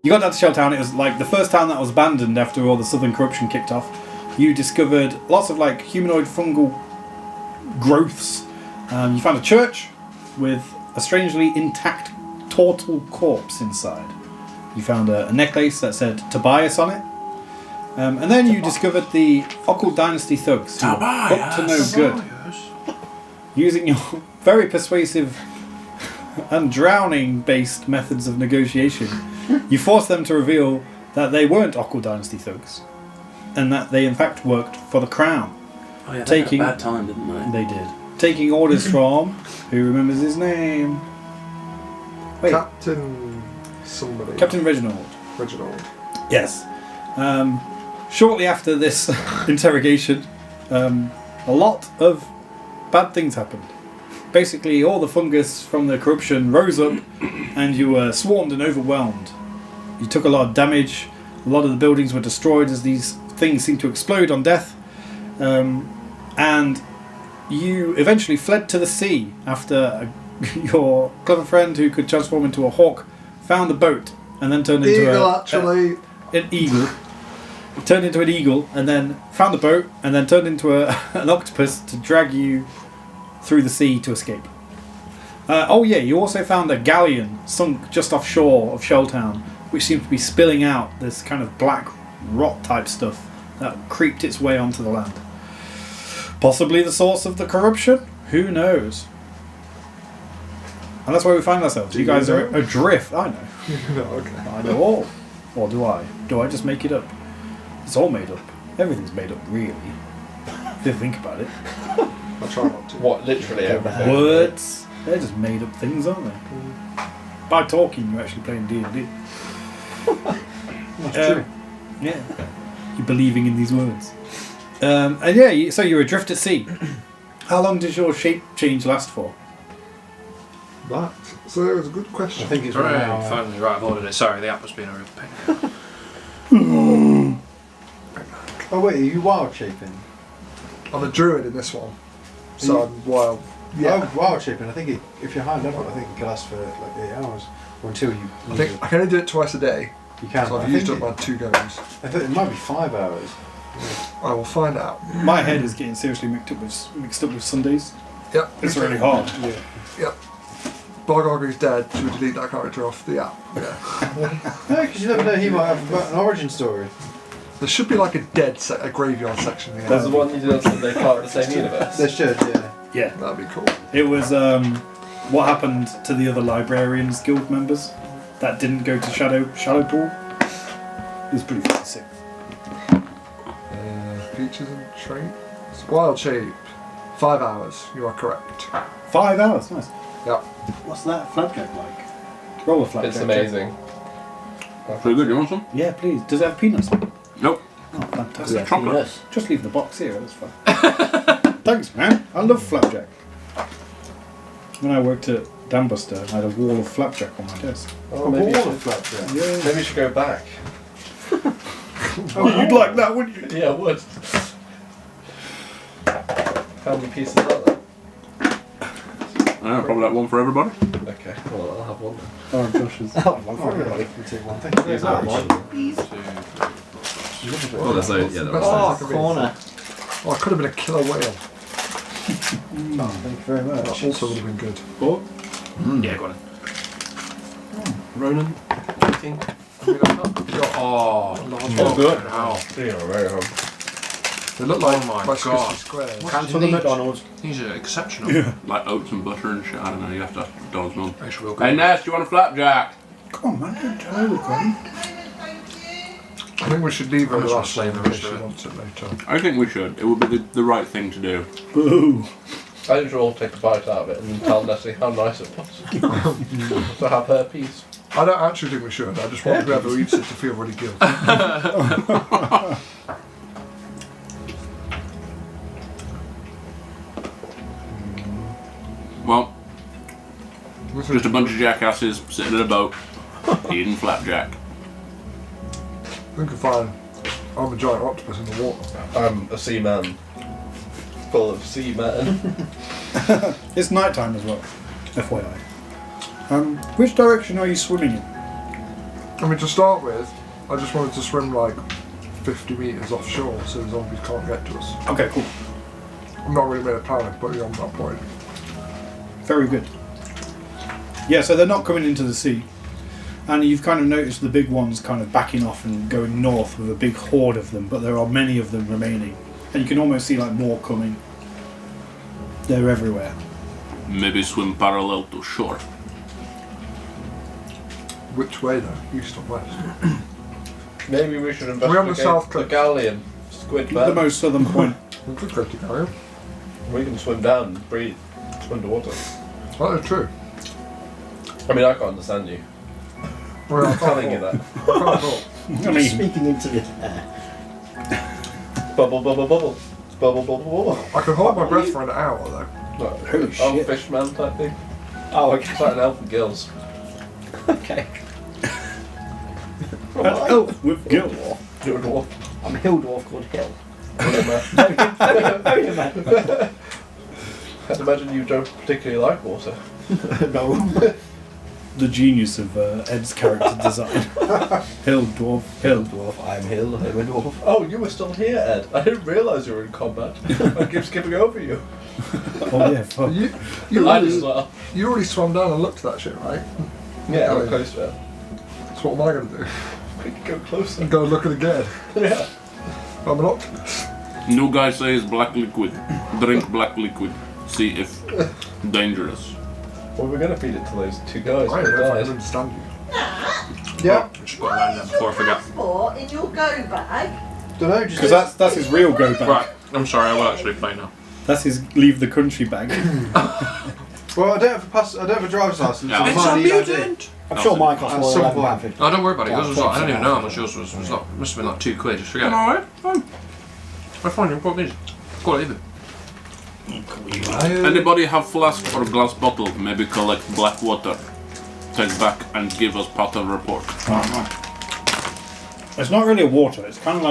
You got down to Shelltown. It was like the first town that was abandoned after all the southern corruption kicked off. You discovered lots of like humanoid fungal growths. You found a church with a strangely intact turtle corpse inside. You found a necklace that said Tobias on it. And then you discovered the Occult Dynasty thugs who were up to no good. Using your very persuasive and drowning-based methods of negotiation, you forced them to reveal that they weren't Occult Dynasty thugs, and that they in fact worked for the Crown. Oh yeah, they had a bad time, didn't they? They did. Taking orders from... Who remembers his name? Wait. Captain somebody. Captain Reginald. Reginald. Yes. Shortly after this interrogation, a lot of bad things happened. Basically, all the fungus from the corruption rose up, and you were swarmed and overwhelmed. You took a lot of damage. A lot of the buildings were destroyed as these things seemed to explode on death. And you eventually fled to the sea after your clever friend who could transform into a hawk found a boat and then turned into an eagle. Turned into an eagle and then found the boat and then turned into an octopus to drag you through the sea to escape. You also found a galleon sunk just offshore of Shelltown, which seemed to be spilling out this kind of black rot type stuff that creeped its way onto the land. Possibly the source of the corruption? Who knows? And that's where we find ourselves. You guys are adrift. I know. No, okay. I know all. Or do I? Do I just make it up? It's all made up. Everything's made up, really. If you think about it. I try not to. What, literally everything? Words. They're just made up things, aren't they? By talking, you're actually playing D&D. That's true. Yeah. You're believing in these words. So you're adrift at sea. How long does your shape change last for? So it was a good question. I think it's Right, right. finally, right, I've ordered it. Sorry, the app was being a real pain. Oh wait, are you wild shaping? I'm a druid in this one. So I'm wild. Yeah. Oh, wild shaping. I think if you're high level, I think it can last for like 8 hours. Or until you... I think I can only do it twice a day. You can. So I've used up my 2 goes. I think it might be 5 hours. I will find out. My head is getting seriously mixed up with Sundays. Yep. It's really hard. Yeah. Yep. Bargogger's dead, so we delete that character off the app. Yeah. No, because you never know, he might have an origin story. There should be like a graveyard section in the There's app. the one you did on they part of the same universe. They should, yeah. Yeah. That'd be cool. It was what happened to the other Librarians Guild members that didn't go to Shadowpool. It was pretty fucking sick. Features and traits. Wild shape. 5 hours. You are correct. 5 hours, nice. Yep. What's that flapjack like? Roll a flapjack. It's amazing. Pretty good, you want some? Yeah, please. Does it have peanuts? Nope. Oh, fantastic. Chocolate. Just leave the box here, that's fine. Thanks, man. I love flapjack. When I worked at Dambuster, I had a wall of flapjack on my desk. Oh, A maybe, wall of flapjack. Yeah. maybe you should go back. Oh, you'd like that, wouldn't you? Yeah, I would. How many pieces are there? Probably like one for everybody. Okay, well, I'll have one. Oh, Josh's. One for everybody. Can take one. Thank you very much. Oh, that's yeah, that was Oh, Oh, corner. Oh, it could have been a killer whale. Thank you very That much. also would have been good. Yeah, go on. Ronan, anything? Oh, Oh, good. wow. They look like Oh my Rice God. Krispie squares. Cancel the McDonald's. These are exceptional. Yeah. Like oats and butter and shit. I don't know, you have to ask Don's mum. It's real Hey, good. Ness, do you want a flapjack? Come on, man. Don't tell her, Glenn. I think we should leave her I'm with just our slave gonna in save case the she rest of wants it later. I think we should. It would be the right thing to do. Boo. I think we'll all take a bite out of it and tell Nessie how nice it was. To have her piece. I don't actually think we should. I just want whoever eats it to feel really guilty. Well, just a bunch of jackasses sitting in a boat, eating flapjack. I think if I'm a giant octopus in the water. I'm a seaman. Full of seamen. It's nighttime as well, FYI. Which direction are you swimming in? I mean, to start with, I just wanted to swim like 50 metres offshore so the zombies can't get to us. Okay, cool. I'm not really made a plan of putting on that point. Very good. Yeah, so they're not coming into the sea. And you've kind of noticed the big ones kind of backing off and going north with a big horde of them, but there are many of them remaining. And you can almost see like more coming. They're everywhere. Maybe swim parallel to shore. Which way though? East or west? Maybe we should We're on the investigate south the coast. galleon. Squid The man. most southern point. We could go to Gallium. We can swim down and breathe. Underwater. That is true. I mean, I can't understand you. Well, I I'm telling you that. can't talk. I mean, Speaking into the air. Bubble, bubble, bubble. Bubble, bubble, bubble. I can hold my breath for an hour though. Like, Holy shit. Fishman type thing. Oh, It's like an elf with gills. okay. an elf with gills. You're a dwarf. I'm a hill dwarf called Hill. I'd imagine you don't particularly like water. No. The genius of Ed's character design. Hill, dwarf, hill. Dwarf, I'm Hill, I'm a dwarf. Oh, you were still here, Ed. I didn't realise you were in combat. I keep skipping over you. Oh yeah, fuck. You I did as already, well. you already swam down and looked at that shit, right? Yeah, I'm close to it. So what am I going to do? We can go closer. Go look at it again. Yeah. I'm an octopus. New guy says black liquid. Drink black liquid. See if dangerous. Well, we're going to feed it to those two guys. I who don't know if I died. can understand you. Yeah. Just got around that before I forget. Passport in your go bag. Don't know, just Because that's his real go bag. Right, I'm sorry, I will actually play now. That's his leave the country bag. Well, I don't have a I don't have a driver's license. Yeah. So I might need ID. I'm sure mine costs At more some than point. £11.50. Oh, don't worry about it. Yeah, Yours was like, I don't even know how £40. much yours was. It was like, must have been like £2. Just forget it. Alright, fine. We're fine, you've got these. Call it even. Anybody have flask or glass bottle? Maybe collect black water. Take back and give us part of report. It's not really a water. It's kind of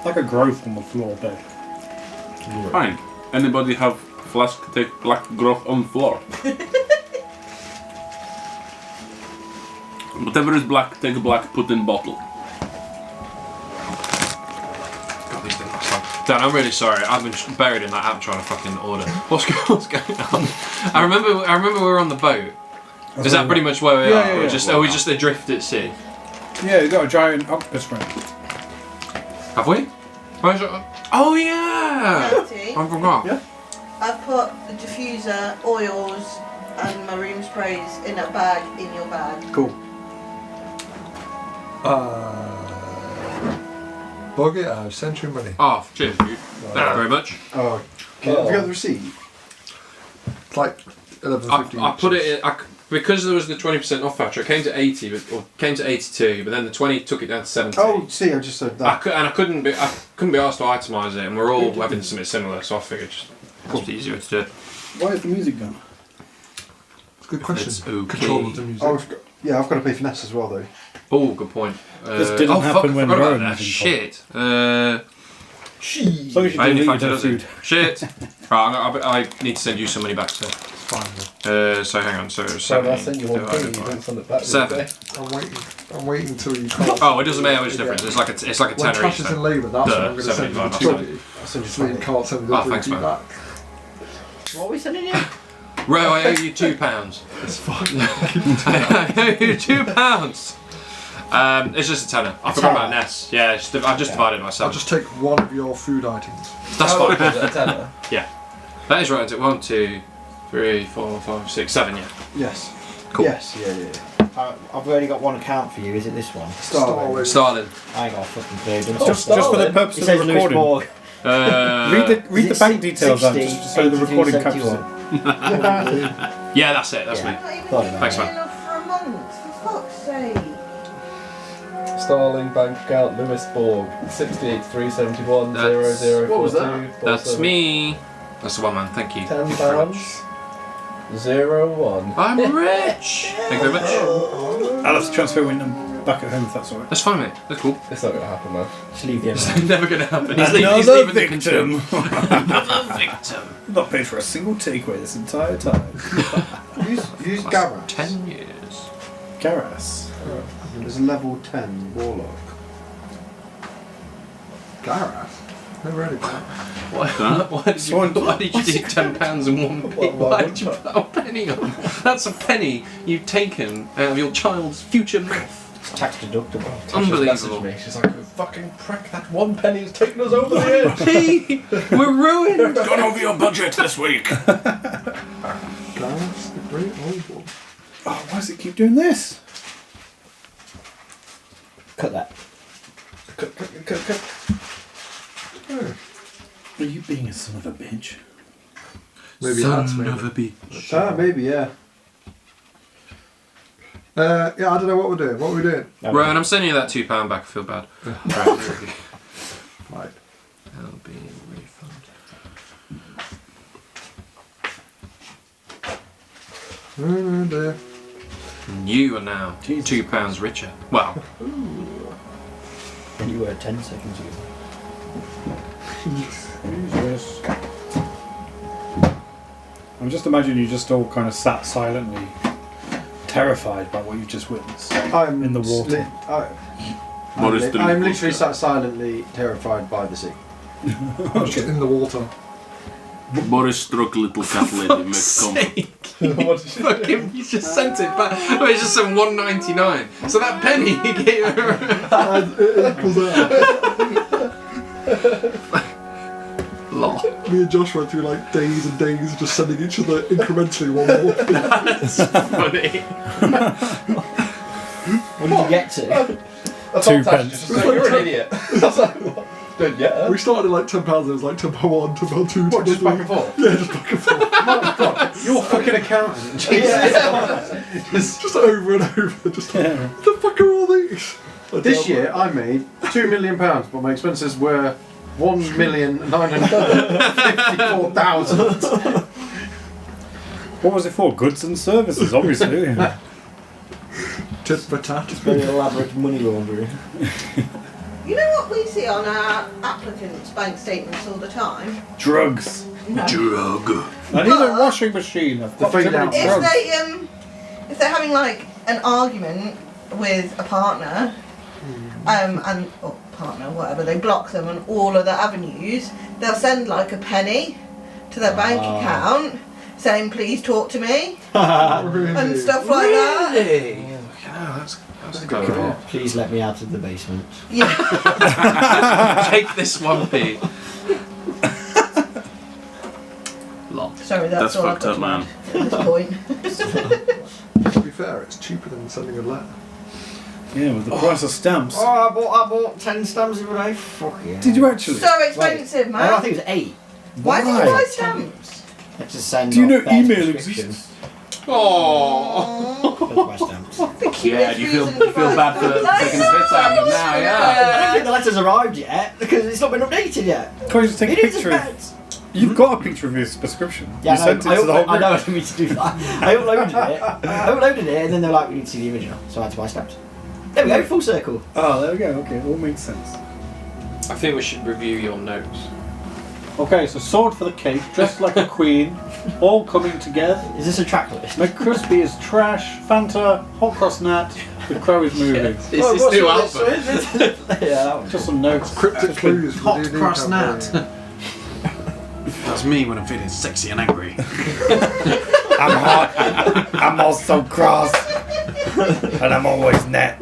like a growth on the floor bed. Fine. Anybody have flask? Take black growth on floor. Whatever is black, take black, put in bottle. God, these things are slow. Dan, I'm really sorry. I've been buried in that app trying to fucking order. What's going on? I remember we were on the boat. Is that pretty much where we Yeah, are? yeah, We're yeah. just, are we just adrift at sea? Yeah, you got a giant octopus friend. Have we? Where's it? Oh yeah! Dirty. I forgot. Yeah. I've put the diffuser, oils, and marine sprays in a bag in your bag. Cool. Bug it, I've sent you money. Oh, cheers, dude. Thank you very much. Oh, okay. Have you got the receipt? It's like 11.50. I put it in, because there was the 20% off voucher. It came to 80, or came to 82, but then the 20 took it down to 70. Oh, see, I just said that. I couldn't be asked to itemise it, and we're all having something similar, so I figured it's easier to do. Why is the music gone? It's a good question. It's okay. Control of the music. Oh, I've got to pay finesse as well, though. Oh, good point. This didn't oh, happen fuck, when I forgot Rowan about that. was Shit. As long as you I only delete fact their it doesn't. food. Shit. Right, I need to send you some money back, so. Fine. So hang on, so So 7 I sent you one thing and you didn't send it back. the other 7. day. I'm waiting until you can't. Oh, it doesn't make much difference. It's like a When tenner cash each. is in then. labour, that's when I'm going to send you 75, the I'll 2. I'll send you So you some. can't send the Oh, other thanks, 2 man. back. What are we sending you? Ro, I owe you £2. It's fine. I owe you £2. It's just a tenner. I forgot about Ness. Yeah, I've just divided I'll myself. just take one of your food items. That's How fine. much was it, a tenner? That is right. 1, 2, 3, 4, 5, 6, 7. Yeah. Yes. Cool. Yes, yeah. I've already got one account for you. Is it this one? Starling. Starling. I ain't got a fucking clue. Oh, Just for the purpose It of the says Lewis recording. Borg. Read the bank details out, just so the recording captures it. Yeah, that's it. That's Yeah. me. Not even Thought about Thanks, been man. enough for a month, for fuck's sake. Starling bank account Lewis Borg 68,371 That's- 0042. what was that? That's me. That's the one, man. Thank you. £10. 01. I'm rich. Thank you very much. I'll have to transfer Wyndham back at home if that's alright. That's fine, mate. That's cool. It's not gonna happen, man. Just leave the It's amount. never gonna happen. He's Another leaving the country. victim. Another victim. Not paid for a single takeaway this entire time. Use Last Garrett. 10 years. Garrus. There's a level 10 warlock. Gareth? Never heard of that. Why did you do £10 and one penny? Why did you put a penny on? That's a penny you've taken out of your child's future mouth. It's tax deductible. Unbelievable. Me. She's like, "You fucking prick, that one penny has taken us over the edge." Hey, we're ruined. Gone over your budget this week. Gareth, the great old one. Oh, why does it keep doing this? Cut that. Cut. Are you being a son of a bitch? Maybe that's Son maybe. of a bitch. Maybe, yeah. Yeah, I don't know what we're doing. What are we doing? Rowan, I'm sending you that £2 back. I feel bad. Right. That'll be a refund. Oh dear. You are now Jesus £2 richer. Well, And you were 10 seconds ago. Jesus. I'm just imagining you just all kind of sat silently, terrified by what you just witnessed. I'm In the water. What is the I'm legal literally step? sat silently terrified by the sea. I'm just in the water. Boris struck little cat lady, make comfort. What did she do? fucking, you just sent it back. Oh, it's just some £1.99. So that penny you gave her. Lol. Me and Josh went through like days and days of just sending each other incrementally one more. That's funny. What did you get to? I told Tash £2. just to say, "You're an idiot." I was like, "What?" Dude, yeah. We started at like £10, it was like £10.1, £10.2, What, just back and forth? Yeah, just back and forth. My God, you're fucking accountant. Just over and over. Just like, what the fuck are all these? This year I made £2 million, but my expenses were 1,954,000. What was it for? Goods and services, obviously. Tit for tat. Very elaborate money laundering. You know what we see on our applicants' bank statements all the time? Drugs. No. Drug. I need a washing machine. I've got The too feed many out. drugs. If they're having like an argument with a partner, or partner, whatever, they block them on all other avenues. They'll send like a penny to their bank account saying, "Please talk to me," and stuff like that. Really? Yeah, that's clever. Please let me out of the basement. Yeah. Take this 1p. Lol. Sorry, that's all I've fucked got up, to man. add at this point. To be fair, it's cheaper than sending a letter. Yeah, with the price of stamps. Oh, I bought 10 stamps the other day. Fuck yeah. Did you actually? So expensive, I man. think it was 8. Why did you buy stamps? I had to send Do you know off their email subscription. exists? Oh. I had to buy stamps. Yeah, do you feel bad for taking the piss out of them now? I Yeah. don't think the letter's arrived yet because it's not been updated yet. Can't you just take a It is picture bad. of... You've got a picture of his prescription. Yeah, You sent it to the whole I group. know I didn't mean to do that. I uploaded it and then they're like, we need to see the original. So I had to buy stamps. There we go, full circle. Oh, there we go. Okay, all makes sense. I think we should review your notes. Okay, so sword for the cake, dressed like a queen, all coming together. Is this a track list? McCrispy is trash, Fanta, hot cross nat, the crow is moving. It's his new album. Yeah, that one. Just some notes. Cryptic clues. Hot we do need cross to have nat. That's me when I'm feeling sexy and angry. I'm hot, I'm also cross, and I'm always net.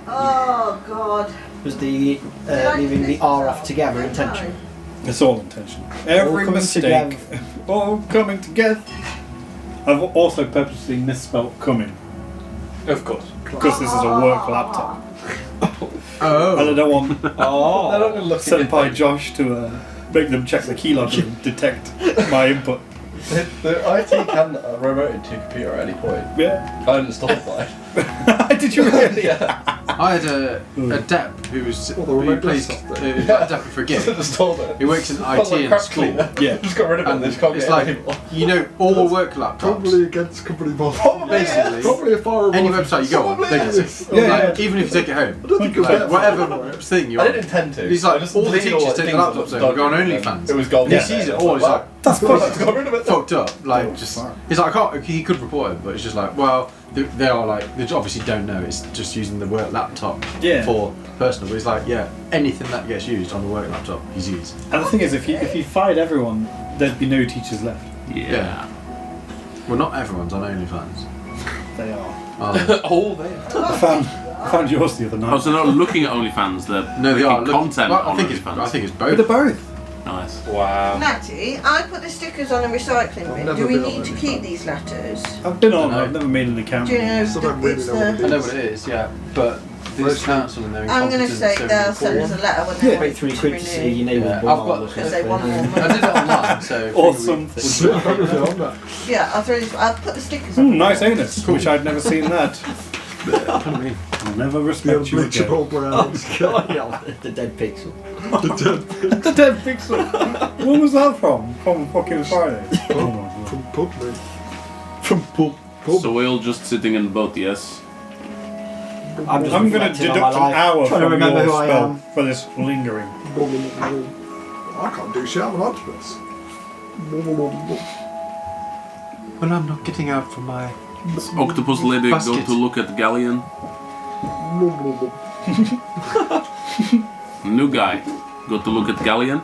Oh God. Was the leaving the R off together intentional? It's all intentional. Every coming mistake, all coming together. I've also purposely misspelt coming, Of course. because this is a work laptop. Oh. And I don't want They're not going to look at it. Senpai Josh to make them check the keylogger and detect my input. The IT can remote into your computer at any point. Yeah. I uninstalled mine. Did you really? Yeah. I had a dep who was Well, the who remote plays desktop a dep for a Just gig. installed it. He works in Felt IT like in crap school. cleaner. Yeah. Just got rid of it. And They just can't it's get like, it anymore. you know, all work laptops. Probably against company policy. Basically, Probably a fire any alarm. website you go on, they can see. Yeah, Like, even if you take it home, I don't think you'll like, get whatever thing you I want. didn't intend to. He's like, I just all the deleted teachers the take the things that laptops looked over, go on dodgy, and OnlyFans. It was gone. He sees it all, he's like, That's I fucked. got rid of it. fuck fucked up. Like, just it's like I can't. He could report it, but it's just like, well, they are like they obviously don't know. It's just using the work laptop for personal. But it's like, yeah, anything that gets used on the work laptop, he's used. And the thing is, if you fired everyone, there'd be no teachers left. Yeah. Well, not everyone's on OnlyFans. They are. Oh, they. I found yours the other night. Oh, so they're not looking at OnlyFans, they're No, they are. making content Well, I on think OnlyFans. it's But both. they're both. Nice. Wow. Natty, I put the stickers on a recycling bin. never Do we been on need to OnlyFans. keep these letters? I've been on. I know. I've never made an account. Do you know Still don't really it's know what it the... I know what it is, yeah, but this council and their I'm going to incompetence say over they'll the send us form. a letter when they Wait want 3 to quid to see renew. your name Yeah, with I've one got- or Because they want something. more I money. did it online, so Awesome. Everything on that. Yeah, I'll throw these. I'll put the stickers on. Nice anus. Wish I'd never seen that. I I'll never The respect you again. unbleachable browns. Yeah, the dead pixel. The dead pixel. Where was that from? From fucking Friday. Oh my god. From pub, mate. From Pulp. So we're all just sitting in the boat, yes? I'm just I'm going to reflecting on deduct my an life, hour trying to from remember your who I spell am. for this lingering. I can't do shit, I'm an octopus. When I'm not getting out from my Octopus lady Basket. go to look at galleon. New guy go to look at galleon.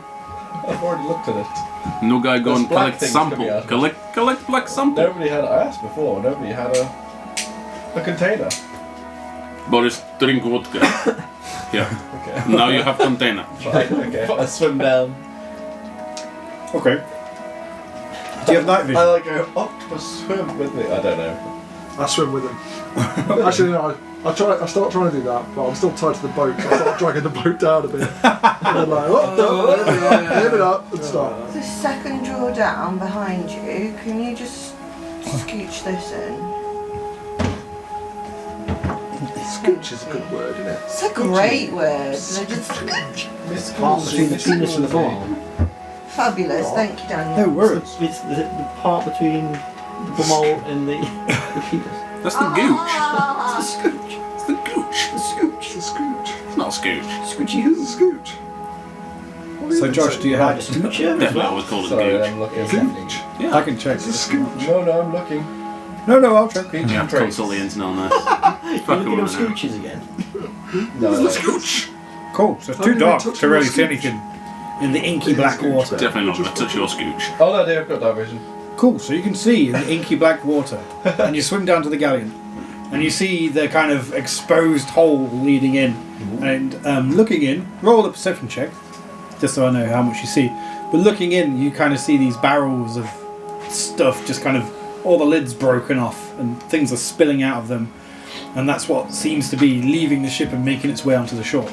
I've already looked at it. New guy go There's and black collect things sample. coming out. Collect black sample. Nobody had. I asked before. Nobody had a container. Boris, drink vodka. Yeah. Okay. Now you have container. Fine. Okay. I swim down. Okay. Do you have night I vision? like go octopus swim with me. I don't know. I swim with him. Actually, no, I start trying to do that, but I'm still tied to the boat, so I start dragging the boat down a bit. And then like, oh, no, live it up, and start. The second drawer down behind you. Can you just scooch this in? Scooch is a good word, isn't it? It's a great word. They're just Part between the penis and the bum. fabulous. Thank you, Daniel. No words. It's the part between the bumhole and the penis. That's the gooch. Ah. It's the scooch. It's the gooch. The scooch. It's a scooch. It's not a scooch. Scoochy who? It's a scooch. What do So you Josh, say? do you Right, have... the scoocher. Definitely I would call it a Sorry, gooch. I'm looking. Gooch. Yeah. I can check. It's a scooch. No, I'm looking. No, I'll check. You have to consult the internet on this. You're Fuck looking all up of scooches again. No. Cool. So it's How too do you dark touch to your really see scooch? anything in the inky black water. Definitely not going to touch your scooch. Oh no, I've got diversion. Cool. So you can see in the inky black water, and you swim down to the galleon, and you see the kind of exposed hole leading in, and looking in. Roll a perception check, just so I know how much you see. But looking in, you kind of see these barrels of stuff, just kind of all the lids broken off, and things are spilling out of them, and that's what seems to be leaving the ship and making its way onto the shore.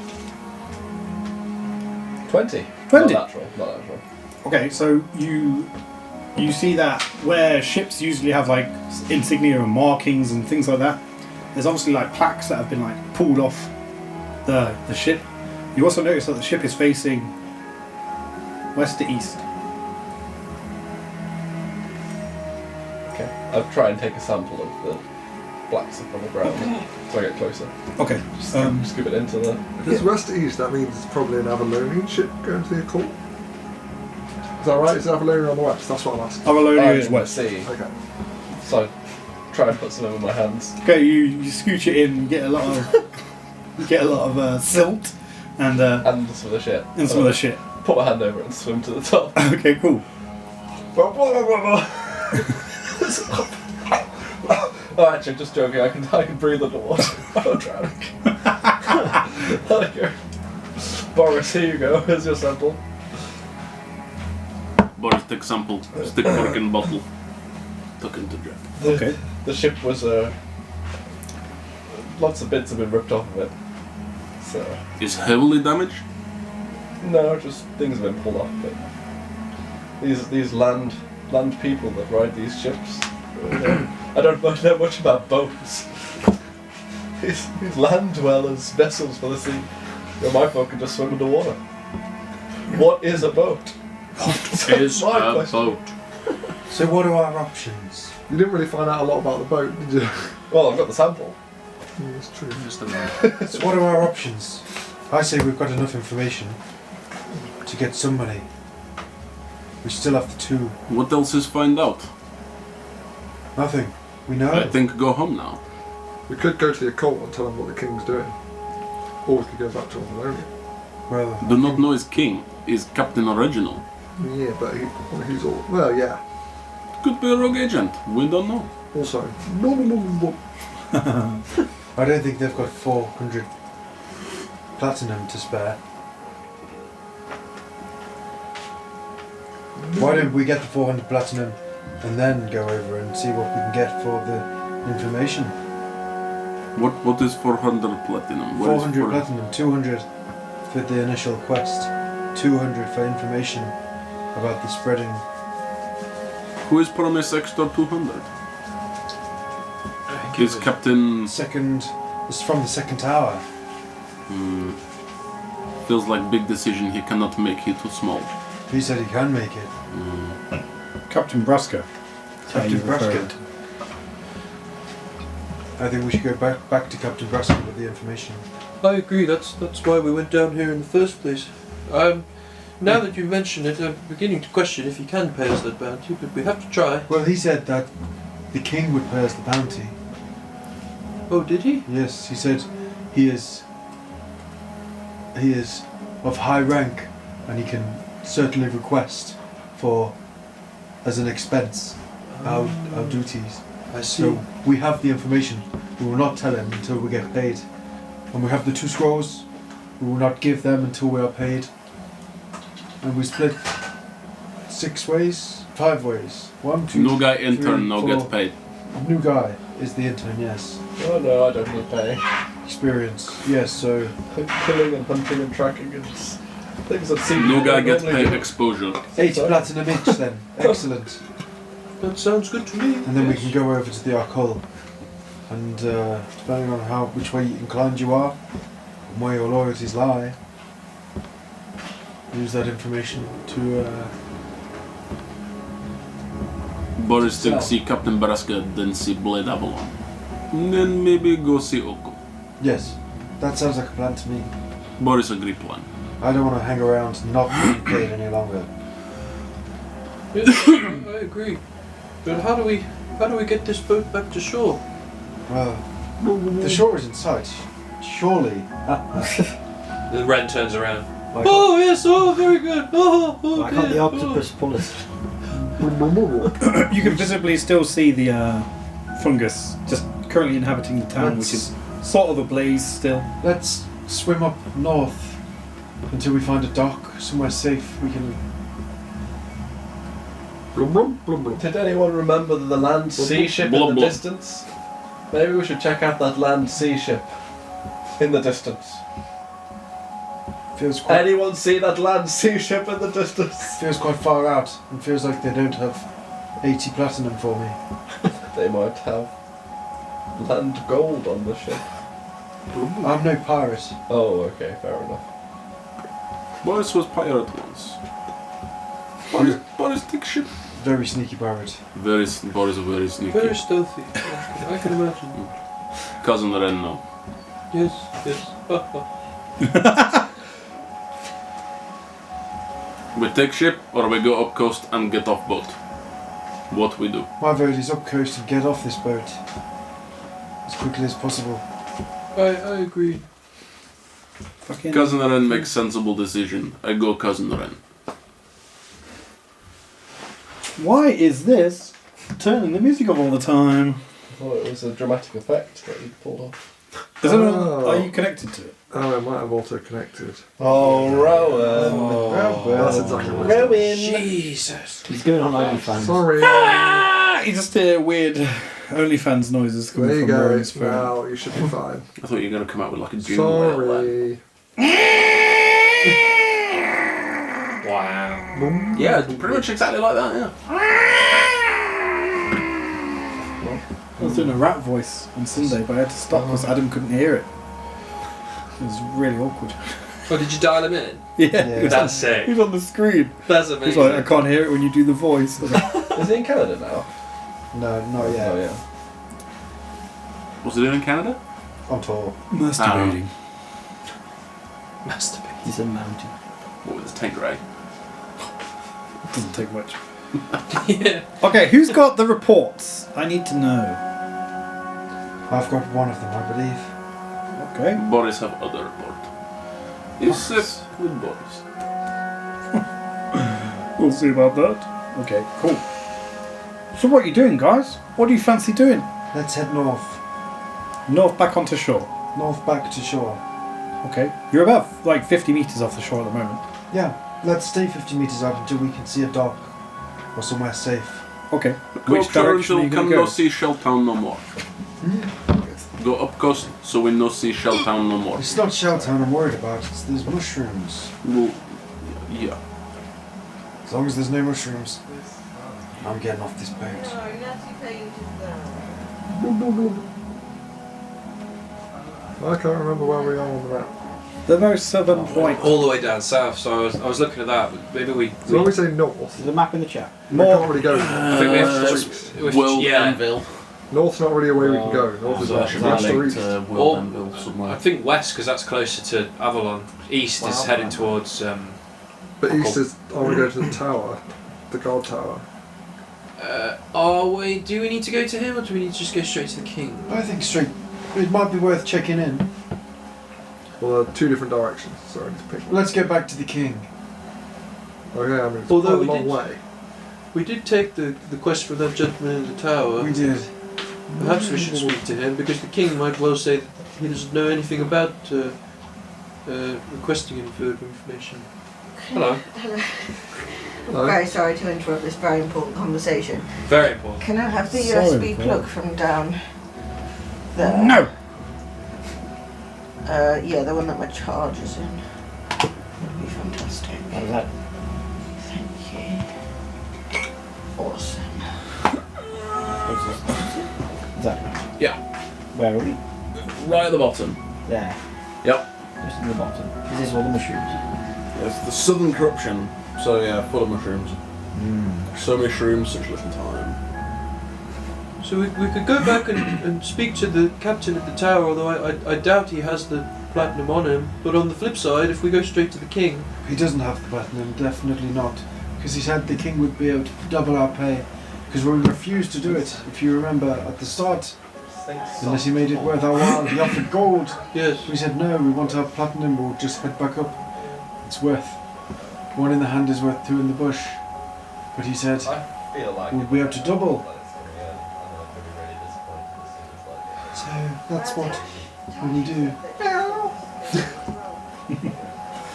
20. 20? Not natural. Okay, so you see that where ships usually have like insignia and markings and things like that, there's obviously like plaques that have been like pulled off the ship. You also notice that the ship is facing west to east. Okay. I'll try and take a sample of the black stuff on the ground so I get closer. Okay. Scoop it into the. If it's west to east, that means it's probably an Avalonian ship going to the occult. Is that right? Is Avalonian on the west? That's what I'm asking. Avalonia is in the west. sea. Okay. So I try and put some in my hands. Okay, you scooch it in, you get a lot of silt and And some of the shit. some of the shit. Put my hand over it and swim to the top. Okay, cool. Oh, actually, just joking. I can breathe underwater. I'm not drowning. There you go. Boris, here you go. Here's your sample. Boris, take sample. Stick cork in bottle. Tuck into drink. Okay. The ship was lots of bits have been ripped off of it. So Is heavily damaged? no, just things have been pulled off. But these land people that ride these ships. I don't know much about boats. These land dwellers, vessels for the sea. My folk can just swim underwater. What is a boat? Is My a question. boat. So what are our options? You didn't really find out a lot about the boat, did you? Well, I've got the sample. That's true. Just a minute. So what are our options? I say we've got enough information to get somebody. We still have the 2. What else is find out? Nothing. We know. I think go home now. We could go to the occult and tell them what the king's doing. Or we could go back to Anvil. Well, Do not know his king. Is Captain Original. Yeah, but he's all... Well, yeah. Could be a rogue agent. We don't know. Also... I don't think they've got 400 platinum to spare. Why don't we get the 400 platinum and then go over and see what we can get for the information? What is 400 platinum? What is 400 platinum, 200 for the initial quest, 200 for information about the spreading. Who is promised extra 200? Is Captain... Second, it's from the second tower. Feels like big decision he cannot make. He too small. He said he can make it. Captain Brasker. Captain Brasker. I think we should go back to Captain Brasker with the information. I agree. That's why we went down here in the first place. Now that you mention it, I'm beginning to question if he can pay us that bounty, but we have to try. Well, he said that the king would pay us the bounty. Oh, did he? Yes, he said he is of high rank and he can certainly request for as an expense our duties. I see. So we have the information. We will not tell him until we get paid. And we have the 2 scrolls. We will not give them until we are paid. And we split 6 ways? 5 ways. 1, 2, No guy 3, intern, no 4. get paid. New guy is the intern, yes. Oh no, I don't need pay. Experience, yes, so... Killing and hunting and tracking and things that seem... No guy gets normally paid do. exposure. 80 platinum each then. Excellent. That sounds good to me. And then we yes. can go over to the Arkul. And depending on which way inclined you are, and where your loyalties lie, use that information to... Boris thinks see Captain Brasker, then see Blade Avalon. And then maybe go see Oko. Yes, that sounds like a plan to me. Boris agree plan. I don't want to hang around not being paid any longer. Yes, I agree. But how do we get this boat back to shore? Well, the shore is in sight. Surely. The Ren turns around. Why Oh yes, oh very good. Oh, Why can't the octopus pull us? You can visibly still see the fungus just currently inhabiting the town, which is sort of ablaze still. Let's swim up north until we find a dock, somewhere safe we can... Did anyone remember the land sea ship Blub, in the blub. distance? Maybe we should check out that land sea ship in the distance. Feels quite... Anyone see that land sea ship in the distance? Feels quite far out and feels like they don't have 80 platinum for me. They might have land gold on the ship. I'm no pirate. Oh, okay, fair enough. Boris was pirate once. Boris thick ship. Very sneaky pirate. Boris is very sneaky. Very stealthy. I can imagine. Cousin Ren now. Yes. We take ship or we go up coast and get off boat. What we do? My vote is up coast and get off this boat as quickly as possible. I agree. Fucking Cousin Ren makes sensible decision. I go Cousin Ren. Why is this turning the music off all the time? Oh, it was a dramatic effect that you pulled off. Is it Oh. are you connected to it? Oh, I might have auto-connected. Oh, Rowan! That's exactly what it Rowan! Jesus. He's going on is. OnlyFans. Sorry. You just hear weird OnlyFans noises coming There you from go. Rowan's phone. Now you should be fine. I thought you were going to come out with like a jingle. Sorry. Wow. Yeah, it's pretty much exactly like that, yeah. I was doing a rap voice on Sunday, but I had to stop because Adam couldn't hear it. It was really awkward. Oh, did you dial him in? Yeah, he was That's on, sick. he was on the screen. That's He's amazing. like, I can't hear it when you do the voice. I was like, Is he in Canada now? No, not yet. Oh, yeah. Was it in Canada? On tour. masturbating. Masturbate. He's a mountain. What with his tank ray? Doesn't take much. Yeah. Okay, who's got the reports? I need to know. I've got one of them, I believe. Okay. Boris have other report. You sit with Boris. We'll see about that. Okay, cool. So what are you doing, guys? What do you fancy doing? Let's head north. North back onto shore. North back to shore. Okay. You're about like 50 metres off the shore at the moment. Yeah, let's stay 50 metres out until we can see a dock or somewhere safe. Okay. Go Which up direction are you can going to no go? see Shelltown no more. Go up coast so we no see Shelltown no more. It's not Shelltown I'm worried about, it's these mushrooms. Well, yeah. As long as there's no mushrooms, I'm getting off this boat. No, Natty Page is there. I can't remember where we are on the map. The most southern point. All the way down south. So I was looking at that. But maybe we. So when we say north, There's a map in the chat. we can't really go. I think we have to Streets. World yeah. Anvil. North's not really a way we can go. North is So west should or we link east. to Or- World Anvil I somewhere? think west because that's closer to Avalon. East is heading towards. But east is, I want to go to the tower, the guard tower. Do we need to go to him or do we need to just go straight to the king? I think straight. It might be worth checking in. Well, there are two different directions, so I need to pick one. Let's get back to the king. Okay, I mean, it's Although quite a we long did- way. We did take the quest from that gentleman in the tower. We did. Perhaps we should speak to him because the king might well say that he doesn't know anything about requesting any further information. Hello. Hello. Hello. Very sorry to interrupt this very important conversation. Very important. Can I have the Sorry, USB Paul. plug from down there? No! Yeah, the one that my charger's in. That'd be fantastic. How does that? Thank you. Awesome. Is that? Yeah. Where are we? Right at the bottom. There. Yep. Just in the bottom. Is this all the mushrooms? It's the southern corruption. So yeah, full of mushrooms. So many shrooms, such little time. So we could go back and speak to the captain at the tower, although I doubt he has the platinum on him. But on the flip side, if we go straight to the king, He doesn't have the platinum, definitely not. Because he said the king would be able to double our pay. Because we refused to do it, if you remember, at the start. Unless he made it worth our while. He offered gold. yes. We said no, we want our platinum, we'll just head back up. It's worth. One in the hand is worth two in the bush. But he said, we'll be able to double. So that's what we will do.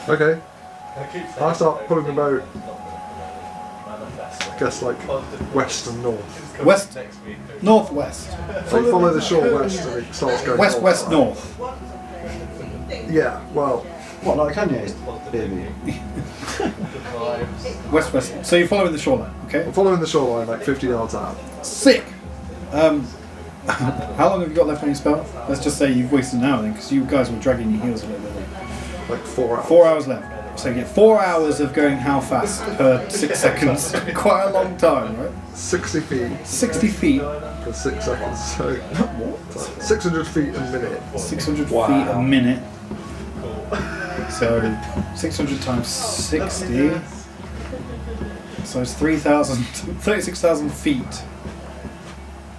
Okay. I start pulling the boat. I guess like west and north. West, northwest. So you follow the shore west and it starts going West, north. west, north. Yeah, well, What, like Kanye's baby? West, west. So you're following the shoreline, okay? I'm following the shoreline like 50 yards out. Sick! How long have you got left on your spell? Let's just say you've wasted an hour then, because you guys were dragging your heels a little bit. Like 4 hours. 4 hours left. So you get 4 hours of going how fast per 6 seconds. Quite a long time, right? 60 feet 60 feet, for 6 seconds. So 600 feet a minute. 600 feet a minute. So 600 times 60. So it's 36,000 feet.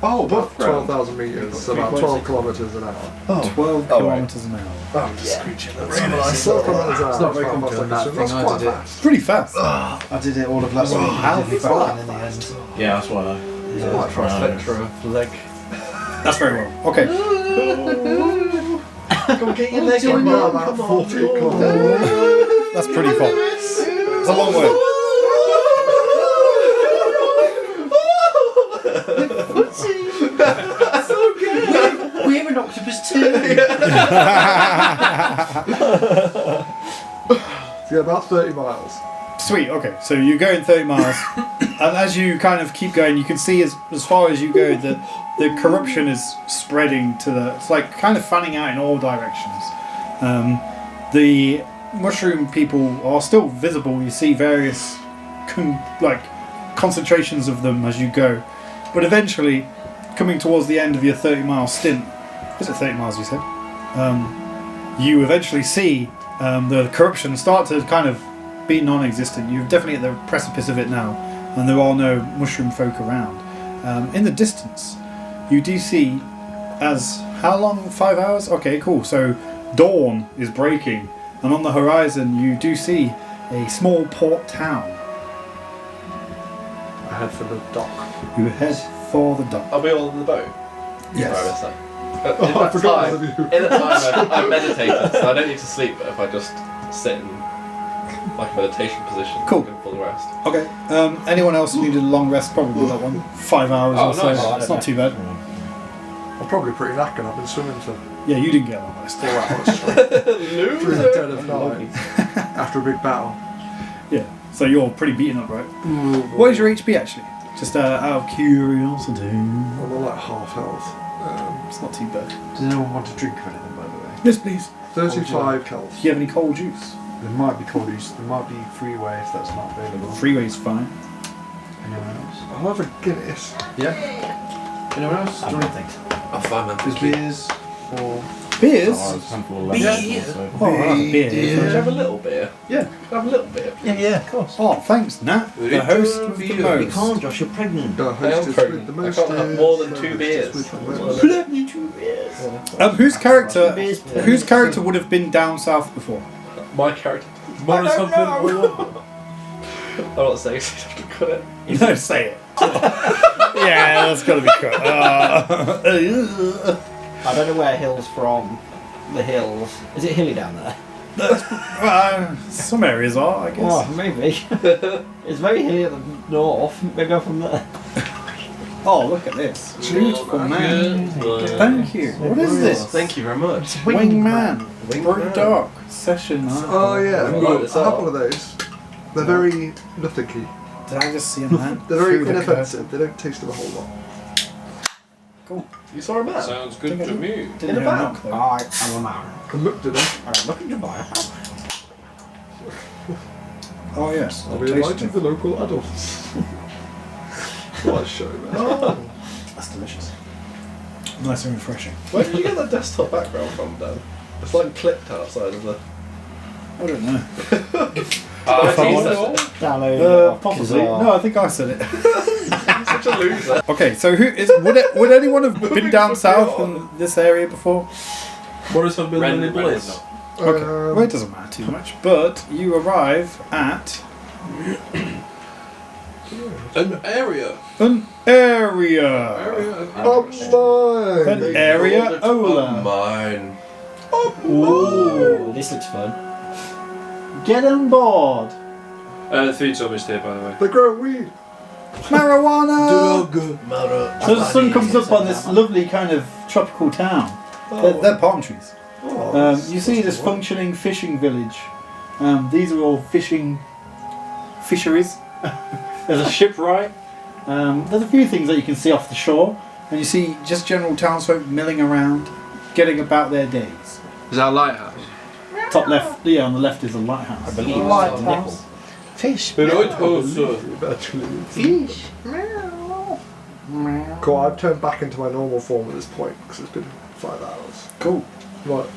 Oh, above 12,000 meters, so about 12 kilometers an hour. 12 kilometers an hour. Oh, I'm just screeching. 12 kilometers an hour. It's not very That's complicated. that's That thing I quite did it. fast. Pretty fast. I did it all of last week. how I did it far? fine in the end. Yeah, that's why I. Quite fast. Leg. That's very well. Okay. Go get your leg Doing in, that Mum, about come 40 on. kilometers. That's pretty far. It's a long way. We're an octopus too. Yeah, about 30 miles. Sweet, okay. So you're going 30 miles, and as you kind of keep going, you can see as far as you go that the corruption is spreading to the... It's like kind of fanning out in all directions. The mushroom people are still visible. You see various concentrations of them as you go. But eventually, coming towards the end of your 30-mile stint... Is it 30 miles, you said? You eventually see the corruption start to kind of be non-existent. You're definitely at the precipice of it now, and there are no mushroom folk around. In the distance, you do see, as how long? 5 hours? Okay, cool. So dawn is breaking, and on the horizon you do see a small port town. I head for the dock. You head for the dock. Are we all in the boat? Yes. Right, that's that. Oh, I forgot one of you. In that time, I meditated, so I don't need to sleep. But if I just sit in like a meditation position, Cool. I can full rest. Okay. Anyone else who needed a long rest? Probably that one. 5 hours Oh, or so. nice. It's not too bad. I'm probably pretty knackered. I've been swimming for Yeah, you didn't get a long rest. 4 hours straight through the dead of night after a big battle. Yeah. So you're pretty beaten up, right? What is your HP actually? Just out of curiosity. I'm on like half health. It's not too bad. Does anyone want to drink of anything, by the way? Yes, please. 35 health. Do you have any cold juice? There might be cold use. There might be freeway if that's not available. Freeway's fine. Anyone else? I'll have a Guinness. Yeah. Anyone else? I Do you don't want think so. I'm fine, man. There's beers or Beers? Oh, it's handful of Beer. lemons, so- Oh, I'll have a beer. Can you have a little beer? Yeah. Can I have a little beer? Yeah, of course. Oh, thanks, Nat. The host with the You most. can't, Josh, you're pregnant. The I am hostess with pregnant. the I most. can't have more than 2 beers. Whose character would have been down south before? My character. Morris I don't something. know. I'm not saying so you have to cut it. No, say it. Yeah, that's got to be cut. I don't know where Hill's from. The hills. Is it hilly down there? Some areas are, I guess. Oh, maybe. It's very hilly at the north. Maybe go from there. Oh, look at this. Beautiful man. Thank you. What is this? Thank you very much. Wingman. Brew Dark. Session. Oh yeah, I've I got this have up. one of those. They're very nothing-y. Did I just see a man? They're very through the inoffensive. They don't taste of a whole lot. Cool. You saw a man? Sounds good to me. Didn't In a hear a van? knock though. I am a man. I looked at them. I'm looking to buy a house. Oh yes. I'll be inviting the local adults. What a show, man. That's delicious. Nice and refreshing. Where did you get that desktop background from, Dan? It's like clipped outside of the. I don't know. Download. Possibly. No, I think I said it. Such a loser. Okay, so would anyone have been down south in this area before? Morris have been many places. Okay, well it doesn't matter too much. But you arrive at An area. an area. An area Ola. Mine. Ooh, this looks fun. Get on board. The food's almost here, by the way. They grow weed. Marijuana. So the sun comes up on this lovely kind of tropical town. They're palm trees. You see this functioning fishing village. These are all fisheries. There's a shipwright. There's a few things that you can see off the shore, and you see just general townsfolk milling around, getting about their days. Is that a lighthouse? Top left, yeah, on the left is a lighthouse. I believe Lighthouse. Fish. Eventually. Fish. Cool, I've turned back into my normal form at this point because it's been 5 hours. Cool. Right.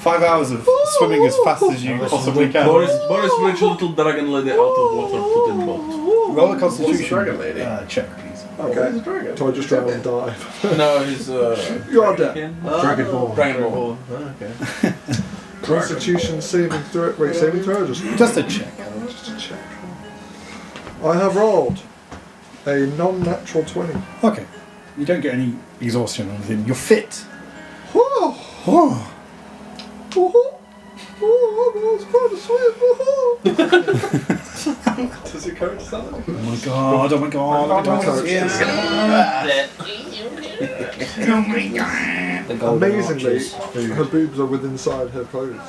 5 hours of swimming as fast as you possibly can. Morris bridge little dragon lady out of water, put in boat. Roll a What's the constitution dragon lady? check, please. Okay. He's a dragon. So I just drown and dive. No, he's You are dead. Dragon Ball. Dragon Ball. Okay. Constitution saving throw. Wait, saving throw or just Just a check. just a check. I have rolled a non-natural 20. Okay. You don't get any exhaustion or anything. You're fit. Oh, Oh. Does your character sound like Oh my god, oh my god, oh my god, yeah. Oh my god. The golden Amazingly, arches. her boobs are within inside her clothes.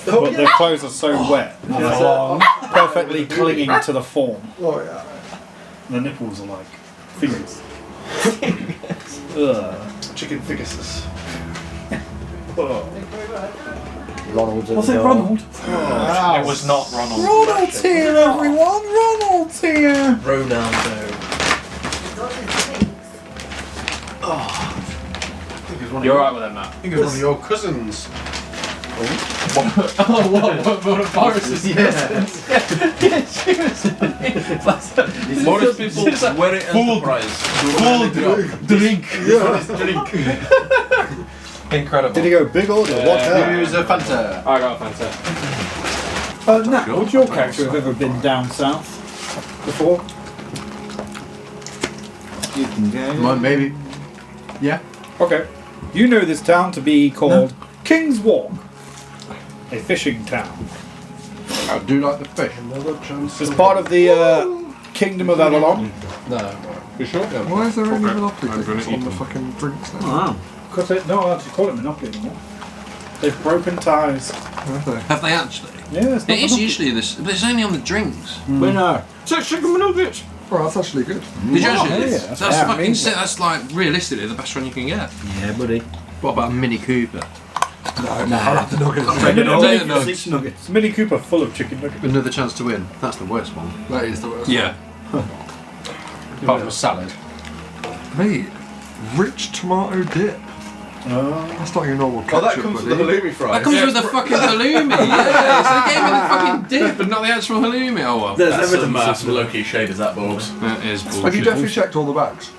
But their clothes are so wet, they're perfectly clinging to the form. Oh yeah. The nipples are like fingers. Ugh. chicken ficuses. Ronald's at Was the it door. Ronald? It was not Ronald. Ronald's here, everyone! Ronald's here! Ronaldo. You're alright with that, Matt? I think it was one of your cousins. What Boris's Boris people very enterprise. drink. Yeah. Incredible. Did he go big order? What hell? Here's a Fanta. I got a Fanta. Nat, would your character have ever been down south before? You can go. Mine, maybe. Yeah. Okay. You know this town to be called King's Walk, a fishing town. I do like the fish. It's part of the Kingdom of Avalon. No. You sure? Yeah. Why is there only Monopoly I'm gonna things on eat the them. fucking drinks now? Wow. Because they don't actually call it Monopoly anymore. They've broken ties. Have they? Have they actually? Yeah, it's not It is Monopoly. usually this, but it's only on the drinks. Winner. So chicken nuggets. Oh, that's actually good. Did you actually? yeah, That's that's fucking amazing. sick. That's like realistically the best one you can get. Yeah, buddy. What about a Mini Cooper? I'll have the nuggets. Potato Six nuggets. Mini Cooper full of chicken nuggets. Another chance to win. That's the worst one. That is the worst. Yeah. Apart from a salad. Mate, rich tomato dip. That's not your normal ketchup, Oh, that comes with the buddy. halloumi fries. That comes with the fucking halloumi. Yeah. So they gave me the fucking dip, but not the actual halloumi. Oh well. There's That's evidence. some massive low-key shade, is that, Borgs? That is bullshit. Have you definitely checked all the bags?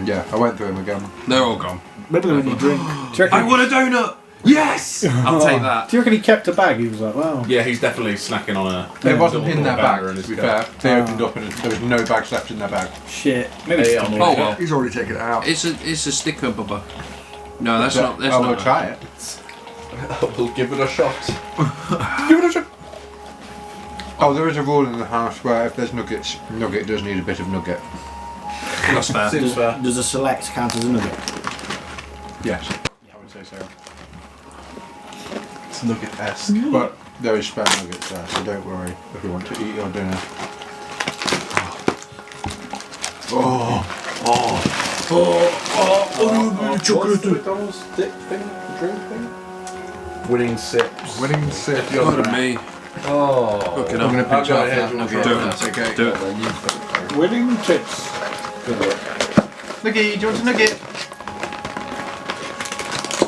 Yeah, I went through them again. They're all gone. Maybe when you drink. Do you reckon, want a donut. Yes. I'll take that. do you reckon he kept a bag? He was like, wow. Yeah, he's definitely snacking on a... It wasn't in their banger bag, in to his be cup. fair. They opened up and there was no bags left in their bag. Shit. Maybe Hey, it's I'm Oh all well. He's already taken it out. It's a sticker, Bubba. No, that's not. That's I not. will try it. We'll give it a shot. Oh, there is a rule in the house where if there's nuggets, nugget does need a bit of nugget. That's fair. Seems fair. Does a select count as a nugget? Yes, I would say so. It's nugget-esque. But there is spare nuggets there, so don't worry if you want to eat your dinner. McDonald's dip thing? Drink thing? Winning sips. Winning sip. Pardon me. Oh. Fucking I'm going to pinch go off ahead, that do nugget. Do it. That's okay. Do it. Winning tips. Good work. Nugget, do you want a nugget?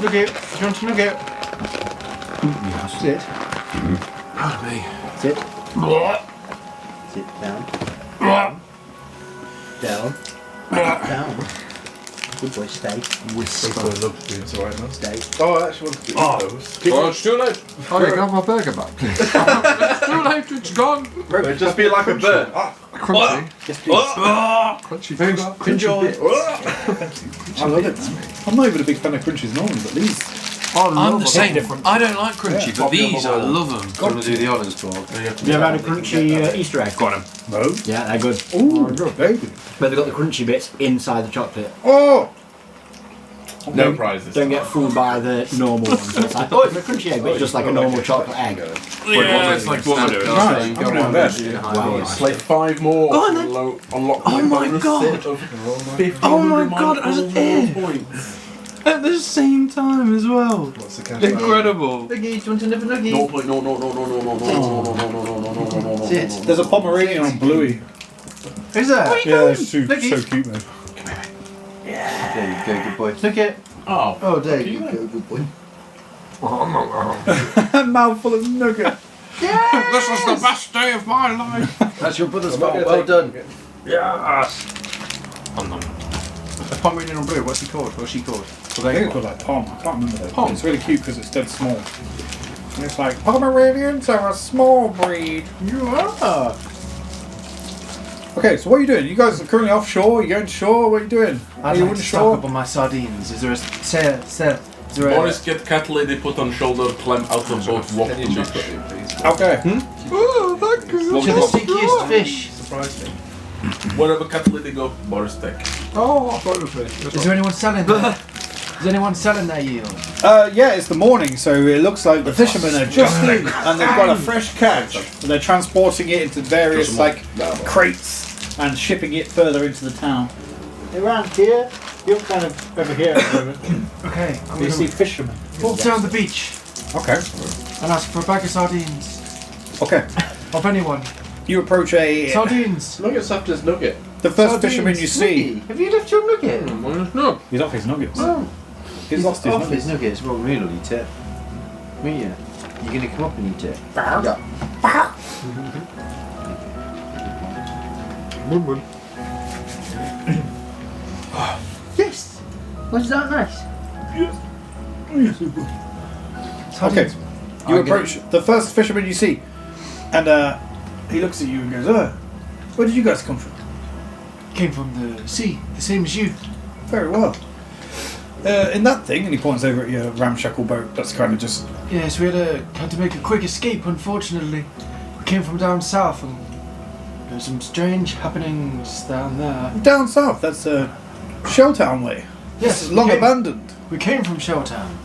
Nugget, do you want a nugget? Sit. Pardon me. Sit. Sit down. Down. Down. Down. Good boy, stay. Whisper. Stay. Oh, I actually want to eat those. Oh, it's too late. Oh, yeah, can I have my burger back, please? Too late. It's gone. It'd just be like a bird. Crunchy. Yes, please. Crunchy burger. Enjoy. I love it. I'm not even a big fan of crunchies normally, but these. I'm the same. I don't like crunchy, but Copy of these the I wall. love them. Got to do the honours, Paul. Have you ever had a crunchy Easter egg? Got him. No. Yeah, they're good. Ooh, very good. But they've got the crunchy bits inside the chocolate. Oh! No prizes. Don't get fooled by the normal ones. So it's like, oh, it's a crunchy egg, but it's just like a normal chocolate egg. Yeah, it's like what I do. Right, I'm going to invest. Wow. Play 5 more. Oh, and then- Unlock Oh my bonus God. set of Oh my 1500 God, as a minus kid. points. At the same time as well. What's the cash? Incredible. Nugget, do you want another nugget? No. Sit. There's a Pomeranian on Bluey. Is there? Yeah, it's so cute, man. There you go, good boy. Nugget. Oh, Oh, there you go, good boy. A mouthful of nugget. This was the best day of my life. That's your brother's I'm not fault. gonna Well take done. Yes. A Pomeranian on blue, what's he called? What's she called? I think it's called like Pom. I can't remember though. Pom. It's really cute because it's dead small. And it's like, Pomeranians are a small breed. You are. Okay, so what are you doing? You guys are currently offshore. You going to shore? What are you doing? Are you onshore? on my sardines. Is there a sir? Is there Boris, get cat lady put on shoulder, climb out of boat, walk to beach. Okay. Oh, thank you. To the stickiest fish. Surprise me. Wherever cat lady go, Boris take. Oh, I thought it was me. Is there anyone selling there? Is anyone selling their yield? Yeah, it's the morning, so it looks like the fishermen are just in and they've got a fresh catch. And they're transporting it into various like crates and shipping it further into the town. Around here, you're kind of over here at the moment. Okay, I'm You going see to fishermen. walk down the beach Okay. and ask for a bag of sardines. Okay. Of anyone. You approach a Sardines! Nuggets after his nugget. the first Sardines. fisherman you see. Have you left your nugget? No. He's off his nuggets. Oh. He's lost his off nuggets. his nuggets. Well, really tip. Me, yeah. You're gonna come up and eat it. Yeah. Mun mun. Yes. Was that nice? Okay. You approach the first fisherman you see, and he looks at you and goes, where did you guys come from? Came from the sea, the same as you. Very well. In that thing, and he points over at your ramshackle boat that's kind of just... Yes, we had to make a quick escape, unfortunately. We came from down south and there's some strange happenings down there. Down south, that's Shelltown way. Yes, It's long abandoned. We came from Shelltown.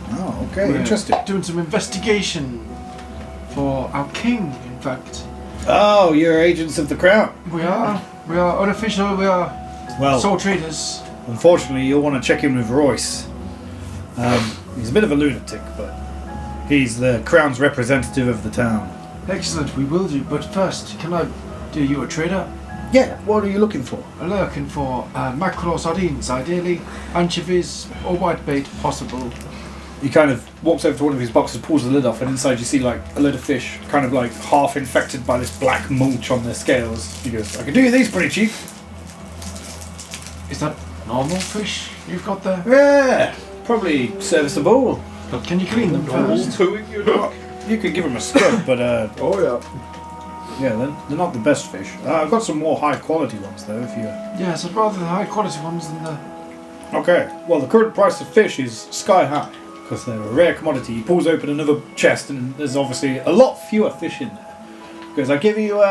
Oh, okay, We're interesting. doing some investigation for our king, in fact. Oh, you're agents of the crown. We are unofficial, we are Well, sole traders. unfortunately, you'll want to check in with Royce. He's a bit of a lunatic, but he's the crown's representative of the town. Excellent, we will do, but first, can I do you a trader? Yeah, what are you looking for? I'm looking for mackerel or sardines, ideally, anchovies or whitebait, possible. He kind of walks over to one of his boxes, pulls the lid off, and inside you see like a load of fish, kind of like half infected by this black mulch on their scales. He goes, I can do you these pretty cheap. Is that normal fish you've got there? Yeah, probably serviceable. But can you clean them first? You could give them a scrub, but Oh yeah. yeah, they're not the best fish. I've got some more high quality ones though, if you... Yes, I'd rather the high quality ones than the... Okay, well the current price of fish is sky high, because they're a rare commodity. He pulls open another chest and there's obviously a lot fewer fish in there. Because I give you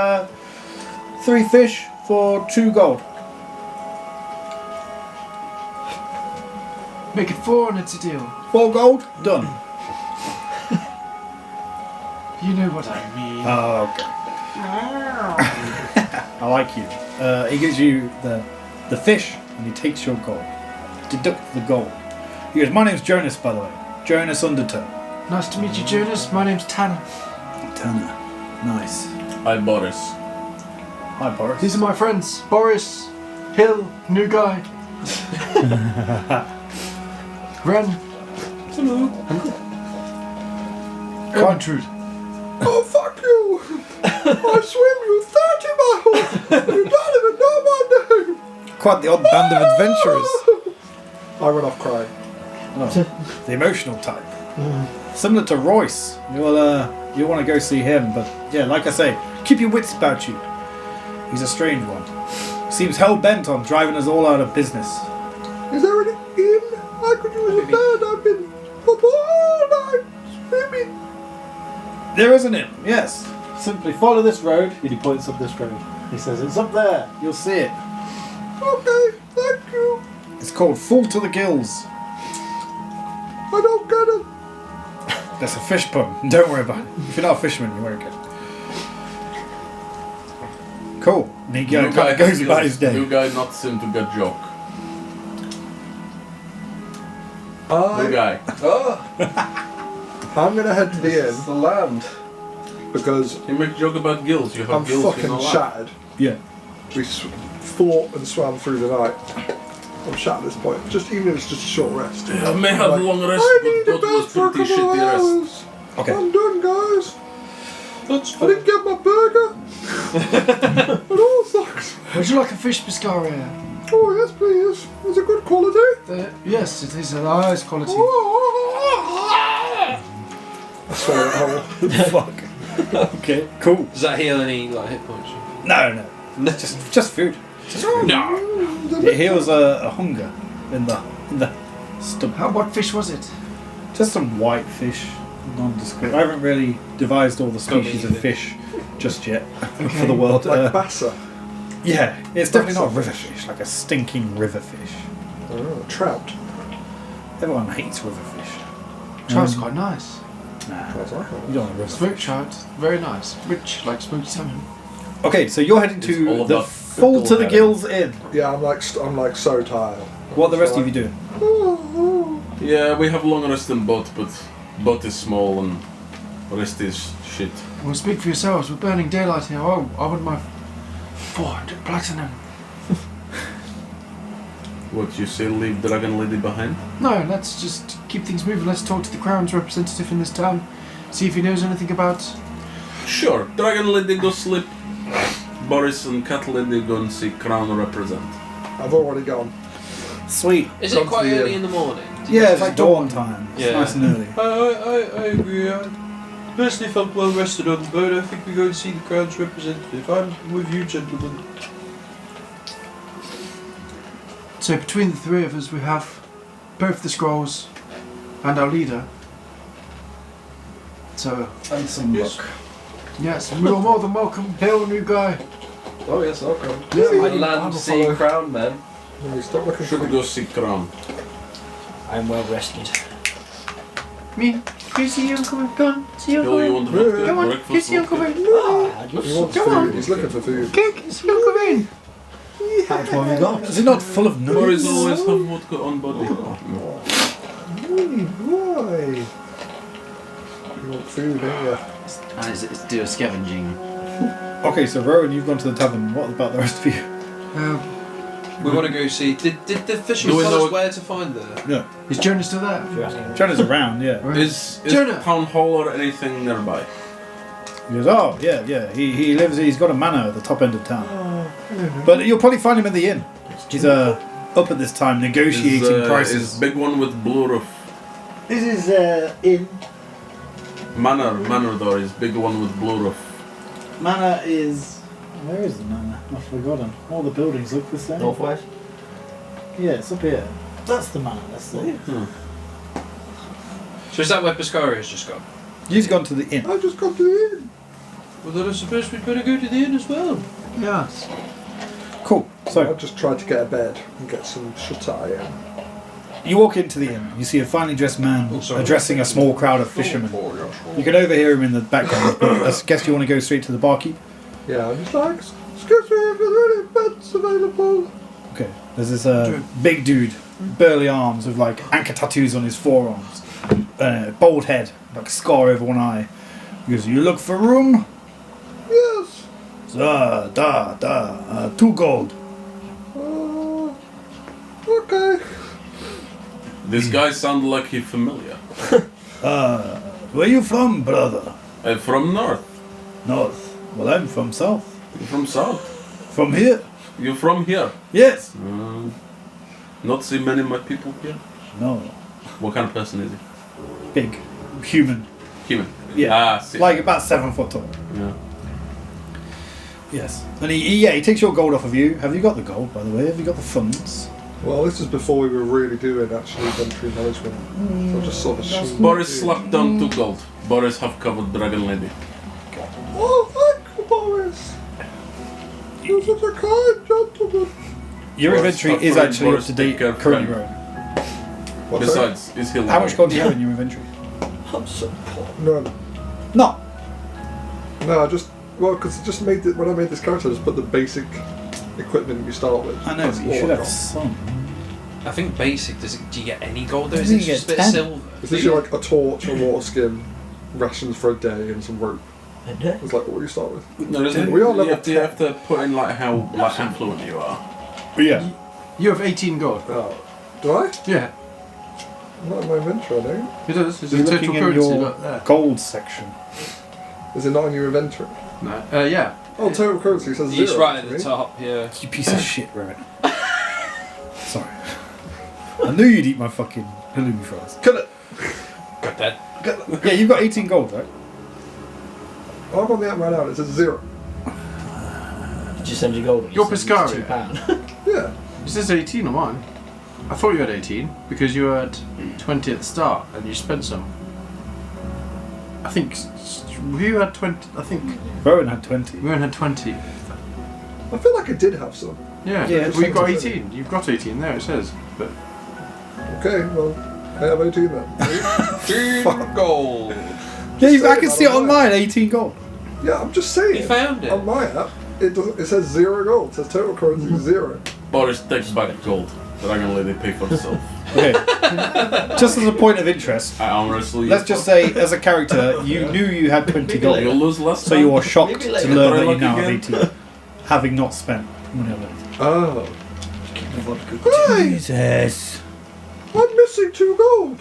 3 fish for 2 gold. Make it 4 and it's a deal. 4 gold? Done. You know what I mean. Oh, okay. I like you. He gives you the fish and he takes your gold. Deduct the gold. He goes, my name's Jonas, by the way. Jonas Undertow. Nice to meet you, Jonas. My name's Tanner. Tanner. Nice. Hi, Boris. Hi, Boris. These are my friends. Boris, Hill, new guy. Ren. Hello. Ermentrude. Oh fuck you! I swim you 30 miles! You don't even know my name! Quite the odd band of adventurers. I run off crying. Oh, the emotional type. Similar to Royce. You'll want to go see him, but yeah, like I say, keep your wits about you. He's a strange one. Seems hell-bent on driving us all out of business. Is there an inn? I could use a bed. I've been up all night swimming. There is an inn, yes. Simply follow this road. And he points up this road. He says, it's up there. You'll see it. Okay, thank you. It's called Full to the Gills. I don't get it. That's a fish pun. Don't worry about it. If you're not a fisherman, you won't get it. Cool. And he kind of goes about his day. You guy not seem to get joke. Hi. New guy. Oh, I'm gonna head to the it's inn the land. because You make joke about gills. You have I'm gills in fucking your life. shattered. Yeah. We fought and swam through the night. I'm shattered at this point. Just even if it's just a short rest. I may have Like, long rest, I need but a that was bed for a pretty couple of shitty rest. hours. Okay. I'm done, guys. That's I didn't get my burger. It all sucks. Would you like a fish biscaria? Oh yes, please. Is it good quality? Yes, it is a nice quality. I swallowed it whole. Fuck. Okay, cool. Does that heal any like hit points? No. Just food. No. It heals a hunger in the stomach. What fish was it? Just some white fish, nondescript. I haven't really devised all the species of fish just yet for the world. Like bassa. Yeah, it's definitely not a river fish, like a stinking river fish. Oh, trout. Everyone hates river fish. Trout's quite nice. Nah, Trout's like you don't want a river Smoked fish. trout, very nice. Rich, like smoked salmon. Okay, so you're heading It's to all the about Full to the bullheading. Gills Inn. Yeah, I'm like so tired. What are the rest of you doing? Yeah, we have long rest in boat, but boat is small and rest is shit. Well, speak for yourselves. We're burning daylight here. Oh, I want my 400 platinum. What you say? Leave Dragon Lady behind? No, let's just keep things moving. Let's talk to the Crown's representative in this town. See if he knows anything about... Sure. Dragon Lady go sleep. Boris and Cat Lady go and see Crown represent. I've already gone. Sweet. Is Come it quite to the, early in the morning? Yeah, it's like dawn time. It's Yeah. nice and early. I agree. I personally felt well rested on the boat. I think we go and see the Crown's representative. I'm with you, gentlemen. So between the three of us, we have both the scrolls and our leader. So, And some Yes. luck. yes, we are more than welcome. Hail, new guy. Oh yes, I'll come. Yeah, See I- land, I'll sea, follow. crown, man. Let me stop looking for Should go see Crown. I'm well rested. Me, you see Uncle Ben? Go on, see Uncle Bill, you Ben. want to Come on, breakfast? you see Uncle Ben. Ah, I'd love He some. wants Come on. food. He's looking for food. Cake, see Uncle Ben. How much more have you got? Is it not full of Boris nuggets? always have vodka on body. Why? You want food, don't you? Let's do a scavenging. Okay, so Rowan, you've gone to the tavern. What about the rest of you? We want to go see. Did the fisherman Do we tell know- us where to find the? Yeah. Is Jonah still there? If you're asking. Jonah's around, yeah. Is Jonah! town hall or anything nearby? He goes, oh, yeah. He lives, he's got a manor at the top end of town. But you'll probably find him in the inn. He's up at this time negotiating Is prices. big one with blue roof. This is in. Manor though is big one with blue roof. Manor is... Where is the manor? I've forgotten. All the buildings look the same. Northwest. Yeah, it's up here. That's the manor, that's it. So is that where Piscaria's just gone? You've gone to the inn. I've just come to the inn. Well, then I suppose we'd better go to the inn as well. Yes. Cool. I So, just tried to get a bed and get some shut eye. you walk into the inn. You see a finely dressed man Oh, sorry. addressing a small crowd of fishermen. You can overhear him in the background, but I guess you want to go straight to the barkeep. Yeah, I'm just like, excuse me, if there any beds available? Okay. There's this big dude, burly arms with like anchor tattoos on his forearms, bald head, like a scar over one eye. He goes, "You look for room? Yes. 2 gold." Okay. This guy sounds like he familiar. Where you from, brother? I'm from north. North. Well, I'm from south. You from south? From here? You from here? Yes. Not see many of my people here. No. What kind of person is he? Big. Human. Human. Yeah. See. Like about 7 foot tall. Yeah. Yes. And he takes your gold off of you. Have you got the gold, by the way? Have you got the funds? Well, this is before we were really doing actually inventory management. So I just sort of assumed. Boris slapped down 2 gold. Boris have covered Dragon Lady. Oh, thank you, Boris. You're such a kind gentleman. Your Boris, inventory is stop actually up Boris, to date take care, currently, friend. Rowan. What's that? Besides, is he How much lying? gold do you have in your inventory? I'm so poor. None. No. No, I just because I just made it when I made this character. I just put the basic equipment you start with. I know, That's but you all should I've have got. some. I think basic. Do you get any gold? Or I is think it you just a get bit of 10. silver? It's literally like a torch, a water skin, rations for a day, and some rope. It's like what you start with. No, isn't We are you level have to put in like how like affluent you are. But yeah. You have 18 gold. Oh, do I? Yeah. Not in my inventory, I don't. It does. It's You're a total looking in currency. your Look there. gold section. Is it not in your inventory? No. Yeah. Oh, total currency says He's 0. right at to the me. top. Yeah. You piece of shit, Rowan. Sorry. I knew you'd eat my fucking halloumi fries. Cut it. Got that. Yeah, you've got 18 gold, right? I'm on the app right now. It says 0. Did you send your gold? Your Piscaria. £2. Yeah. It says 18 on mine. I thought you had 18 because you had 20 at the start and you spent some. I think you had 20. I think Rowan had 20. we had 20. I feel like I did have some. Yeah. Yeah, Well, you've got it's 18. You've got 18 there. It says. But Okay, well, I have 18 then. Fuck gold. Yeah, I Say can it see it on on mine. mine, 18 gold. Yeah, I'm just saying. You found it. On my app, it says 0 gold. It says total currency 0. Boris takes back gold. Dragon Lady pay for herself. Okay. Just as a point of interest, I arm wrestle you. let's just say, as a character, you knew you had 20 gold. You'll lose less So time. you are shocked Maybe to later. learn Try that you luck now have again. 18, having not spent money on it. Oh. Hey! Jesus. I'm missing 2 gold.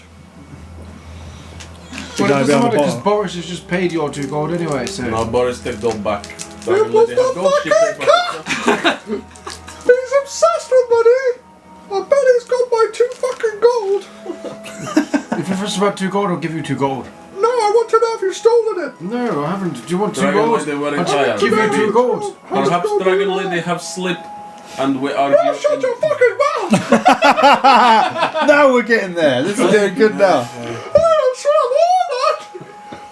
Well, guy it doesn't behind the matter because bar. Boris has just paid your 2 gold anyway, so. No, Boris, take gold back. It was the fucking He's obsessed with money. I bet he's got my 2 fucking gold. If you're first about 2 gold, I'll give you 2 gold. No, I want to know if you've stolen it. No, I haven't. Do you want 2 Dragon gold? Lady wearing I'll fire. give you 2 gold. Perhaps Dragon Lady have slip and we argue. Oh, shut your fucking mouth. Now we're getting there. This is doing good now. I swam all that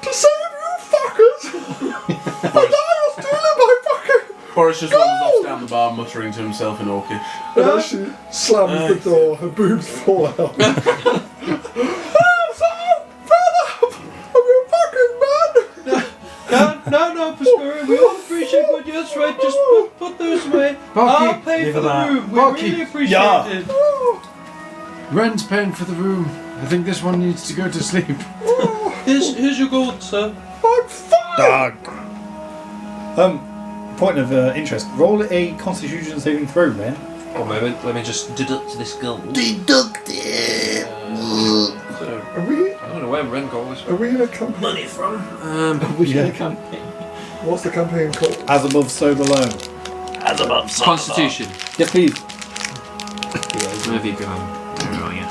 to save you fuckers. And now you're stealing my fucking... Boris just wanders off down the bar muttering to himself in Orcish. And as she slams the door, her boobs fall out. No, Pascuri, we all appreciate what you're right. Just put those away. I'll pay for the room. We really appreciate it. Ren's paying for the room. I think this one needs to go to sleep. Here's your gold, sir. I'm fine. Dog. Point of interest. Roll a Constitution saving throw, man. One moment, let me just deduct this gold. Deduct it. Are we... I don't know where Ren got this Are we in a campaign? money from. What's the campaign called? As above, so below. As above, so Constitution. Yes, please. Wherever you go. Where are you?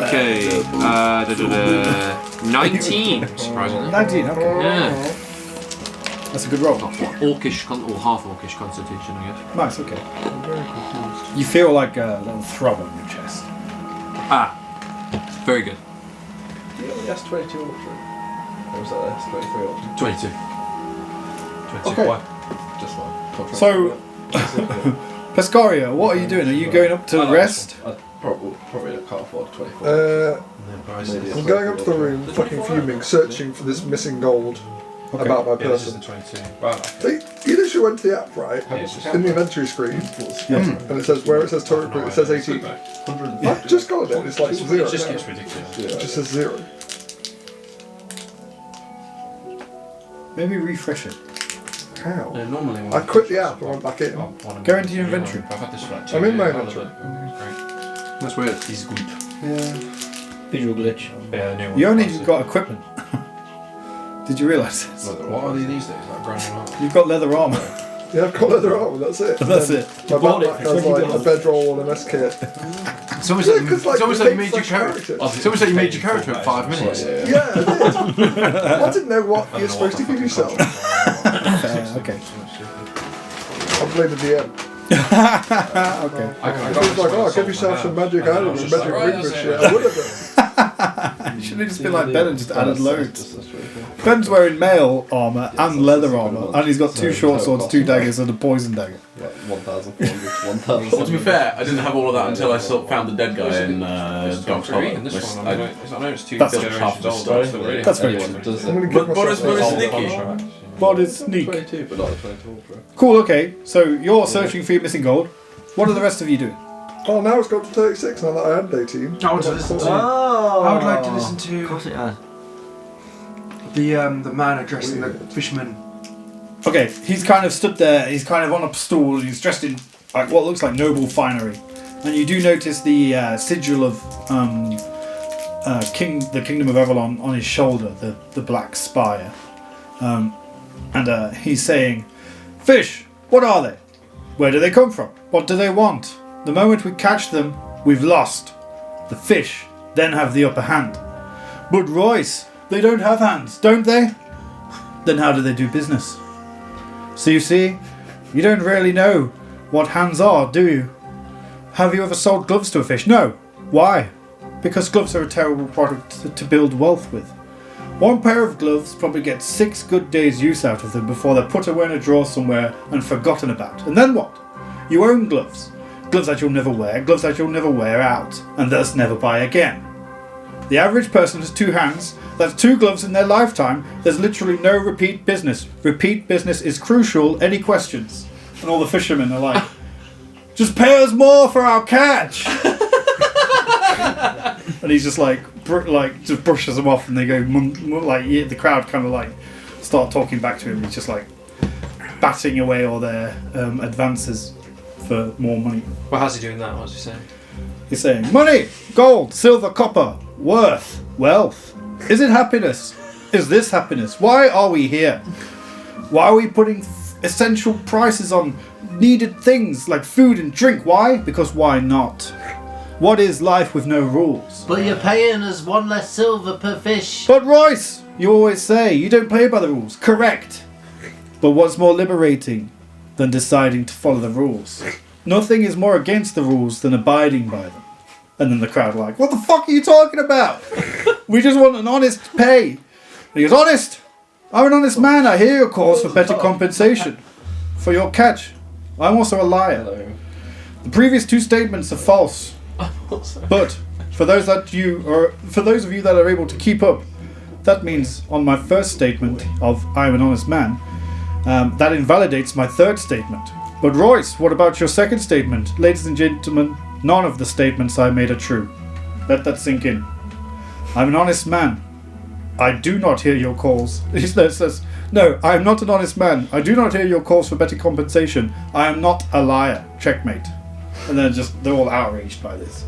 Okay. 19. Surprisingly. 19. Okay. Yeah. That's a good roll. Orcish, or half orcish constitution, I guess. Nice. Okay. You feel like a little throb on your chest. Ah. Very good. You only asked 22 ultra. Or was that S23 ultra? 22. 22. Okay. Why? Just one. Contract. So, Pescaria, what are you doing? Are you going up to rest? I probably can't afford 24. Maybe I'm going up to the room, fucking fuming, searching for this missing gold about my Yeah, this is the person. 22. Well, You literally went to the app, right? In the inventory screen, Yeah. and it says where it says total recruit, it says 18. I've just got it. It's like 0. it just now. gets ridiculous. It just says 0. Maybe refresh it. How? Yeah, normally when I quit the app and went back in. Go into your inventory. I've had this for like 2 I'm in my years. inventory. Great. That's weird. He's good. Yeah. Visual glitch. Yeah, the new one. You only got equipment. Did you realise this? What are they these days? Like brand new art? You've got leather armour. Yeah, I've got leather armor, that's it. That's it. My bought it backpack for has like a bedroll and a mess kit. It's almost Yeah, like, 'cause, it's almost like you made your fresh character. characters. It's almost like you made your character in 5 minutes. Yeah, I did. I didn't know what you're supposed to give yourself. Okay. I played the DM. Okay. It was like, oh, give yourself some magic items and magic rings and shit. I would have done. You should have just been like Ben and just added loads. Ben's wearing mail armour and leather armour, and he's got 2 short swords, 2 daggers, and a poison dagger. Like 1,400 to 1,000. Well, to be fair, I didn't have all of that until I found the dead guy in Doc's Hollow. And this one, I know it's 2 That's generations half the old. story. So really That's very have true. one. Does I'm it? going to give But Boris myself very a sneaky. contract. What is sneak? 22, but not the 22 ultra. Cool, okay. So you're searching for your missing gold. What are the rest of you doing? Oh, now it's got to 36 now that I had 18. I want to listen to. Oh. I would like to listen Of to course it has. the man addressing the fisherman. Okay, he's kind of stood there, he's kind of on a stool, and he's dressed in like what looks like noble finery. And you do notice the sigil of the Kingdom of Avalon on his shoulder, the black spire. And he's saying, "Fish, what are they? Where do they come from? What do they want? The moment we catch them, we've lost. The fish then have the upper hand. But Royce, they don't have hands, don't they? Then how do they do business? So you see, you don't really know what hands are, do you? Have you ever sold gloves to a fish? No. Why? Because gloves are a terrible product to build wealth with. One pair of gloves probably gets 6 good days' use out of them before they're put away in a drawer somewhere and forgotten about. And then what? You own gloves. Gloves that you'll never wear, gloves that you'll never wear out, and thus never buy again. The average person has 2 hands. That's 2 gloves in their lifetime. There's literally no repeat business. Repeat business is crucial. Any questions?" And all the fishermen are like, "Just pay us more for our catch." And he's just like just brushes them off, and they go the crowd kind of like start talking back to him. He's just like batting away all their advances for more money. Well, how's he doing that? What's he saying? He's saying, money, gold, silver, copper, worth, wealth. Is it happiness? Is this happiness? Why are we here? Why are we putting essential prices on needed things like food and drink? Why? Because why not? What is life with no rules? But you're paying us 1 less silver per fish. But Royce, you always say you don't play by the rules. Correct. But what's more liberating than deciding to follow the rules? Nothing is more against the rules than abiding by them. And then the crowd are like, what the fuck are you talking about? We just want an honest pay. And he goes, honest? I'm an honest man. I hear your calls for better compensation for your catch. I'm also a liar. Hello. The previous 2 statements are false. But for those of you that are able to keep up, that means on my first statement of I'm an honest man, that invalidates my 3rd statement. But Royce, what about your 2nd statement? Ladies and gentlemen, none of the statements I made are true. Let that sink in. I'm an honest man. I do not hear your calls. He says, no, I am not an honest man. I do not hear your calls for better compensation. I am not a liar. Checkmate. And then they're all outraged by this.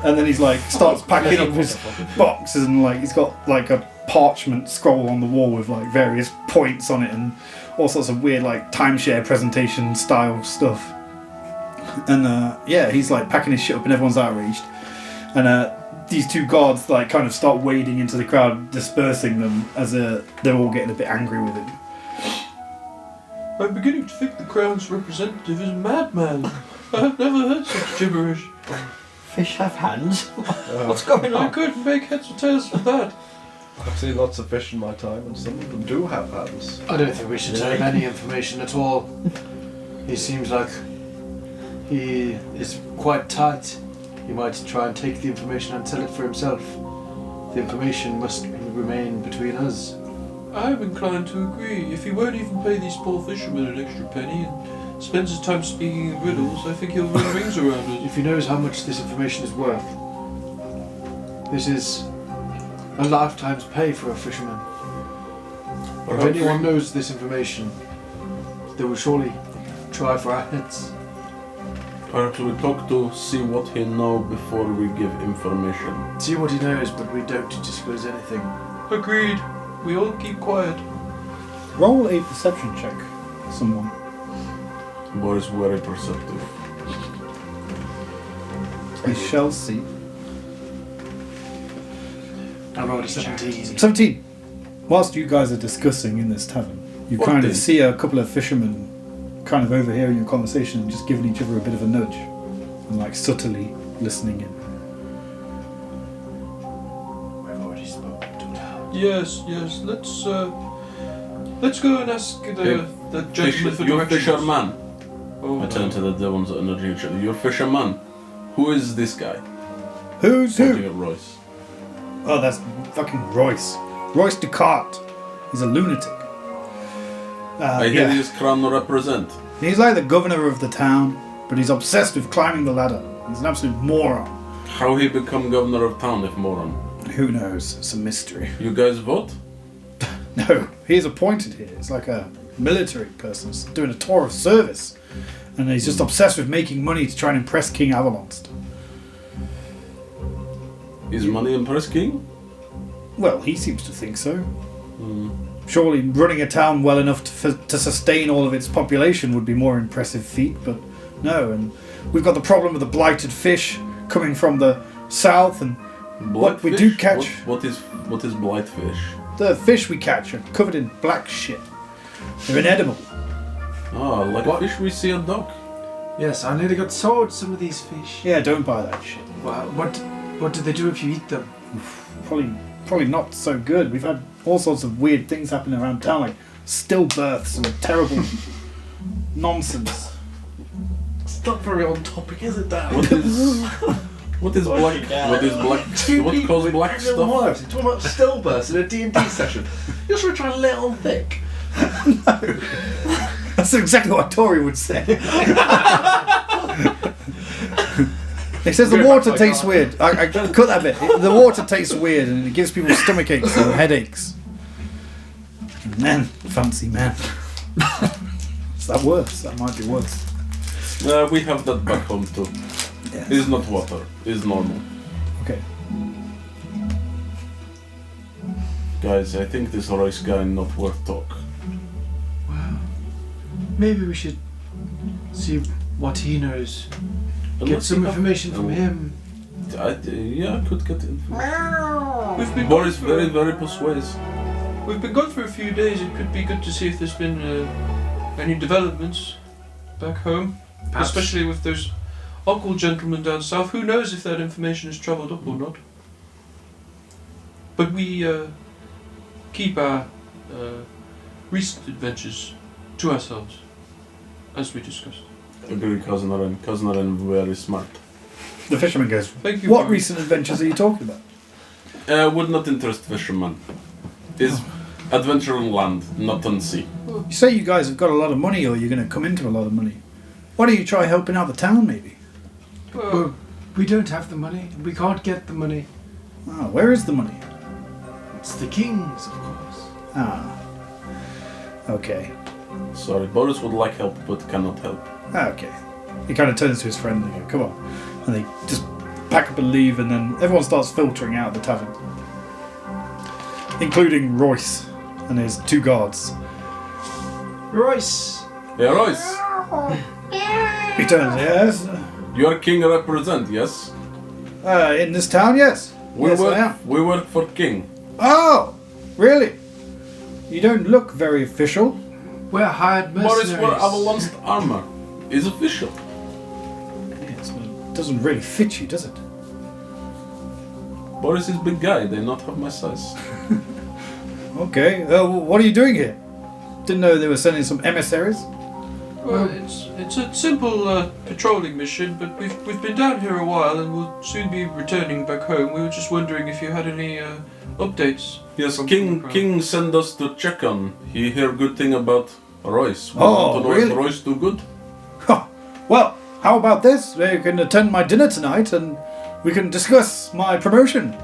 And then he's like, starts packing up his boxes and like he's got like a parchment scroll on the wall with like various points on it and all sorts of weird like timeshare presentation style stuff. And he's like packing his shit up and everyone's outraged. And these 2 guards like kind of start wading into the crowd, dispersing them as they're all getting a bit angry with him. I'm beginning to think the Crown's representative is a madman. I've never heard such gibberish. Fish have hands? What's going I on? couldn't make heads or tails of that. I've seen lots of fish in my time, and some of them do have hands. I don't think we should tell him any information at all. He seems like he is quite tight. He might try and take the information and tell it for himself. The information must remain between us. I'm inclined to agree. If he won't even pay these poor fishermen an extra penny and spends his time speaking in riddles, I think he'll run rings around us. If he knows how much this information is worth, this is a lifetime's pay for a fisherman. If anyone knows this information, they will surely try for our heads. Perhaps we talk to see what he knows before we give information. See what he knows, but we don't disclose anything. Agreed. We all keep quiet. Roll a perception check, someone. Boy is very perceptive. We shall see. I rolled a 17. 17. Whilst you guys are discussing in this tavern, you kind of see a couple of fishermen kind of overhearing your conversation and just giving each other a bit of a nudge and like subtly listening in. We've already spoken to now. Yes. Let's go and ask the gentleman for You're directions. fisherman. Oh, I turn to the ones that are nudging each other. You're fisherman. Who is this guy? Who's Pointing who? at Royce. Oh, that's fucking Royce. Royce Ducart. He's a lunatic. I hear he is crown represent. He's like the governor of the town, but he's obsessed with climbing the ladder. He's an absolute moron. How he become governor of town if moron? Who knows? It's a mystery. You guys vote? No, he's appointed here. It's like a military person doing a tour of service. And he's just obsessed with making money to try and impress King Avalonst. Is money impress king? Well, he seems to think so. Surely running a town well enough to sustain all of its population would be more impressive feat, but no. And we've got the problem of the blighted fish coming from the south, and what we do catch... What is blight fish? The fish we catch are covered in black shit. They're inedible. Ah, like What? fish we see on dock. Yes, I nearly got sold some of these fish. Yeah, don't buy that shit. What do they do if you eat them? Probably not so good. We've had all sorts of weird things happening around town, like stillbirths and terrible nonsense. It's not very on topic, is it, Dad? What is black? What causes black stuff? Wives. You're talking about stillbirths in a D&D session. You're just trying to let on thick. That's exactly what Tori would say. He says the water tastes weird. I cut that bit. The water tastes weird and it gives people stomach aches and headaches. Men, fancy men. Is that worse? That might be worse. We have that back home too. Yes. It's not water. It's normal. Okay. Guys, I think this Royce guy not worth talk. Maybe we should see what he knows. Get Unless some you have- information from him. I could get information. Boris very, very persuasive. We've been gone for a few days. It could be good to see if there's been any developments back home, Perhaps. especially with those uncle gentlemen down south. Who knows if that information has travelled up or not? But we keep our recent adventures to ourselves, as we discussed. Agree, Cousin Aren. Cousin Aren very smart. The fisherman goes, Thank you. what Boris. recent adventures are you talking about? Would not interest fisherman. Is adventure on land, not on sea. You say you guys have got a lot of money or you're going to come into a lot of money. Why don't you try helping out the town maybe? Well, we don't have the money. We can't get the money. Oh, where is the money? It's the king's, of course. Ah. Okay. Sorry, Boris would like help, but cannot help. Ah, okay. He kind of turns to his friend and they go, come on. And they just pack up and leave, and then everyone starts filtering out of the tavern. Including Royce and his 2 guards. Royce! Yeah, Royce, He turns, yes? you are king represent, yes? In this town, yes. Yes, I am. We work for king. Oh, really? You don't look very official. We're hired Boris mercenaries. for Avalanche armor. Is official. Yes, but it doesn't really fit you, does it? Boris is big guy, they not have my size. Okay, what are you doing here? Didn't know they were sending some emissaries. Well, it's a simple patrolling mission, but we've been down here a while and we'll soon be returning back home. We were just wondering if you had any updates. Yes, from king Ducart. king send us to check on. He hear good thing about Royce. We Oh, want to know really? if Royce do good. Ha! Well, how about this? You can attend my dinner tonight and we can discuss my promotion.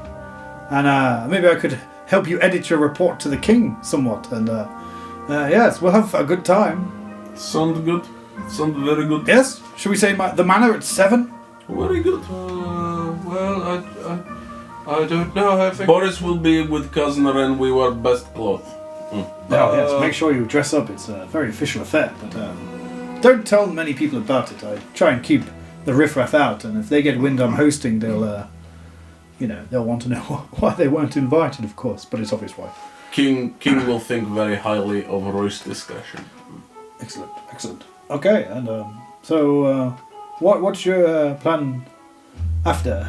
And maybe I could help you edit your report to the king somewhat. And yes, we'll have a good time. Sound good? Sound very good. Yes? Should we say the manor at 7? Very good. Well, I don't know. I think Boris will be with cousin Ren. We wear best clothes. Oh, yes, make sure you dress up. It's a very official affair. But don't tell many people about it. I try and keep the riffraff out. And if they get wind I'm hosting, they'll want to know why they weren't invited, of course. But it's obvious why. King will think very highly of Roy's discretion. Excellent. Okay, and what's your plan after?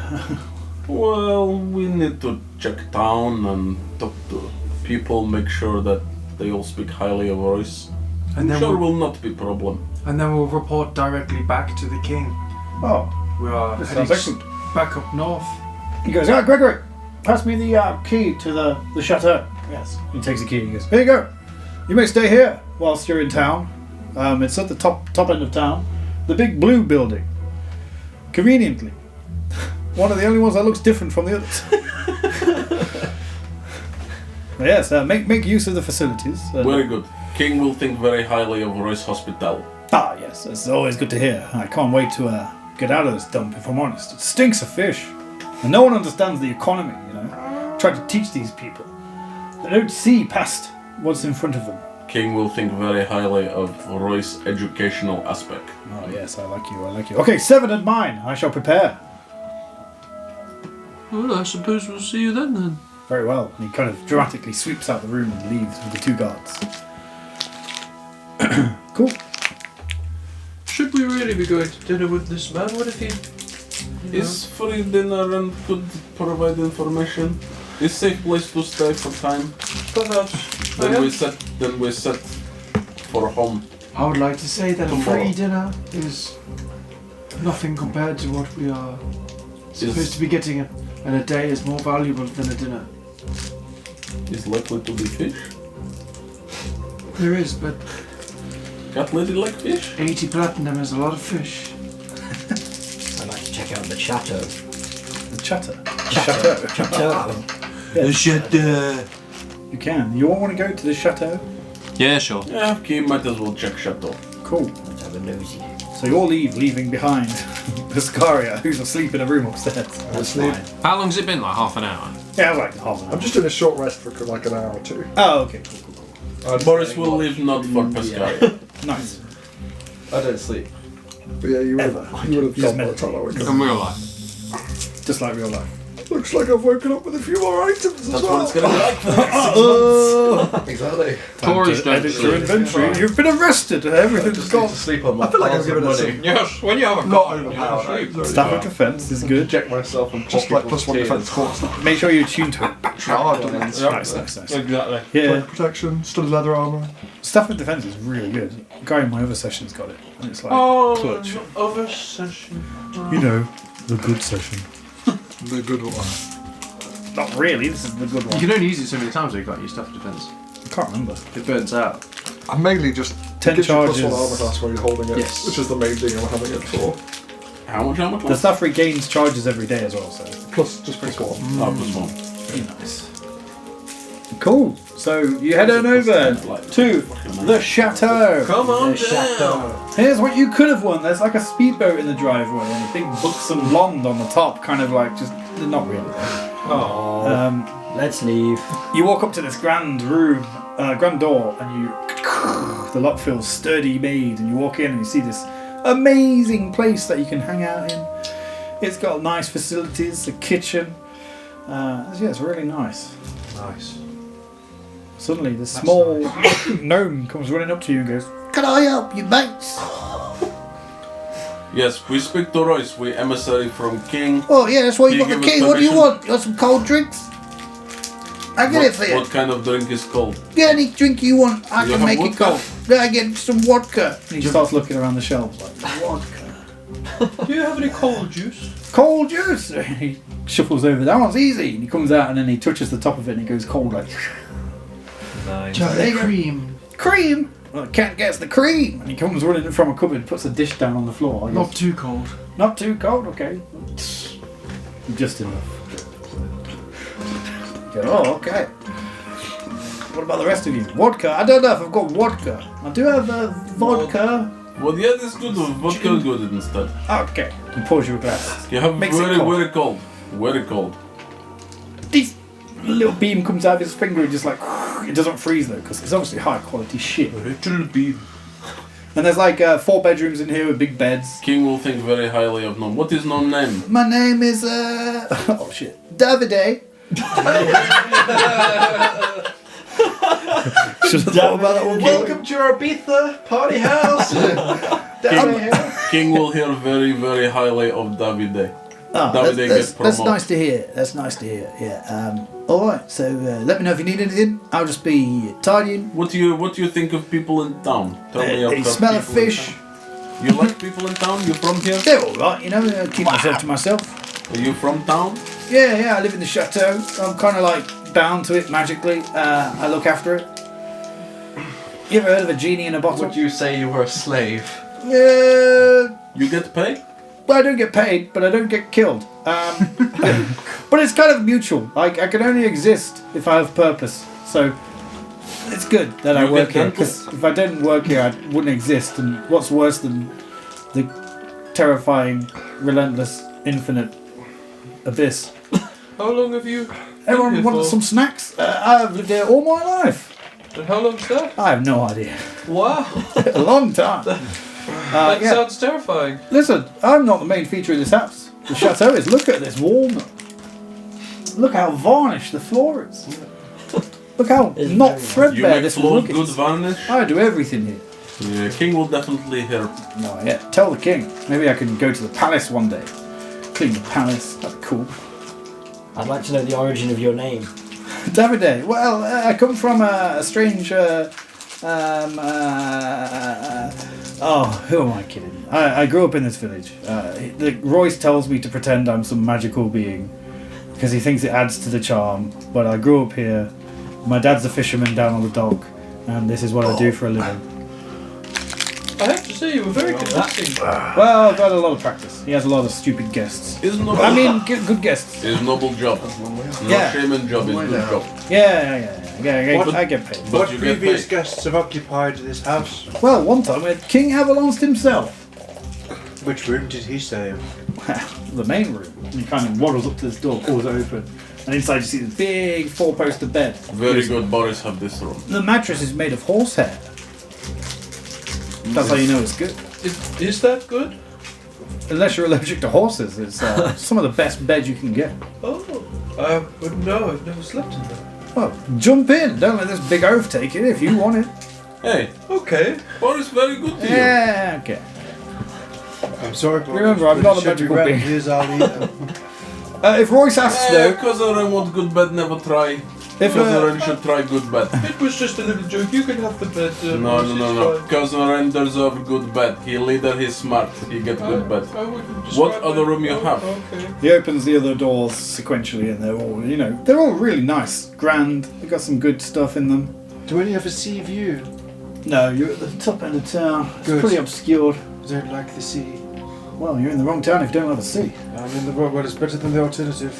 Well, we need to check town and talk to people, make sure that they all speak highly of Royce. And I'm then sure we'll, will not be problem. and then we'll report directly back to the king. Oh, We are this heading sounds excellent. back up north. He goes, Gregory, pass me the key to the chateau. Yes. He takes the key and he goes, here you go. You may stay here whilst you're in town. It's at the top end of town. The big blue building. Conveniently. One of the only ones that looks different from the others. Yes, make use of the facilities. Very good. King will think very highly of Roy's hospital. Ah, yes, it's always good to hear. I can't wait to get out of this dump, if I'm honest. It stinks of fish. And no one understands the economy, Try to teach these people. They don't see past what's in front of them. King will think very highly of Roy's educational aspect. Oh, yes, I like you. Okay, 7 and mine. I shall prepare. Well, I suppose we'll see you then. Very well. And he kind of dramatically sweeps out the room and leaves with the 2 guards. Cool. Should we really be going to dinner with this man? What if he... Is free dinner and could provide information? Is safe place to stay for time? Perhaps. Then we set for home. I would like to say that a Tomorrow. free dinner is nothing compared to what we are supposed to be getting, and a day is more valuable than a dinner. Is likely to be fish? There is, but Cat lady like fish? 80 platinum is a lot of fish. I'd like to check out the chateau. The chateau. Chateau. Yes, chateau. you can. You all want to go to the chateau? Yeah, sure. Yeah, okay, might as well check chateau. Cool. Let's have a nosy. So you all leaving behind Piscaria, who's asleep in a room upstairs. Asleep. How long's it been? Like half an hour? Yeah, like half an hour. I'm just doing a short rest for like an hour or two. Oh, okay, cool. Boris will leave not for Pascal. Nice. I don't sleep. But yeah, you would have Just gone by the meditate. time I wake In up. real life. Just like real life. Looks like I've woken up with a few more items as That's well. what it's going to be like for the next 6 months. Exactly. Tories don't Edit your sleep. inventory. You've been arrested. Everything's Just need gone. to sleep on my I feel like I'm piles of giving it money. some Yes, when you have a not car, you overpowered sleep. items. Staff of defense is good. Inject myself and Just like plus 1 defense course. Make sure you tune to it. Nice. Nice. Exactly. Yeah. Protection, studded leather armor. Staff of defense is really good. A guy in my other session's got it. And it's like clutch. Other session. You know, the good session. The good one. Not really, this is the good You one. can only use it so many times when you can't use stuff defense. I can't remember. It burns out. I'm mainly just 10 gives you charges. plus 1 armor class while you're holding it, Yes. which is the main thing I'm having it for. How much armor The class? stuff regains charges every day as well, so Plus, just plus 1. Oh, plus 1. pretty nice. Cool. So you head on over to the chateau. Come on down. Here's what you could have won. There's like a speedboat in the driveway and a big buxom blonde on the top, kind of like just not really. Let's leave. You walk up to this grand room, grand door, and the lock feels sturdy made, and you walk in and you see this amazing place that you can hang out in. It's got nice facilities, a kitchen. Yeah, it's really nice. Nice. Suddenly, this small gnome comes running up to you and goes, "Can I help you, mates?" Yes, we speak to Royce. We emissary from King. Oh, yeah, that's why you Can got you the give us key. What do you permission? want? You want some cold drinks? I get it for you. What kind of drink is cold? Get any drink you want, I You can have make it vodka? cold. Yeah, I get some vodka. And he starts looking around the shelves like, vodka. Do you have any cold juice? Cold juice. He shuffles over. That one's easy. And he comes out and then he touches the top of it and he goes cold like. Nice. There you go. Cream. Well, the cat gets the cream. And he comes running from a cupboard, puts a dish down on the floor. Not too cold. Not too cold. Okay. Just enough. You go, oh, okay. What about the rest of you? Vodka? I don't know if I've got vodka. I do have vodka. Well, yeah, this good. Vodka is good instead. Okay. He pours you a glass. You have Makes it very, cold. very cold. Very cold. This little beam comes out of his finger and just like it doesn't freeze though because it's obviously high quality shit. Little beam. And there's like 4 bedrooms in here with big beds. King will think very highly of Nom. What is Nom's name? My name is oh shit, Davide. Should have thought about that one. Welcome to our Ibiza party house. King will hear very, very highly of Davide. Oh, Davide gets that's promoted. nice to hear. That's nice to hear. Yeah. All right. So let me know if you need anything. I'll just be tidying. What do you think of people in town? Tell me They about smell of people in fish. town. You like people in town? You from here? They're all right. You know, I keep myself to myself. Are you from town? Yeah. I live in the chateau. I'm kind of like bound to it magically. I look after it. You ever heard of a genie in a bottle? Would you say you were a slave? You get paid? Well, I don't get paid, but I don't get killed. But it's kind of mutual. Like, I can only exist if I have purpose. So, it's good that I You work get here. dental? Because if I didn't work here, I wouldn't exist. And what's worse than the terrifying, relentless, infinite abyss? How long have you Everyone here wants for? some snacks? I've lived here all my life. And how long's that? I have no idea. Wow. A long time. That Yeah. sounds terrifying. Listen, I'm not the main feature of this house. The chateau is. Look at this walnut. Look how varnished the floor is. Look how It's not very You threadbare make this floors rug good is. varnish? I do everything here. Yeah, King will definitely hear. No, yeah. Tell the king. Maybe I can go to the palace one day. Clean the palace. That'd be cool. I'd like to know the origin of your name. Davide. Well, I come from a strange. Oh, who am I kidding? I grew up in this village. Royce tells me to pretend I'm some magical being because he thinks it adds to the charm. But I grew up here. My dad's a fisherman down on the dock, and this is what I do for a living. I have to say, you were very convincing. Well, I've had a lot of practice. He has a lot of stupid guests. Is noble. I mean, good guests. Is noble job. Not Yeah. shaman job. Is good job. Yeah. What- I get paid. But What you get previous paid. guests have occupied this house? Well, one time we had King Avalonst himself. Which room did he stay in? The main room. And he kind of waddles up to this door, pulls it open, and inside you see this big 4-poster bed. Very good, Boris have this room. The mattress is made of horsehair. That's how you know it's good. Is that good? Unless you're allergic to horses, it's some of the best beds you can get. Oh, but no, I've never slept in that. Well, jump in. Don't let this big oaf take it if you want it. Hey, Okay. Boris very good to you. Yeah, okay. I'm sorry, Boris, Remember, I'm but not it a should be magical red. being. Here's our leader. If Royce asks though, Cousin Ren want good bed, never try. if Cousin Ren should try good bed. It was just a little joke. You can have the bed. No. Cousin Ren deserve good bed. He leader, he's smart. He get good bed. What other room you have? Okay. he opens the other doors sequentially, and they're all, they're all really nice, grand. They've got some good stuff in them. Do any of us see view? No, you're at the top end of town. It's Good. pretty obscured. I don't like the sea. Well, you're in the wrong town if you don't like the sea. I'm in the wrong. Well, it's better than the alternative.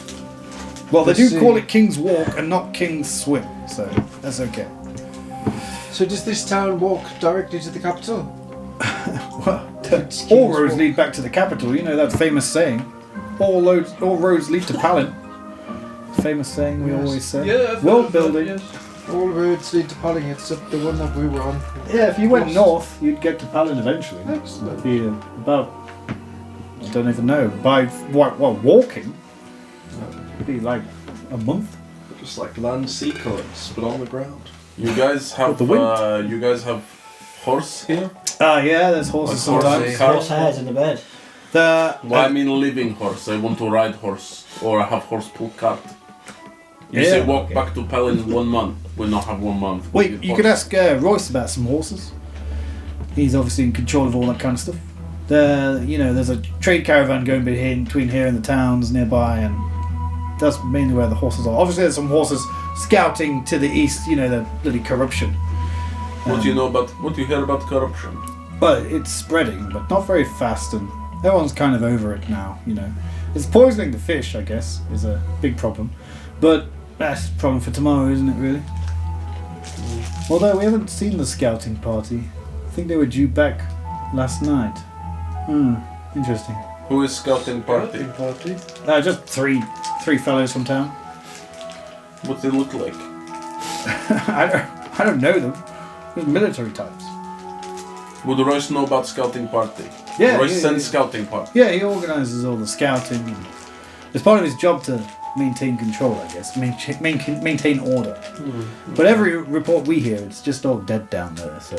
Well, they The do sea. call it King's Walk and not King's Swim, so that's okay. So does this town walk directly to the capital? Well, It's all King's roads Walk. lead back to the capital. You know that famous saying. All roads lead to Palin. Famous saying we Yes. always say. Yeah. I've World heard of that, building. yes. All roads lead to Palling, except the one that we were on. Yeah, if you went Yes. north, you'd get to Palin eventually. Excellent. It'd be about, I don't even know, by walking, it'd be like a month. Just like land sea currents, but on the ground. You guys have the wind. horse here? Yeah, there's horses Like horses. sometimes. Horse hairs in the bed. Well, I mean living horse. I want to ride horse. Or I have horse pull cart. You say walk back to Palin 1 month. We not have 1 month. Wait, With you horse. could ask Royce about some horses. He's obviously in control of all that kind of stuff. There's a trade caravan going between here and the towns nearby, and that's mainly where the horses are. Obviously, there's some horses scouting to the east. The bloody corruption. What do you know about? What do you hear about corruption? But it's spreading, but not very fast, and everyone's kind of over it now. It's poisoning the fish. I guess is a big problem, but that's a problem for tomorrow, isn't it? Really. Although we haven't seen the scouting party. I think they were due back last night. Interesting. Who is scouting party? Just three fellows from town. What they look like? I don't know them. They're military types. Would Royce know about scouting party? Yeah, Royce yeah, sends yeah. scouting party. Yeah, he organises all the scouting. And it's part of his job to maintain control, I guess. Maintain order. But every report we hear, it's just all dead down there. So,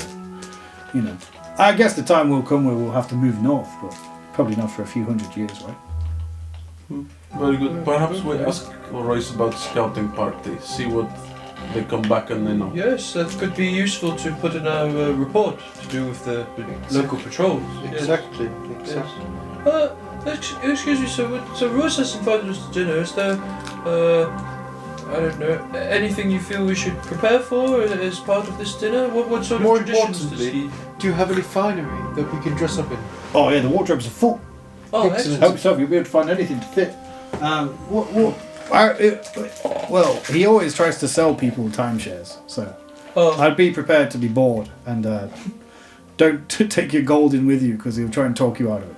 I guess the time will come where we'll have to move north, but probably not for a few hundred years, right? Very good. Perhaps we ask Royce about scouting party. See what they come back and they know. Yes, that could be useful to put in our report to do with the local patrols. Exactly. Excuse me, so Royce has invited us to dinner. Is there, I don't know, anything you feel we should prepare for as part of this dinner? What sort More of traditions does importantly, he? do you have any finery that we can dress up in? Oh yeah, the wardrobes are full. Oh, Excellent. excellent. Help yourself, you'll be able to find anything to fit. Well, he always tries to sell people timeshares, so Oh, I'd be prepared to be bored, and don't take your gold in with you because he'll try and talk you out of it.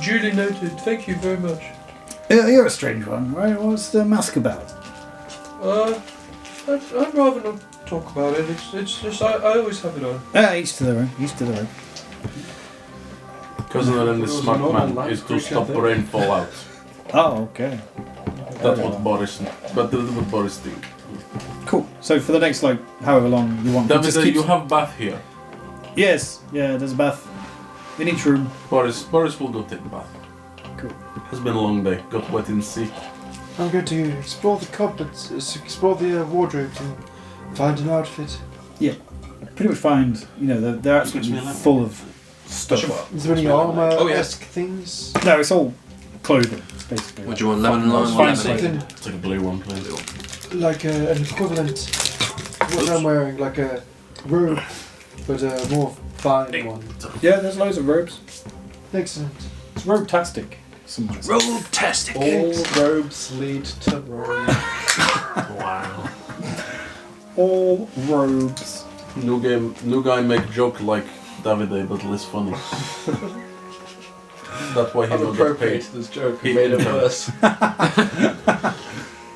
duly noted. Thank you very much. You're a strange one, right? What's the mask about? I'd rather not talk about it. It's just I always have it on. Each to their own. Each to their own. Cousin Ren is smart man is to stop rain fall out. Oh, okay. That's what Boris. But that's what Boris think. Cool. So for the next however long you want, David, you have bath here. Yes. Yeah. There's a bath in each room. Boris will go take a bath. Cool. It's been a long day. Got wet in sea. I'm going to explore the cupboards, explore the wardrobes and find an outfit. Pretty much find. They're absolutely full of stuff. Is there any armor-esque things? No, it's all clothing. Basically. What do you want, lemon and lime or Find lemon? something. It's like a blue one, please. Like an equivalent to what I'm wearing, like a robe, but a more fine one. Yeah, there's loads of robes. Excellent. It's robe-tastic. Robe-tastic. All roads lead to Rome. Wow. All robes. New guy make joke like Davide, but less funny. That's why he I've don't get paid. appropriated this joke He- and made it worse.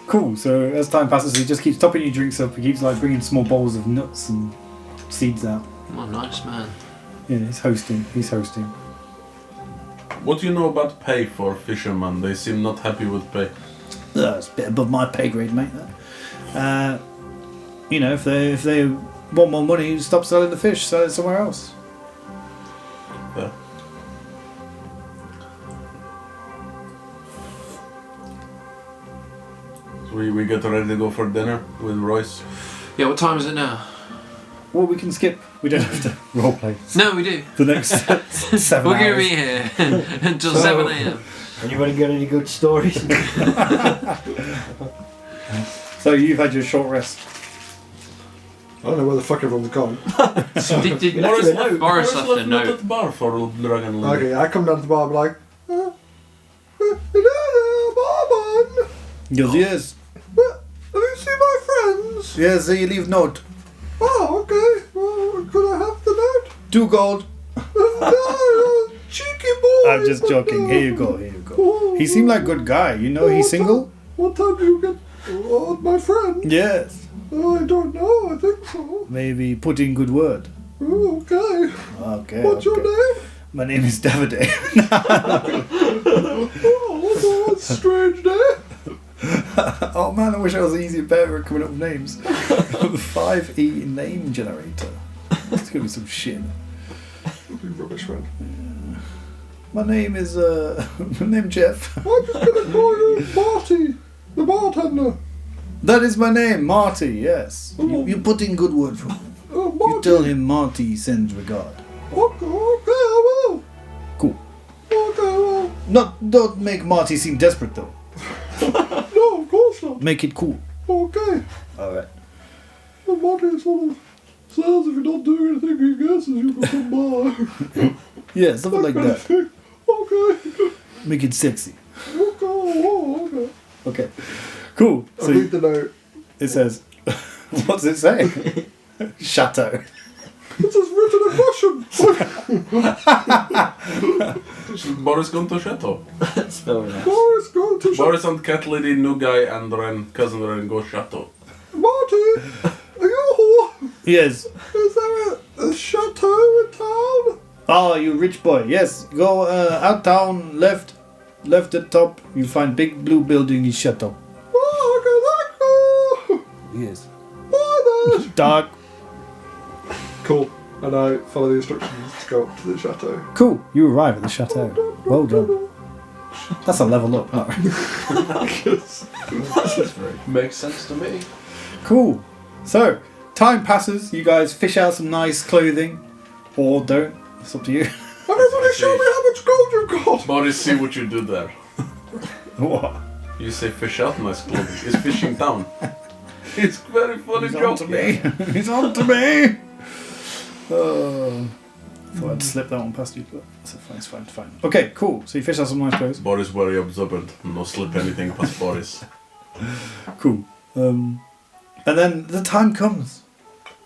Cool. So as time passes, he just keeps topping your drinks up. He keeps like bringing small bowls of nuts and seeds out. Oh, nice man. Yeah, he's hosting. What do you know about pay for fishermen? They seem not happy with pay. That's a bit above my pay grade, mate. That. If they want more money, stop selling the fish, sell it somewhere else. Yeah. So we get ready to go for dinner with Royce. Yeah, what time is it now? Well, we can skip. We don't have to roleplay No, we do. the next 7 We're going to hours. be here until 7 a.m. Anybody got any good stories? So you've had your short rest. I don't know where the fuck everyone's gone. Did Boris Boris left a at note. the bar for Dragon Lady. Okay, I come down to the bar and be like, hello, barman. Yes. Have you seen my friends? Yes, you leave note. Oh, okay. Well, could I have the note? 2 gold. No, cheeky boy. I'm just joking. Here you go. He seemed like a good guy. You know he's single? What time do you get my friend? Yes. Oh, I don't know. I think so. Maybe put in good word. Oh, okay. Okay. What's your name? My name is Davide. Oh, that's a strange name. Oh man, I wish I was easier better at coming up with names. 5E name generator. It's gonna be some shit. Rubbish friend. My name is my name Jeff. I'm just gonna call you Marty, the bartender. That is my name, Marty. Yes. You put in good word for him. Oh, Marty. You tell him Marty sends regard. Okay, I will. Cool. Okay, well, Don't make Marty seem desperate though. no, of course not. Make it cool. Okay. All right. Well, Marty sort of says if you're not doing anything, he guesses you can come by. Yeah, something like that. Okay. Make it sexy. Okay, oh, okay. Okay. Cool. I So read the note. it says, what's it say? Chateau. It says written in Russian. Boris gone to Chateau. Spell it out. Boris, go to Boris and Cat Lady, new guy, and cousin Ren go Chateau. Marty, are you? Yes. Is there a chateau in town? Oh, you rich boy. Yes. Go out town, left at top. You find big blue building is chateau. Oh, okay, Yes. bye then. Dark. Cool. And I follow the instructions to go up to the chateau. Cool. You arrive at the chateau. Well done. That's a level up. Not Makes sense to me. Cool. So, time passes. You guys fish out some nice clothing, or don't. It's up to you. Everybody show me how much gold you've got. Boris, see what you did there. What? You say fish out nice clothing. It's fishing down. It's very funny He's on joke. to me. He's on to me. Oh. Thought I'd slip that one past you, but it's fine. Okay, cool. So you fish out some nice clothes. Boris very observant. No slip anything past Boris. Cool. And then the time comes.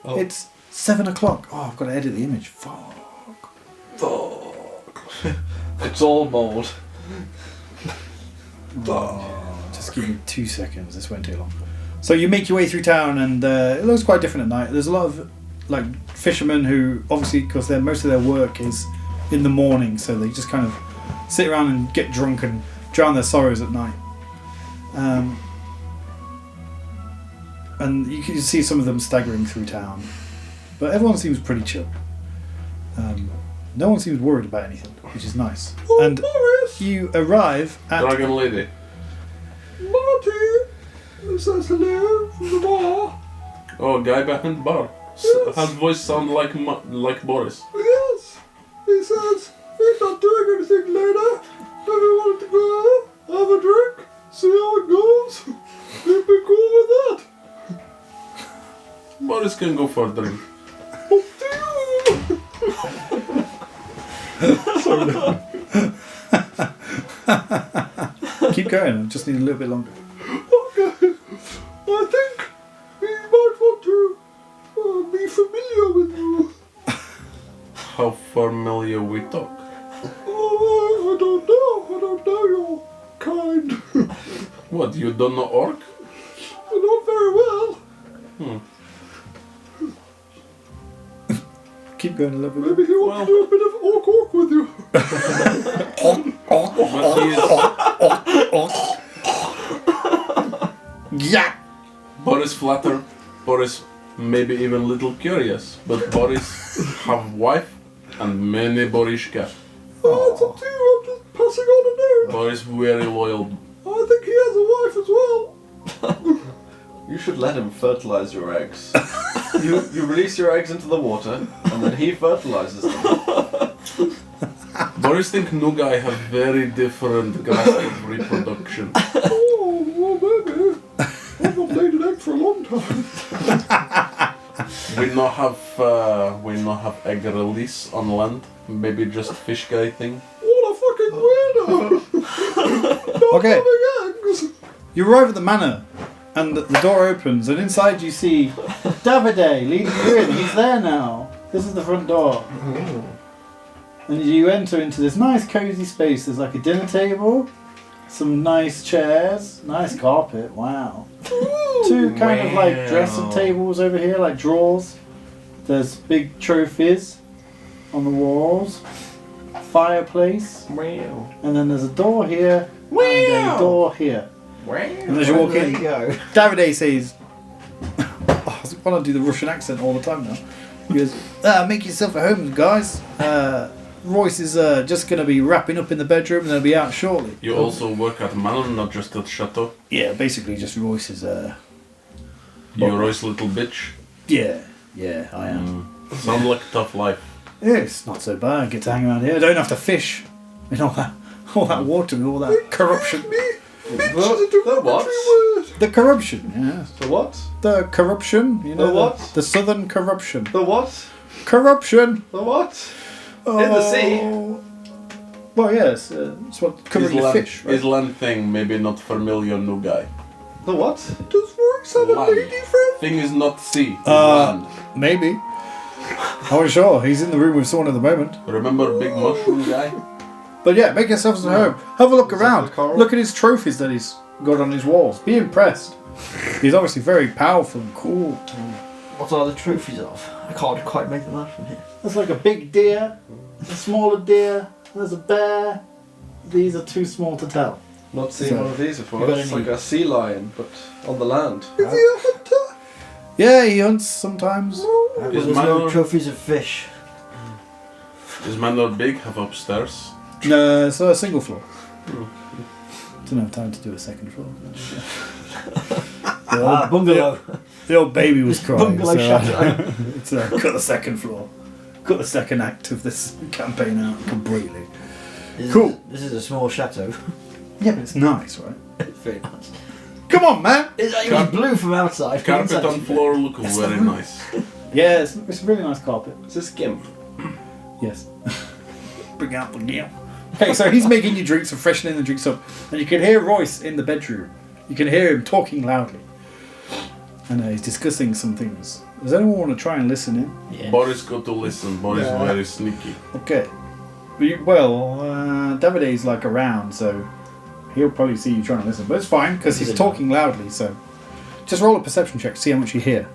Oh. It's 7 o'clock. Oh, I've got to edit the image. Fuck. It's all mould. Just give me 2 seconds. This won't take long. So you make your way through town, and it looks quite different at night. There's a lot of like fishermen who, obviously, because most of their work is in the morning, so they just kind of sit around and get drunk and drown their sorrows at night. And you can see some of them staggering through town, but everyone seems pretty chill. No one seems worried about anything, which is nice. Oh, And Boris, you arrive at Dragon Lady. Marty, it says hello from the bar. Oh, guy behind the bar. Yes. His voice sound like Boris. Yes, he says he's not doing anything later. If you wanted to go have a drink, see how it goes, he'd be cool with that. Boris can go for a drink. Up to you. keep going. I just need a little bit longer. Okay, I think he might want to be familiar with you. How familiar we talk? Oh, I don't What, you don't know orc? Not very well. Keep going a little bit. Maybe he wants to do a bit of orc with you. But he is Yeah. Boris flatter, Boris maybe even little curious, but Boris have wife and many Borishka. Oh, it's up to you. I'm just passing on a note. Boris very loyal. I think he has a wife as well. You should let him fertilize your eggs. you release your eggs into the water, and then he fertilizes them. Boris think Nugai have very different grasp of reproduction. Oh, well, maybe. I've not laid an egg for a long time. We not have egg release on land. Maybe just fish guy thing. What a fucking weirdo. Not Okay. having eggs. You arrive at the manor, and the door opens, and inside you see Davide leading you in. He's there now. This is the front door. And you enter into this nice cozy space. There's like a dinner table, some nice chairs, nice carpet. Wow. Two kind of like dressing tables over here, like drawers. There's big trophies on the walls. Fireplace. And then there's a door here and a door here. And as you walk in, Davide says, I want to do the Russian accent all the time now. He goes, make yourself at home, guys. Royce is just going to be wrapping up in the bedroom and they'll be out shortly. You also work at Manor, not just at Chateau. Yeah, basically just Royce is... You're Roy's little bitch. Yeah, I am. Sound like a tough life. Yeah, it's not so bad. Get to hang around here. I don't have to fish in all that water and all that corruption. The what? The corruption, yeah. The what? The corruption, you know. The what? The southern corruption. The what? Corruption. The what? In the sea? Well, yes. It's what covering the fish, right? His land thing, maybe not familiar new guy. The what? Does Royce have a Land. lady friend? Thing is not sea, it's land. Maybe. I wasn't sure. He's in the room with someone at the moment. Remember big mushroom guy? But yeah, make yourselves at home. Have a look around. Carl? Look at his trophies that he's got on his walls. Be impressed. He's obviously very powerful and cool. What are the trophies of? I can't quite make them out from here. There's like a big deer, a smaller deer, there's a bear. These are too small to tell. Not seen So, one of these before. you got It's any- like a sea lion, but on the land. Is he a hunter? Yeah, he hunts sometimes. Well, Is there's no Manor- trophies of fish. Is Manor big? Have upstairs? No, it's a single floor. Didn't have time to do a second floor. Bungalow. The old baby was crying. Bungalow So shadow. it's cut the second floor. Cut the second act of this campaign out completely. Cool. This is a small chateau. Yeah, but it's nice, right? It's very nice. Come on, man! It's actually blue from outside. from Carpet inside on it's floor look That's very the roof. nice. Yeah, it's a really nice carpet. Is this Gimp? Yes. Bring out the meal. Okay, so he's making you drinks and freshening the drinks up. And you can hear Royce in the bedroom. You can hear him talking loudly. And he's discussing some things. Does anyone want to try and listen in? Yeah. Boris got to listen. Boris Yeah. very sneaky. Okay. Davide's like around, so he'll probably see you trying to listen. But it's fine, because he's talking loudly, so... Just roll a perception check, see how much you hear.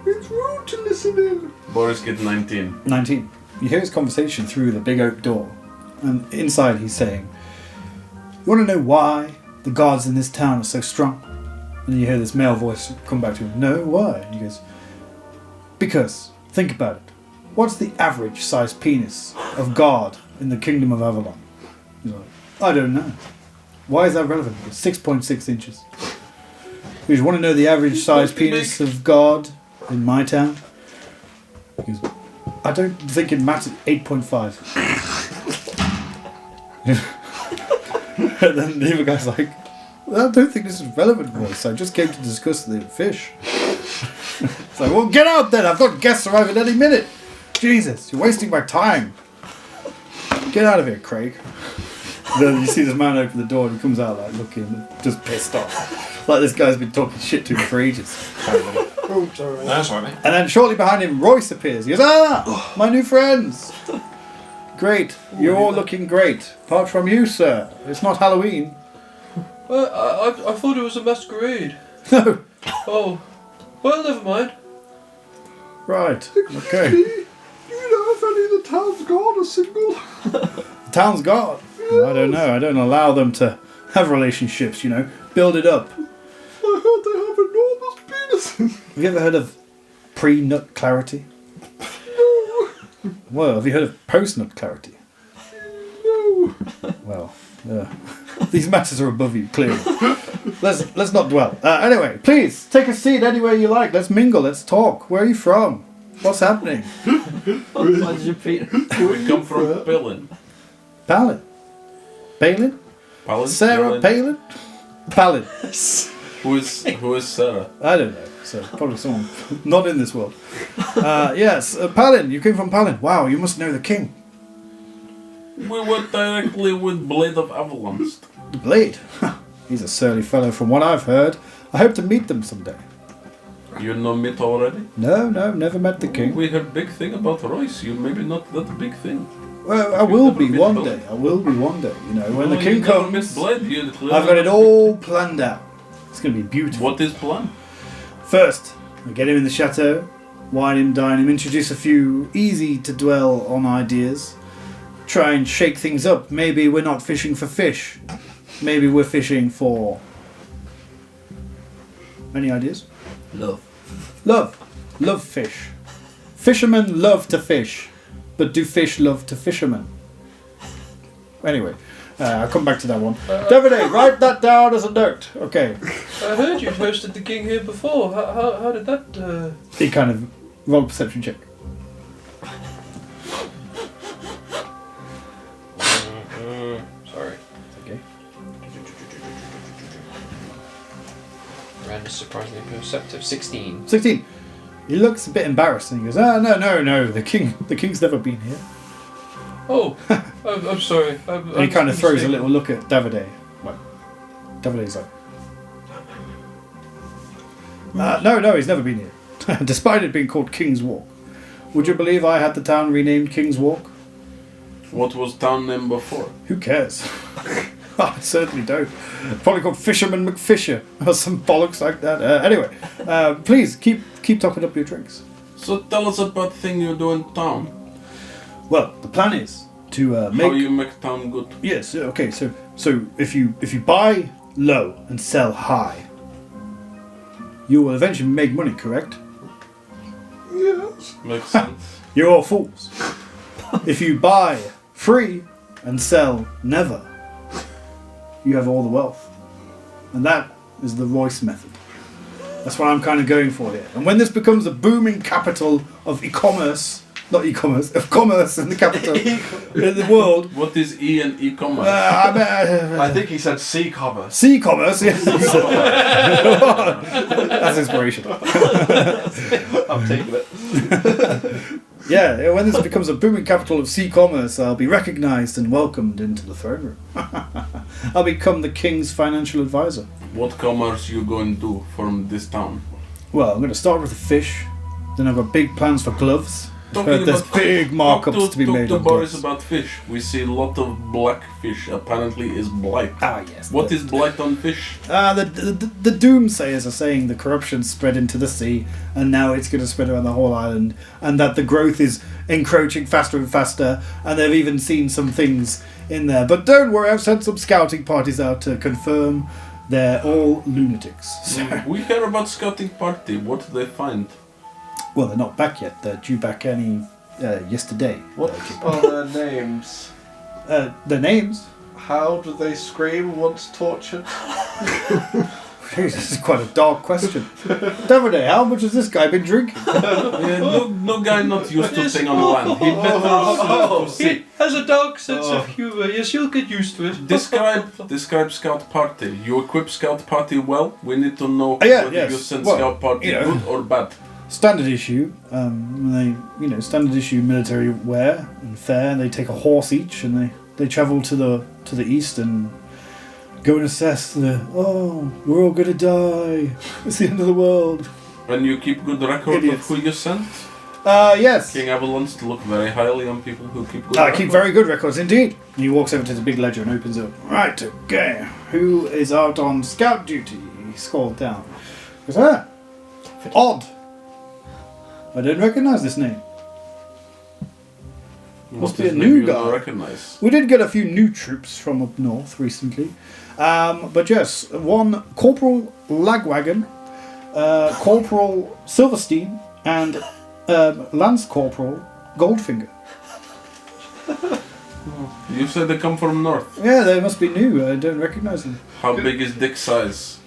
It's rude to listen in. Boris get 19. 19. You hear his conversation through the big oak door. And inside he's saying, you want to know why the guards in this town are so strong? And you hear this male voice come back to him, no, why? And he goes, because, think about it. What's the average size penis of guard in the kingdom of Avalon? He's like, I don't know. Why is that relevant? It's 6.6 inches. You want to know the average size penis of guard in my town? He goes, I don't think it matters. 8.5. And then the other guy's like, well, I don't think this is relevant, Royce. I just came to discuss the fish. It's like, well, get out then. I've got guests arriving any minute. Jesus, you're wasting my time. Get out of here, Craig. Then you see this man open the door and he comes out like looking just pissed off. Like this guy's been talking shit to him for ages. Oh, sorry. That's all right. And then shortly behind him, Royce appears. He goes, my new friends. Great. You're all looking great. Apart from you, sir. It's not Halloween. I thought it was a masquerade. No. Oh, well, never mind. Right. Okay. Do you know if any of the town's gone are single? The town's gone. I don't know. I don't allow them to have relationships, you know. Build it up. I heard they have enormous penises. Have you ever heard of pre-nut clarity? No. Well, have you heard of post-nut clarity? No. Well, these matters are above you, clearly. Let's not dwell. Anyway, please take a seat anywhere you like. Let's mingle. Let's talk. Where are you from? What's happening? Why did you repeat? We come from Palin. Palin. Palin? Palin? Sarah Palin? Palin. Who is Sarah? I don't know. So probably someone not in this world. Yes, Palin. You came from Palin. Wow, you must know the king. We went directly with Blade of Avalanche. The Blade. He's a surly fellow from what I've heard. I hope to meet them someday. You know meet already? No, never met the king. We heard big thing about Royce. You maybe not that big thing. Well, I will be one day. I will be one day. You know, when the king you never comes, met Blade, I've got it all planned out. It's going to be beautiful. What is plan? First, I get him in the chateau, wine him, dine him, introduce a few easy to dwell on ideas, try and shake things up. Maybe we're not fishing for fish. Maybe we're fishing for... Any ideas? Love. Love fish. Fishermen love to fish, but do fish love to fishermen? Anyway, I'll come back to that one. Davide, write that down as a note. Okay. I heard you'd hosted the king here before. How did that... He kind of rolled a perception check. Sorry. Okay. Rand is surprisingly perceptive. 16. 16. He looks a bit embarrassed and he goes, no, the king's never been here. Oh, I'm sorry. And he kind of throws a little look at Davide. Like, Davide's like, no, he's never been here. Despite it being called King's Walk. Would you believe I had the town renamed King's Walk? What was town name before? Who cares? I certainly don't. Probably called Fisherman McFisher or some bollocks like that. Anyway, please keep topping up your drinks. So tell us about the thing you do in town. Well, the plan is to make... How you make town good. Yes, okay, so if you buy low and sell high, you will eventually make money, correct? Yes. Makes sense. You're all fools. If you buy free and sell never, you have all the wealth. And that is the Royce method. That's what I'm kind of going for here. And when this becomes a booming capital of of commerce in the capital in the world. What is E and e-commerce? I think he said sea commerce. Sea commerce, yes. That's inspiration. I'm taking it. Yeah, when this becomes a booming capital of sea commerce, I'll be recognised and welcomed into the throne room. I'll become the king's financial advisor. What commerce you going to do from this town? Well, I'm going to start with the fish. Then I've got big plans for gloves. There's big markups to be made to on Boris gloves. about fish. We see a lot of black fish. Apparently is blight. Ah, yes. What is blight on fish? The doomsayers are saying the corruption spread into the sea, and now it's going to spread around the whole island, and that the growth is encroaching faster and faster, and they've even seen some things in there. But don't worry, I've sent some scouting parties out to confirm they're all lunatics. So, We hear about scouting party. What did they find? well, they're not back yet. They're due back yesterday. What are their names? Their names? How do they scream once tortured? Jeez, this is quite a dark question. Davide, how much has this guy been drinking? No guy not used to thing on land. He better to see. He has a dark sense of humour. Yes, you'll get used to it. Describe scout party. You equip scout party well. We need to know yes. whether you send Well, scout party good or bad. Standard issue. Standard issue military wear and fare. They take a horse each, and they travel to the east and go and assess we're all gonna die. It's the end of the world. And you keep good record Idiots. of who you sent? Yes. King Anvil wants to look very highly on people who keep good I keep records. very good records indeed. And he walks over to the big ledger and opens it up. Right, okay. Who is out on scout duty? He scrolled down. He goes, odd. I didn't recognize this name. Must be a new guy. Recognize. We did get a few new troops from up north recently. But yes, one Corporal Lagwagon, Corporal Silverstein, and Lance Corporal Goldfinger. You said they come from north. Yeah, they must be new. I don't recognize them. How big is dick size?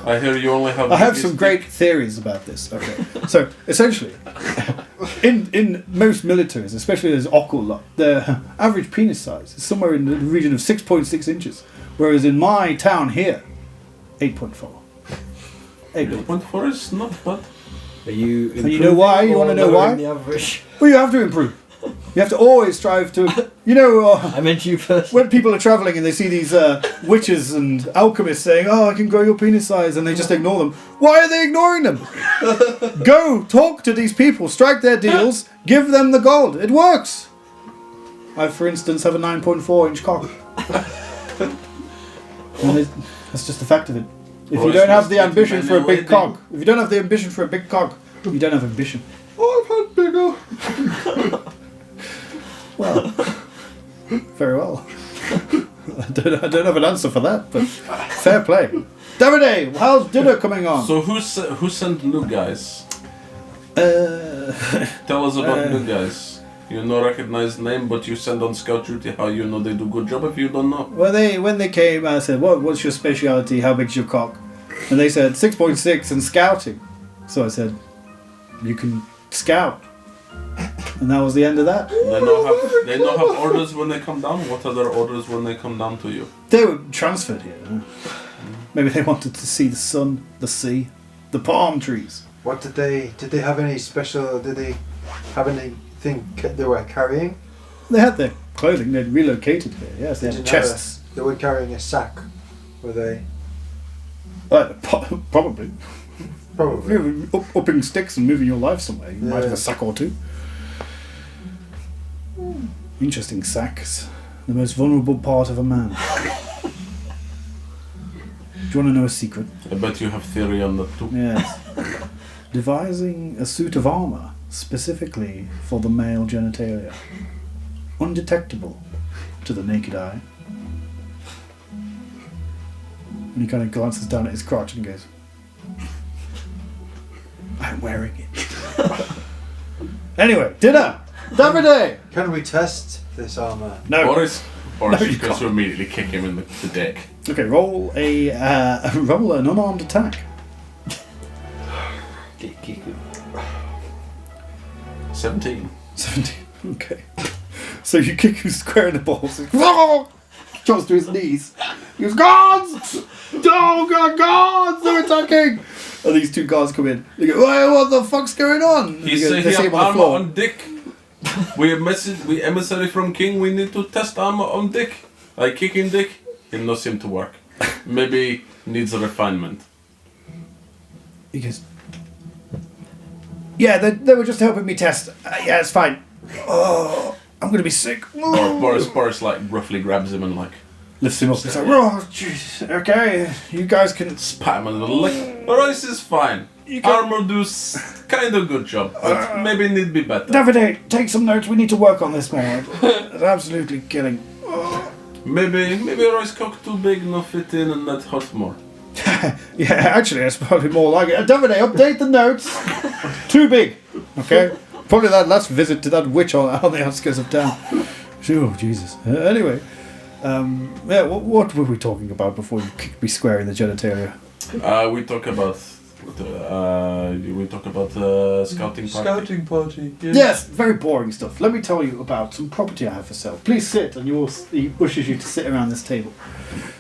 I hear you only have. I have biggest some great theories about this. Okay, so essentially, in most militaries, especially as occult, the average penis size is somewhere in the region of 6.6 inches, whereas in my town here, 8.4. 8.4 is not bad. Are you? And you know why? You want to know why? The average? Well, you have to improve. You have to always strive to. You know. I meant you first. When people are travelling and they see these witches and alchemists saying, "Oh, I can grow your penis size," and they just ignore them. Why are they ignoring them? Go talk to these people, strike their deals, give them the gold. It works. I, for instance, have a 9.4-inch cock. And that's just the fact of it. If you don't have the ambition for a big cock, you don't have ambition. I've had bigger. Well, very well. I don't have an answer for that, but fair play. Davide, how's dinner coming on? So who sent new guys? Tell us about new guys. You know recognize name, but you send on scout duty. How you know they do good job if you don't know? Well, when they came, I said, "What's your speciality? How big's your cock?" And they said 6.6 and scouting. So I said, "You can scout." And that was the end of that. They don't have orders when they come down. What are their orders when they come down to you? They were transferred here. Huh? Maybe they wanted to see the sun, the sea, the palm trees. What did they have any special, did they have anything they were carrying? They had their clothing, they'd relocated here, yes, they had chests. They were carrying a sack, were they? Probably. Probably. If you're upping sticks and moving your life somewhere, you might have a sack or two. Interesting sacks. The most vulnerable part of a man. Do you want to know a secret? I bet you have theory on that too. Yes. Devising a suit of armour specifically for the male genitalia. Undetectable to the naked eye. And he kind of glances down at his crotch and goes, I'm wearing it. Anyway, dinner! Davide! Can we test this armour? No. Boris No, you just goes can't. to immediately kick him in the dick. Okay, roll an unarmed attack. 17. 17. Okay. So you kick him square in the balls. He jumps to his knees. He goes, guards! Oh, God, guards! They're attacking! And these two guards come in. They go, "Hey, what the fuck's going on?" He They said see he him have on the armor floor. on dick. We emissary from king. We need to test armor on dick. I kick him dick. He no seem to work. Maybe needs a refinement. He goes, yeah, they were just helping me test. Yeah, it's fine. Oh, I'm going to be sick. Boris like roughly grabs him and like Lifts him up. He's like, oh, jeez. Okay, you guys can... pat him on the leg. Boris is fine. Armor does kind of good job, but maybe need be better. Davide, take some notes. We need to work on this more. It's absolutely killing. Maybe Roy's cock too big, no fit in, and that hurt more. Yeah, actually, that's probably more like it. Davide, update the notes. Too big. Okay? Probably that last visit to that witch on the outskirts of town. Oh, Jesus. Anyway. Yeah, what were we talking about before you kicked me square in the genitalia? We talk about scouting party. Scouting party. Yes, very boring stuff. Let me tell you about some property I have for sale. Please sit, and he pushes you to sit around this table.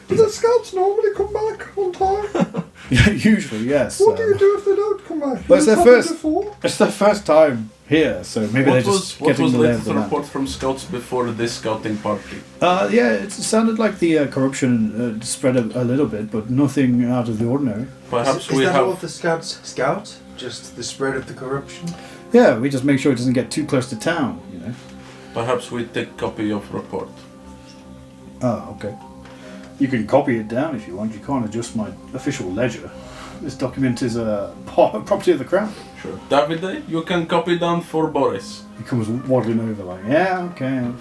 Do the scouts normally come back on time? Yeah, usually, yes. What do you do if they don't come back? Well, it's their Happened first. before? It's their first time here, so maybe they're just What getting was the the lay of latest the land. report from scouts before this scouting party? Yeah, it sounded like the corruption spread a little bit, but nothing out of the ordinary. Perhaps is we that have. all the scouts scout? Just the spread of the corruption? Yeah, we just make sure it doesn't get too close to town, you know. Perhaps we take copy of report. Oh, okay. You can copy it down if you want. You can't adjust my official ledger. This document is a property of the crown. Sure. Davide, you can copy down for Boris. He comes waddling over like, yeah, okay.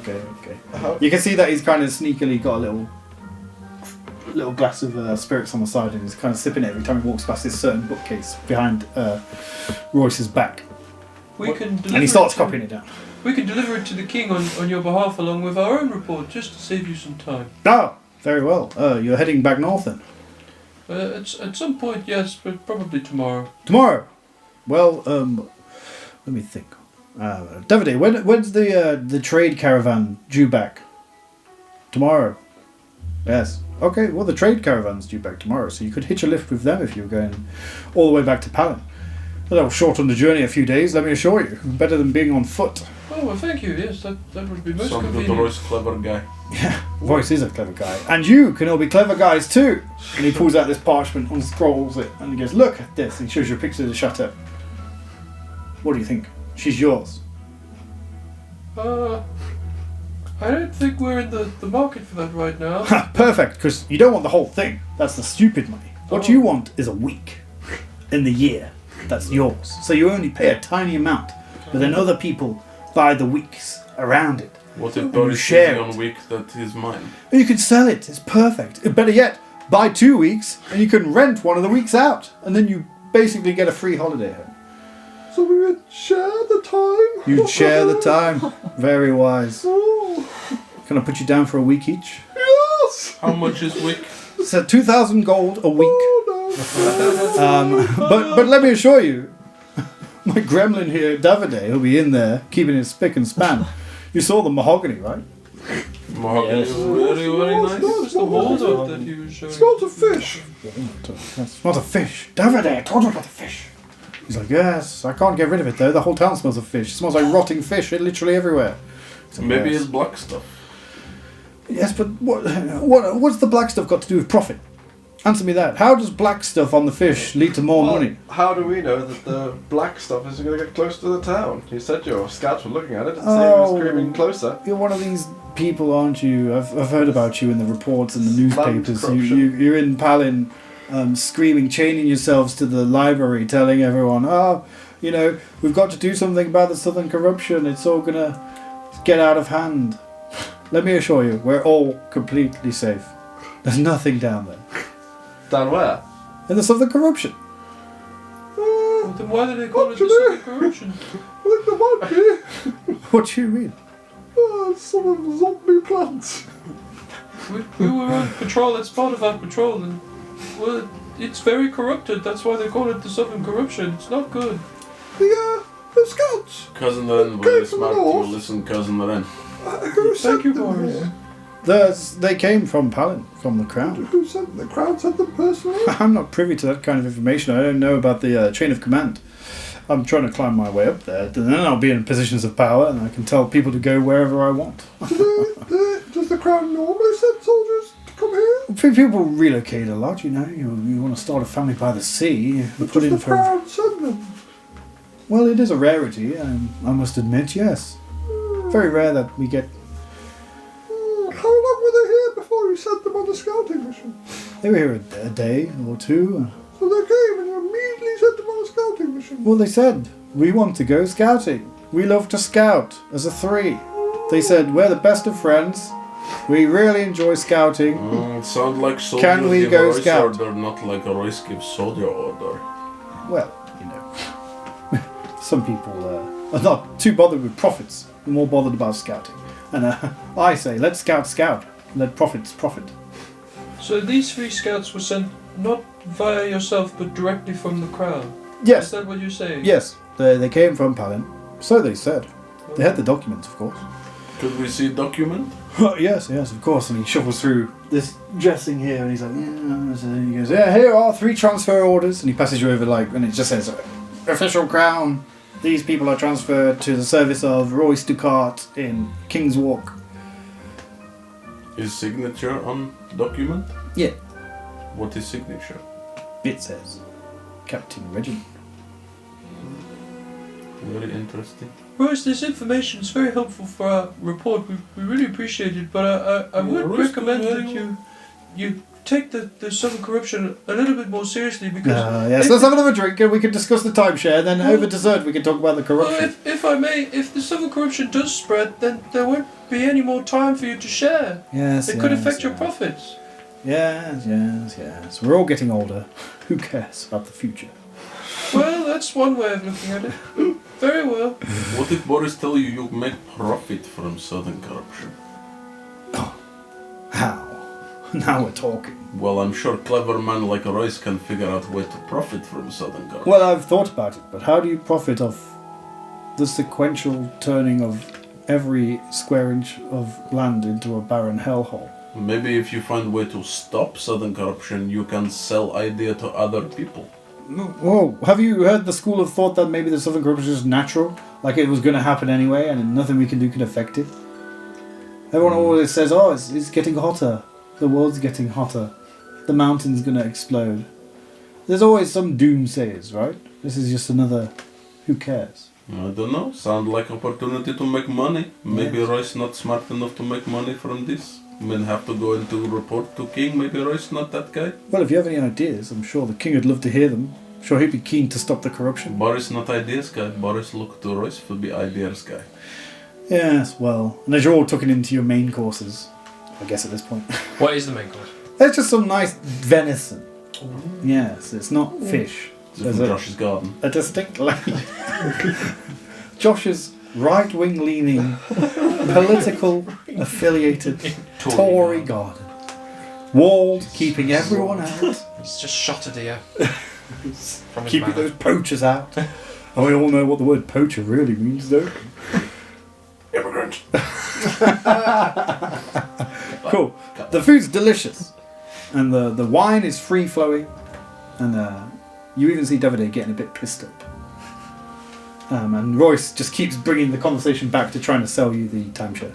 You can see that he's kind of sneakily got a little glass of spirits on the side, and he's kind of sipping it every time he walks past this certain bookcase behind Royce's back. And he starts copying it down. We can deliver it to the king on your behalf along with our own report, just to save you some time. Oh, very well. You're heading back north then? At some point, yes, but probably tomorrow. Tomorrow? Well, let me think. Davide, when's the trade caravan due back? Tomorrow? Yes. Okay, well the trade caravan's due back tomorrow, so you could hitch a lift with them if you were going all the way back to Palin. That'll shorten the journey a few days, let me assure you. Better than being on foot. Oh, well, thank you. Yes, that would be most Sounds like convenient. Royce clever guy. Yeah, Royce is a clever guy. And you can all be clever guys too. And he pulls out this parchment, unscrolls it, and he goes, look at this. And he shows you a picture of the chateau. What do you think? She's yours. I don't think we're in the market for that right now. Perfect, because you don't want the whole thing. That's the stupid money. What you want is a week in the year. That's yours. So you only pay a tiny amount, but then other people buy the weeks around it. What if And Boris you is share the it. on week that is mine? You can sell it. It's perfect. Better yet, buy 2 weeks, and you can rent one of the weeks out, and then you basically get a free holiday home. So we would share the time? You'd share the time. Very wise. Oh, Can I put you down for a week each? yes! How much is week? So 2,000 gold a week. Oh, no. But let me assure you, my gremlin here, Davide, he'll be in there keeping it spick and span. You saw the mahogany, right? Mahogany is very, very nice. It's the walnut that you were showing. Smells of fish. It's not a fish. Davide, I told you about the fish. He's like, yes, I can't get rid of it though. The whole town smells of fish. It smells like rotting fish literally everywhere. He's like, Maybe yes. it's black stuff. Yes, but what's the black stuff got to do with profit? Answer me that. How does black stuff on the fish lead to more money? How do we know that the black stuff is going to get close to the town? You said your scouts were looking at it and saying it was creeping closer. You're one of these people, aren't you? I've heard about you in the reports and the newspapers. Land corruption. You're in Palin, screaming, chaining yourselves to the library, telling everyone, we've got to do something about the southern corruption. It's all gonna get out of hand. Let me assure you, we're all completely safe. There's nothing down there. Down where? In the southern corruption. Well, then why do they call it the southern corruption? I think there might be What do you mean? some of the zombie plants. We were on patrol. That's part of our patrol, and well, it's very corrupted. That's why they call it the southern corruption. It's not good. The scouts. Cousin Ren, Okay, very from smart. the You north. listen, Cousin Ren. Who Thank sent you, them Boris. here? They came from Palin, from the crown. Who sent the crowd? Sent them personally? I'm not privy to that kind of information. I don't know about the chain of command. I'm trying to climb my way up there, and then I'll be in positions of power, and I can tell people to go wherever I want. Does the crown normally send soldiers to come here? People relocate a lot, you know. You want to start a family by the sea. You put Does in the for. crown send them? Well, it is a rarity. I must admit, yes. Very rare that we get. How long were they here before you sent them on the scouting mission? They were here a day or two. So they came and you immediately sent them on a scouting mission. Well, they said we want to go scouting. We love to scout as a three. They said we're the best of friends. We really enjoy scouting. It sounds like soldiers Can we give go a Royce scout? order, not like a Royce gives soldier order. Well, you know, some people are not too bothered with profits. They're more bothered about scouting. And I say, let's scout. Let profits profit. So these 3 scouts were sent not via yourself, but directly from the crown. Is Yes, that what you're saying? yes. They came from Palin. So they said. They had the documents, of course. Could we see document? Yes, of course. And he shuffles through this dressing here, and he's like, yeah. So he goes, yeah, here are 3 transfer orders, and he passes you over and it just says, official crown. These people are transferred to the service of Royce Ducart in King's Walk. Is signature on document? Yeah. What is signature? It says, Captain Reginald. Very interesting. Royce, this information is very helpful for our report. We really appreciate it, but I would Royce, recommend very that you take the Southern corruption a little bit more seriously because... yes, let's have another drink and we can discuss the timeshare, and then over dessert we can talk about the corruption. Well, if I may, if the Southern corruption does spread, then there won't be any more time for you to share. Yes, It could affect your profits. Yes. We're all getting older. Who cares about the future? Well, that's one way of looking at it. Very well. What if Boris tell you make profit from Southern corruption? How? Now we're talking. Well, I'm sure clever man like Royce can figure out way to profit from Southern corruption. Well, I've thought about it, but how do you profit off the sequential turning of every square inch of land into a barren hellhole? Maybe if you find way to stop Southern corruption, you can sell idea to other people. Whoa, have you heard the school of thought that maybe the Southern corruption is natural? Like it was going to happen anyway and nothing we can do can affect it? Everyone always says, oh, it's getting hotter. The world's getting hotter. The mountain's going to explode. There's always some doomsayers, right? This is just another, who cares? I don't know, sound like opportunity to make money. Maybe Royce not smart enough to make money from this. We'll have to go into report to King. Maybe Royce not that guy. Well, if you have any ideas, I'm sure the king would love to hear them. I'm sure he'd be keen to stop the corruption. Boris not ideas guy. Boris look to Royce to be ideas guy. Yes, well, and as you're all tucking into your main courses, I guess at this point. What is the main course? There's just some nice venison. Yes, it's not fish. Is it from Josh's garden? A distinct Josh's right-wing leaning, political affiliated Tory garden. Walled, keeping everyone out. He's just shot a deer. From his Keeping manor. those poachers out. And we all know what the word poacher really means, don't we? Immigrant. Cool. The food's delicious. And the wine is free-flowing. And you even see Davide getting a bit pissed up. And Royce just keeps bringing the conversation back to trying to sell you the timeshare.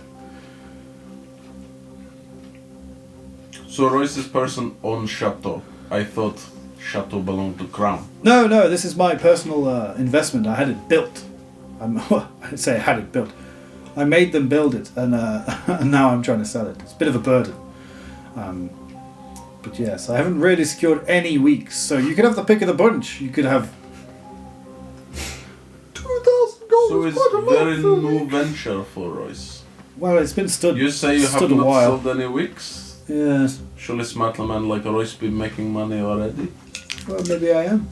So Royce's person owns Chateau. I thought Chateau belonged to Crown. No, this is my personal investment. I had it built. I'd say I had it built. I made them build it, and now I'm trying to sell it. It's a bit of a burden. But yes, I haven't really secured any weeks, so you could have the pick of the bunch. You could have... $2,000 So it's very new venture for Royce. Well, it's been stood. You say you have stood a not while. sold any weeks? Yes. Surely smart man like Royce be making money already? Well, maybe I am.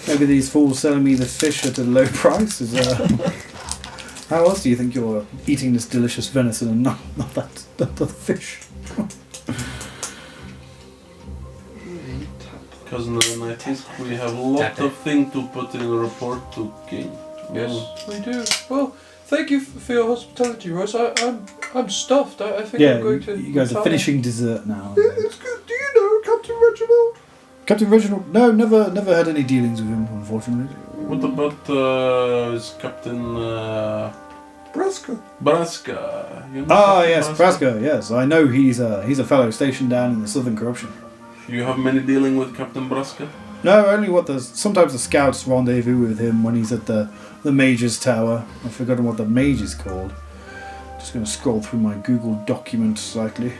Maybe these fools selling me the fish at a low price is... How else do you think you're eating this delicious venison and not the fish? Cousin, and I think we have a lot of things to put in a report to King. Yes, we do. Well, thank you for your hospitality, Royce. I'm stuffed. I think I'm going to... you guys are finishing dessert now. It's good. Do you know Captain Reginald? Captain Reginald? No, never had any dealings with him, unfortunately. What about is Captain Braska. Braska? You know Ah, Captain yes, Braska. Yes, I know he's a fellow stationed down in the Southern Corruption. You have many dealing with Captain Braska? No, only sometimes the scouts rendezvous with him when he's at the Mage's Tower. I've forgotten what the Mage is called. Just going to scroll through my Google document slightly.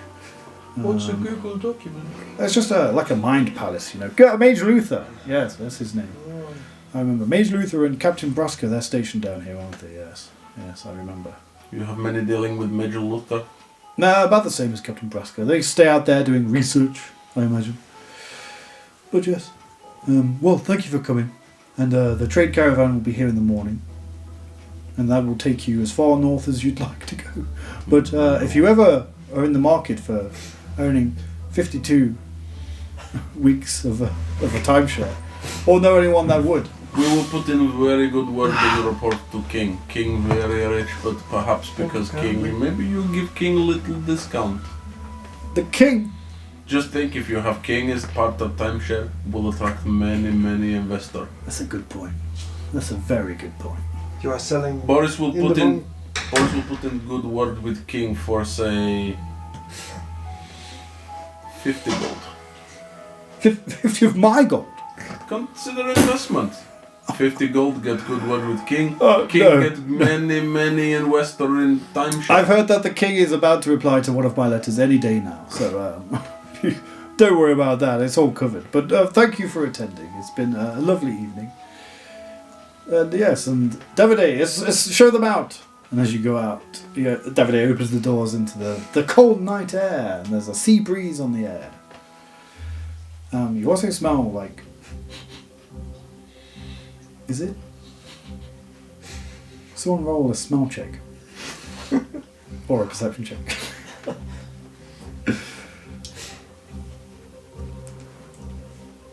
What's a Google document? It's just like a mind palace, you know. Mage Luther. Yes, that's his name. I remember. Mage Luther and Captain Braska, they're stationed down here, aren't they? Yes, I remember. You have many dealing with Major Luther? No, about the same as Captain Braska. They stay out there doing research, I imagine. But yes. Well, thank you for coming. And the trade caravan will be here in the morning. And that will take you as far north as you'd like to go. But if you ever are in the market for owning 52 weeks of a timeshare, or know anyone that would, we will put in very good word in the report to King. King very rich, but perhaps because King, maybe you give King a little discount. The King? Just think, if you have King as part of timeshare, will attract many investors. That's a good point. That's a very good point. You are selling. Boris will put in good word with King for say 50 gold. 50 of my gold? Consider investment. 50 gold, get good word with king. Oh, King no. get many investor in timeshare. I've heard that the king is about to reply to one of my letters any day now, so don't worry about that. It's all covered. But thank you for attending. It's been a lovely evening. And yes, and Davide, let's show them out. And as you go out, Davide opens the doors into the cold night air, and there's a sea breeze on the air. You also smell like... Is it? Someone roll a smell check. Or a perception check.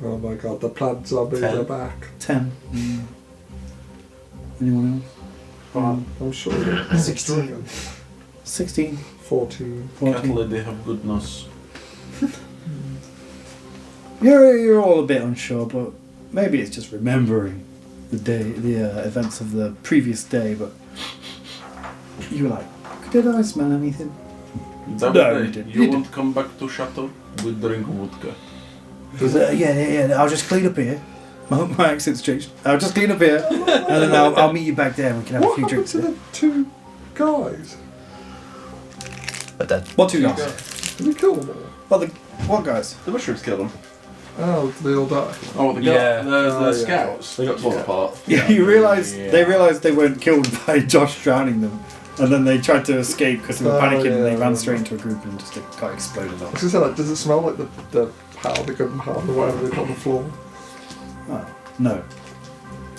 Oh my god, the plant zombies are back. 10. Anyone else? I'm sure. 16. 16. 14. Cat lady have good nose. You're all a bit unsure, but maybe it's just remembering the events of the previous day, but you were like, did I smell anything? No, you didn't. You won't come back to Chateau? We drink vodka. Yeah, I'll just clean up here. My accent's changed. I'll just clean up here, and then I'll meet you back there and we can have a few What happened drinks. to the two guys? But then. What two guys? Did we kill them all? What guys? The mushrooms killed them. Oh, they all died. Oh, the yeah. scouts. They got torn apart. Yeah, you realise they realised they weren't killed by Josh drowning them, and then they tried to escape because they were panicking and they ran straight into a group and just got exploded I on. was gonna say, like, does it smell like the powder they couldn't have or whatever they put on the floor? Oh, no.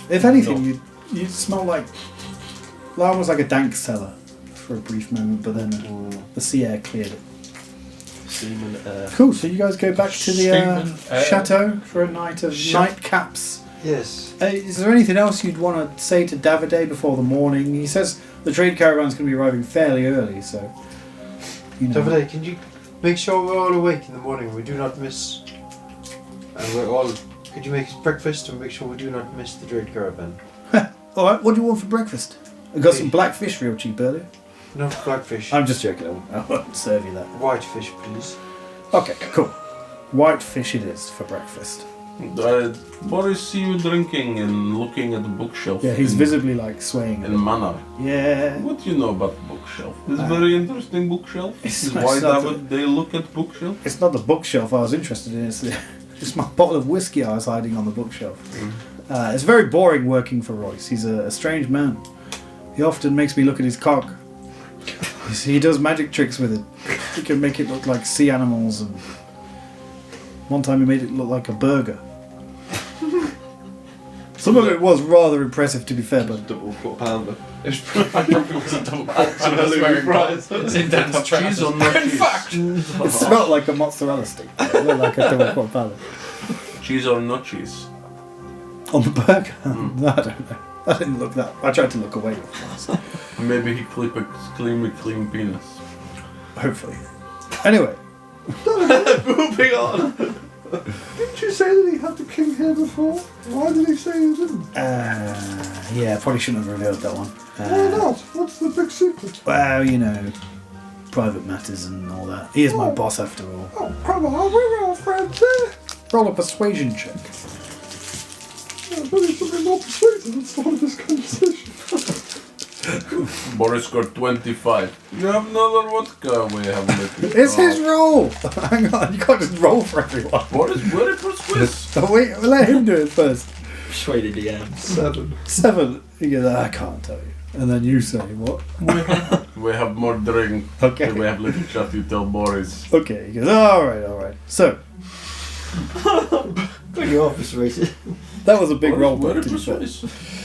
If anything, you smell like almost like a dank cellar for a brief moment, but then the sea air cleared it. Semen air. Cool. So you guys go back to the chateau for a night of nightcaps. Yes. Is there anything else you'd want to say to Davide before the morning? He says the trade caravan's going to be arriving fairly early, so. Davide, can you make sure we're all awake in the morning? We do not miss. And we're all. Could you make us breakfast and make sure we do not miss the trade caravan? All right. What do you want for breakfast? I got some black fish real cheap earlier. No blackfish. I'm just joking. I won't serve you that. White fish, please. Okay. Cool. White fish it is for breakfast. Boris see you drinking and looking at the bookshelf. Yeah, he's visibly like swaying. In manner. Yeah. What do you know about the bookshelf? It's a very interesting bookshelf. It's Why not would they look at bookshelf? It's not the bookshelf I was interested in. It's my bottle of whiskey I was hiding on the bookshelf. It's very boring working for Royce. He's a strange man. He often makes me look at his cock. He does magic tricks with it. He can make it look like sea animals, and one time he made it look like a burger. Some of it was rather impressive, to be fair, but Double quarter pounder. It probably wasn't double fries. It's in Dan's Cheese or no cheese? it smelled like a mozzarella stick. It looked like a double quarter pounder. Cheese or no cheese? On the burger? No, I don't know. I didn't look that. I tried to look away. Maybe he clip a clean penis. Hopefully. Anyway. Moving on. Didn't you say that he had the king here before? Why did he say he didn't? Yeah, probably shouldn't have revealed that one. Why not? What's the big secret? Well, private matters and all that. He is my boss after all. Oh, come on, we're all friends here. Roll a persuasion check. I need something more persuasive at the start of this conversation. Boris got 25. You have another vodka we have with It's his roll! Hang on, you can't just roll for everyone. Boris very persuasive. Oh, wait, let him do it first. Persuaded again. 7. 7. He goes, I can't tell you. And then you say, what? We have more drink. Okay. We have little chat, you tell Boris. Okay, he goes, alright. So, You are persuaded. that was a big roll, Very to be fair. persuasive.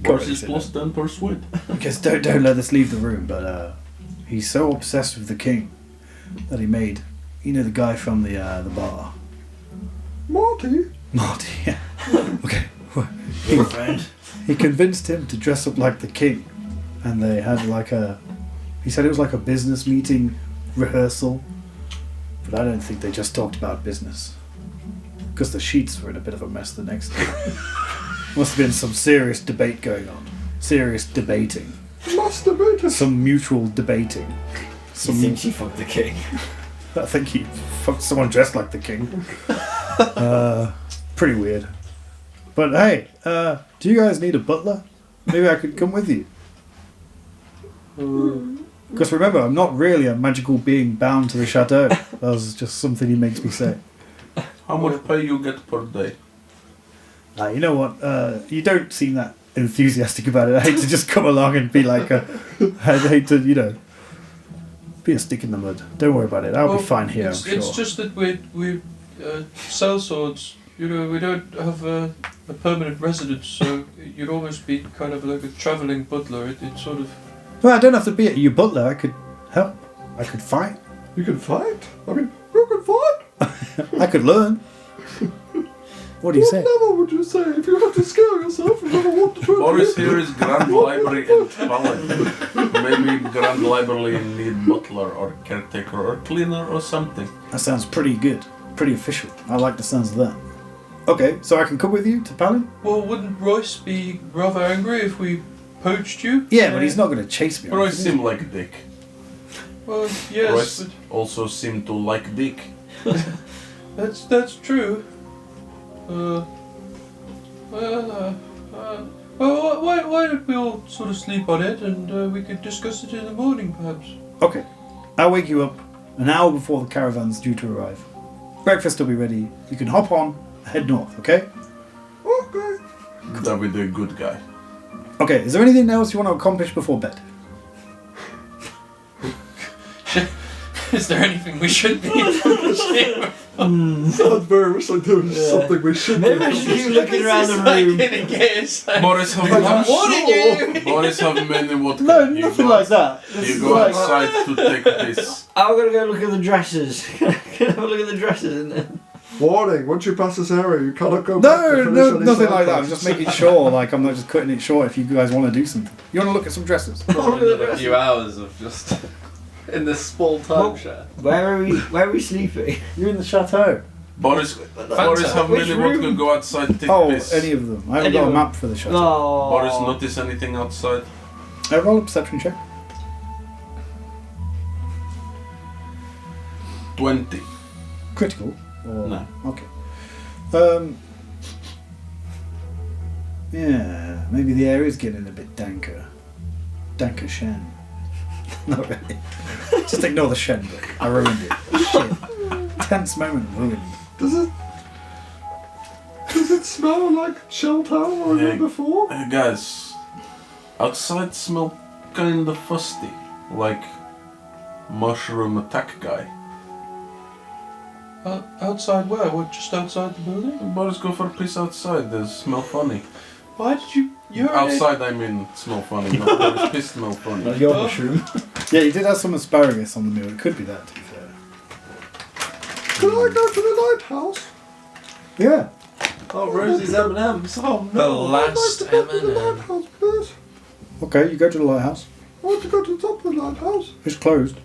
Boris is Correct, plus 10 persuade. Because don't let this leave the room, but he's so obsessed with the king that he made, the guy from the bar. Marty? Marty, yeah. Okay. Your friend. He convinced him to dress up like the king, and they had he said it was like a business meeting rehearsal, but I don't think they just talked about business, because the sheets were in a bit of a mess the next day. Must have been some serious debate going on. Serious debating. Masturbated. Some mutual debating. He thinks he fucked the king. I think he fucked someone dressed like the king. Pretty weird. But hey, Do you guys need a butler? Maybe I could come with you. Because remember, I'm not really a magical being bound to the chateau. That was just something he makes me say. How much pay you get per day? You know what? You don't seem that enthusiastic about it. I hate to just come along and be like I hate to, be a stick in the mud. Don't worry about it. I'll be fine here, I'm sure. It's just that we sell swords. We don't have a permanent residence, so you'd almost be kind of like a travelling butler. It's sort of... Well, I don't have to be your butler. I could help. I could fight. You can fight? I mean, you can fight? I could learn. What do you say? What level would you say? If you have to scale yourself, you never want to try. Boris here is Grand Library and Paladin. Maybe Grand Library need butler or caretaker or cleaner or something. That sounds pretty good. Pretty official. I like the sounds of that. Okay, so I can come with you to Palin? Well, wouldn't Royce be rather angry if we poached you? Yeah, but he's not going to chase me. Royce seemed like Dick. Well, yes, Royce but also seemed to like Dick. that's true. Well, why don't we all sort of sleep on it and we could discuss it in the morning, perhaps? Okay, I'll wake you up an hour before the caravan's due to arrive. Breakfast will be ready. You can hop on and head north, okay? Okay. That would be a good guy. Okay, is there anything else you want to accomplish before bed? Is there anything we should be accomplishing? Sounds very much like there was something we should Maybe do. I should keep looking around the room. Boris, have Boris, have many vodka. No, nothing like that. You go outside to take this. I'm gonna go look at the dresses. Can I have a look at the dresses in there? Warning, once you pass this area, you cannot go back to finish No, any nothing side like that. I'm quests. just making sure, I'm not just cutting it short if you guys want to do something. You want to look at some dresses? A few hours of just in this small timeshare. Where are we sleeping? You're in the chateau. Boris, have Which many vodka. room? Go outside, take Oh, piss. any of them. I haven't Any got a of map for the chateau. Oh. Boris, notice anything outside? Roll a perception check. 20. Critical? Or... No. Okay. Yeah, maybe the area's getting a bit danker. Danker Shen. Not really. Just ignore the Shen bit. I ruined it. Shit. Tense moment ruined. Does it smell like Shelltown or Yeah. before? Guys, outside smell kinda fusty. Like mushroom attack guy. Outside where? What, just outside the building? Boris, go for a piss outside. They smell funny. Why did you... You're Outside, I mean, smell funny. Not Boris piss smell funny. Your mushroom. Yeah, you did have some asparagus on the meal. It could be that, to be fair. Can I go to the lighthouse? Yeah. Oh, Rosie's M&M's. Oh The no. last I'd like to go to the M&M. lighthouse, please. Okay, you go to the lighthouse. I want to go to the top of the lighthouse. It's closed,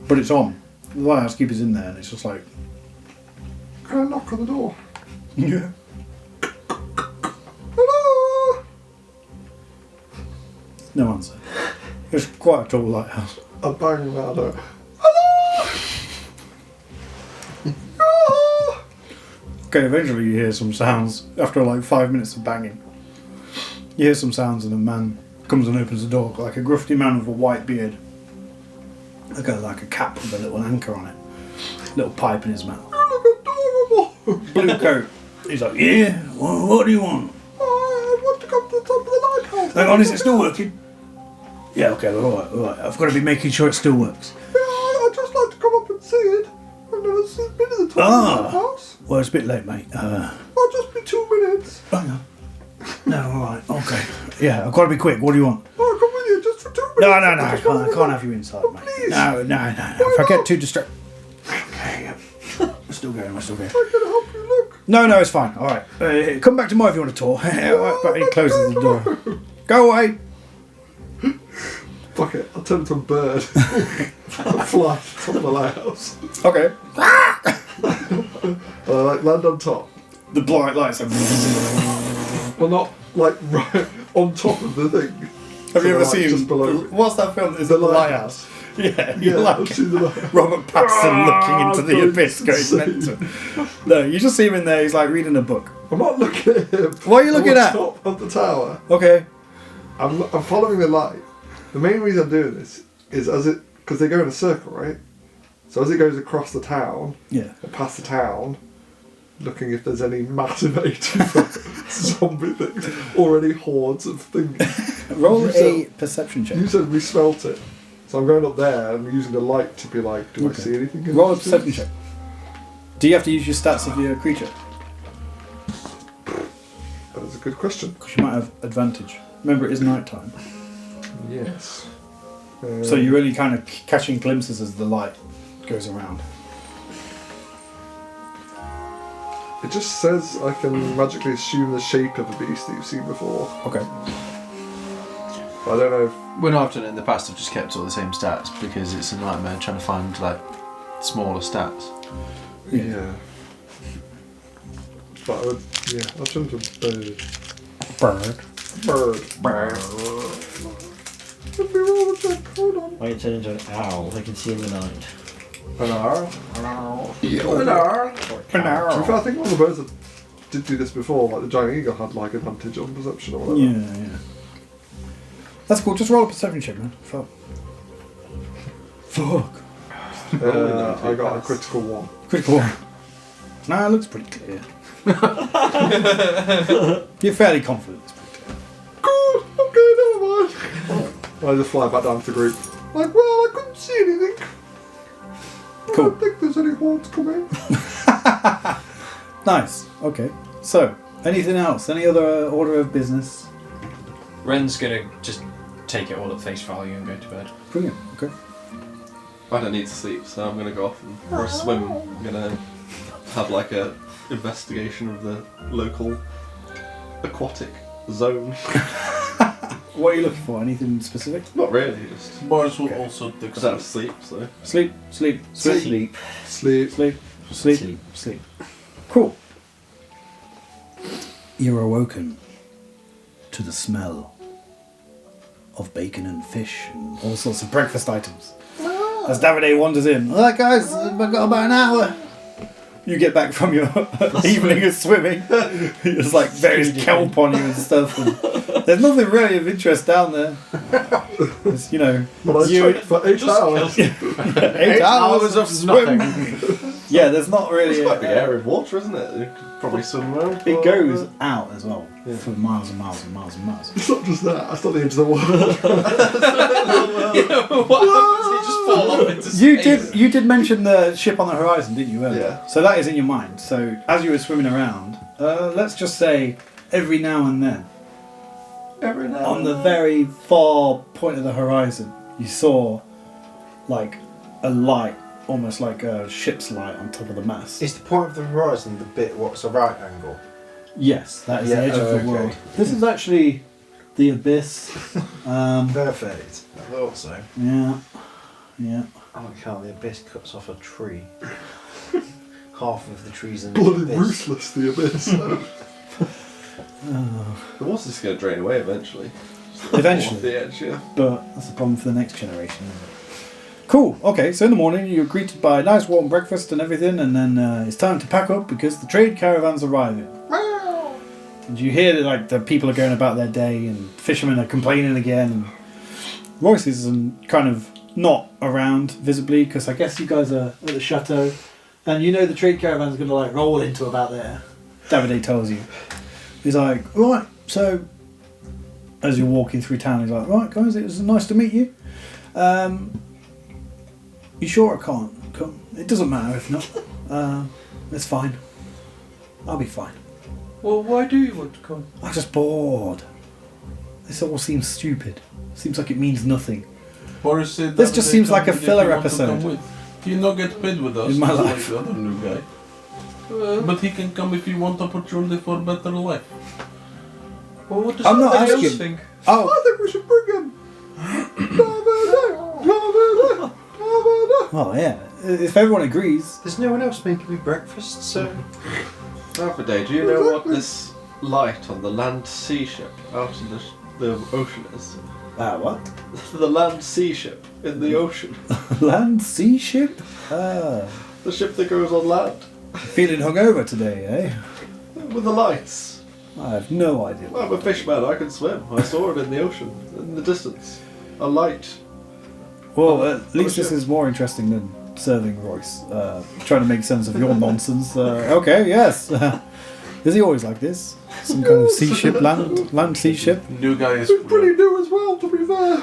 but it's on. The lighthouse keeper's in there, and it's just like... Can I knock on the door? Yeah. Hello? No answer. It's quite a tall lighthouse. I'm banging louder. Hello? Ah! Okay, eventually you hear some sounds. After 5 minutes of banging, you hear some sounds, and a man comes and opens the door, like a grufty man with a white beard. Like a cap with a little anchor on it. Little pipe in his mouth. You look adorable. Blue coat. He's like, yeah, what do you want? I want to come to the top of the lighthouse. Hang on, is it still working? Yeah, okay, alright. I've got to be making sure it still works. Yeah, I'd just like to come up and see it. I've never been to the top of the lighthouse. Well, it's a bit late, mate. I'll just be 2 minutes. Hang on. No, alright, okay. Yeah, I've got to be quick. What do you want? I'll come with you just for 2 minutes. No, I can't have you inside, mate. Please. No. If I get too distracted... Okay, yeah. We're still going. I can help you look. No, it's fine. Alright. Come back tomorrow if you want to talk. But he closes the door. Go away. Fuck it, I'll turn into a bird. I'll fly to the top of the lighthouse. Okay. Land on top. The bright lights are... Well, not right on top of the thing. Have you So, ever seen... just below? What's that film? Is The it The Lighthouse? Yeah, you Yeah, I've like seen the lighthouse. Robert Pattinson looking into the God, abyss going insane. mental. No, you just see him in there, he's reading a book. I'm not looking at him. What are you looking I'm on at? top of the tower. Okay. I'm following the light. The main reason I'm doing this is because they go in a circle, right? So as it goes across the town, Yeah. or past the town, looking if there's any massive zombie things or any hordes of things. Roll a perception check. You said we smelt it. So I'm going up there and using the light to be like, do I see anything? Roll a perception check. Do you have to use your stats of your creature? That is a good question. Because you might have advantage. Remember, it is night time. Yes. So you're really kind of catching glimpses as the light goes around. It just says I can magically assume the shape of a beast that you've seen before. Okay. But I don't know if... When I've done it in the past, I've just kept all the same stats because it's a nightmare trying to find like smaller stats. Yeah. But I would... Yeah, I'll turn to bird. Bird. Let me roll a check. Hold on. I can turn into an owl. I can see in the night. An owl? Yeah. To be fair, I think one of the birds that did do this before, like the giant eagle, had like advantage on perception or whatever. Yeah. That's cool. Just roll a perception check, man. Fuck. I got a critical one. Critical one. Nah, it looks pretty clear. You're fairly confident it's pretty clear. Good. Okay, never mind. I just fly back down to the group. Like, well, I couldn't see anything. I Cool. don't think there's any hordes coming. Nice. Okay. So, anything else? Any other order of business? Ren's gonna just take it all at face value and go to bed. Brilliant. Okay. I don't need to sleep, so I'm gonna go off and for a swim. I'm gonna have like a investigation of the local aquatic zone. What are you looking for? Anything specific? Not really, just Boris will also take I don't have sleep, so Sleep. Cool. You're awoken to the smell of bacon and fish and all sorts of breakfast items. As Davide wanders in, alright guys, I've got about an hour. You get back from your evening of swimming. There's like various kelp on you and stuff. And there's nothing really of interest down there. It's, you know, But I checked for 8 hours. 8 hours of swim. Yeah, there's not really. it's quite a big area of water, isn't it? You could probably swim around. It goes out as well for miles and miles and miles and miles. It's not just that, that's not the edge of the world. What happens? He just fall off into space. You did mention the ship on the horizon, didn't you? Earlier? Yeah. So that is in your mind. So as you were swimming around, let's just say every now and then, on the very far point of the horizon, you saw like a light, almost like a ship's light on top of the mast. Is the point of the horizon the bit what's a right angle? Yes, that is the edge of the okay. world. This is actually the abyss. Perfect. I thought so. Yeah. I like how the abyss cuts off a tree. Half of the trees in the Bloody abyss. ruthless, the abyss. The water's just going to drain away eventually. Eventually. Off the edge, yeah. But that's a problem for the next generation, isn't it? Cool. Okay, so in the morning you're greeted by a nice warm breakfast and everything, and then it's time to pack up because the trade caravan's arriving. And you hear that like the people are going about their day, and fishermen are complaining again, and Royce is kind of not around visibly because I guess you guys are at the chateau, and you know the trade caravan's going to like roll into about there. Davide tells you. He's like, right, so as you're walking through town, he's like, right guys, it was nice to meet you. You sure I can't come? It doesn't matter if not. It's fine. I'll be fine. Well, why do you want to come? I'm just bored. This all seems stupid. Seems like it means nothing. Boris said This that just they seems come like a if you filler want to episode. come with. He'll not get paid with us In my like life. the other new guy. But he can come if he wants opportunity for a better life. Well, what does I'm not everybody else asking. think? Oh, I think we should bring him. well, yeah. If everyone agrees. There's no one else making me breakfast, so... Day, do you know what this light on the land-sea ship out in the ocean is? What? The land-sea ship in the ocean. Land sea ship? Ah. The ship that goes on land. Feeling hungover today, eh? with the lights? I have no idea. I'm a fishman, I can swim. I saw it in the ocean, in the distance. A light. Well, at least this is more interesting than serving Royce. Trying to make sense of your nonsense. Okay, yes. Is he always like this? Some kind of sea ship, land sea ship? New guy is He's pretty new as well, to be fair.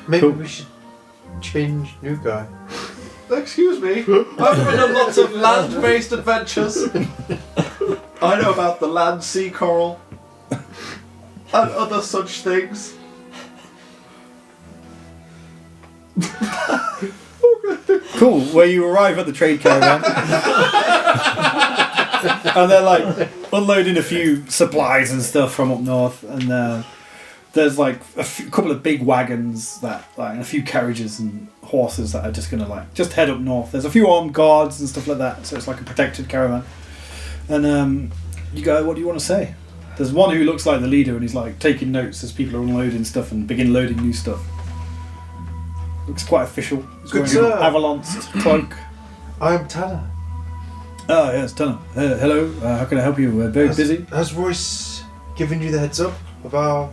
Maybe Cool. we should change new guy. Excuse me, I've been on lots of land-based adventures. I know about the land sea coral and other such things. Cool, where you arrive at the trade caravan. And they're like unloading a few supplies and stuff from up north, and there's like a couple of big wagons that, like, and a few carriages and horses that are just gonna like just head up north. There's a few armed guards and stuff like that, so it's like a protected caravan. And you go, what do you want to say? There's one who looks like the leader, and he's like taking notes as people are unloading stuff and begin loading new stuff. Looks quite official. He's Good wearing an sir. avalanced cloak. I am Tanner. Oh yes, tell him. Hello, how can I help you? We're very busy. Has Royce given you the heads up of our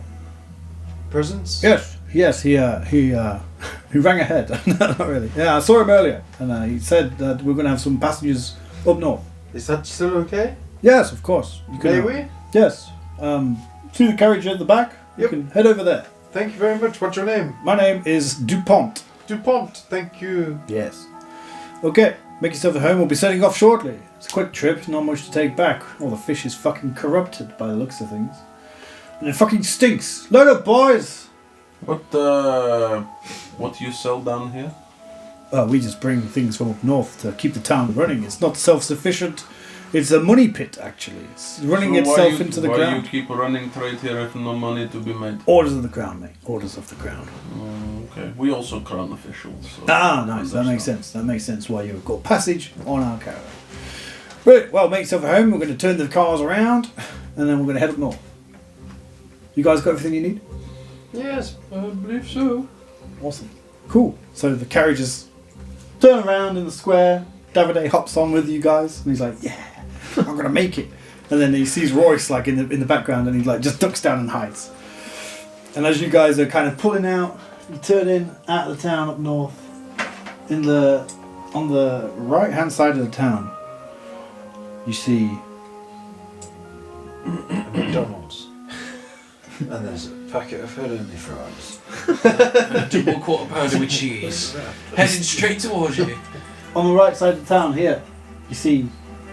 presence? Yes, he rang ahead. Not really. Yeah, I saw him earlier, and he said that we're going to have some passengers up north. Is that still okay? Yes, of course. You May can, we? Yes. See the carriage at the back? You Yep. can head over there. Thank you very much. What's your name? My name is Dupont. Dupont. Thank you. Yes. Okay, make yourself at home. We'll be setting off shortly. It's a quick trip, not much to take back. All the fish is fucking corrupted by the looks of things. And it fucking stinks. Load up, boys! What do you sell down here? We just bring things from up north to keep the town running. It's not self-sufficient. It's a money pit, actually. It's running itself into the why ground. you keep running trade here if no money to be made? Orders of the crown, mate. Orders of the crown. Okay, we also crown officials. So Ah, nice. That makes sense. That makes sense why you've got passage on our caravan. Right, well, make yourself at home. We're going to turn the cars around, and then we're going to head up north. You guys got everything you need? Yes, I believe so. Awesome. Cool. So the carriages turn around in the square. Davide hops on with you guys, and he's like, "Yeah, I'm gonna make it." And then he sees Royce like in the background, and he like just ducks down and hides. And as you guys are kind of pulling out, you turn in out of the town up north. On the right hand side of the town, you see McDonald's. And there's a packet of Hellenic fries. Double quarter pounder with cheese. Heading straight towards you. on the right side of the town here, you see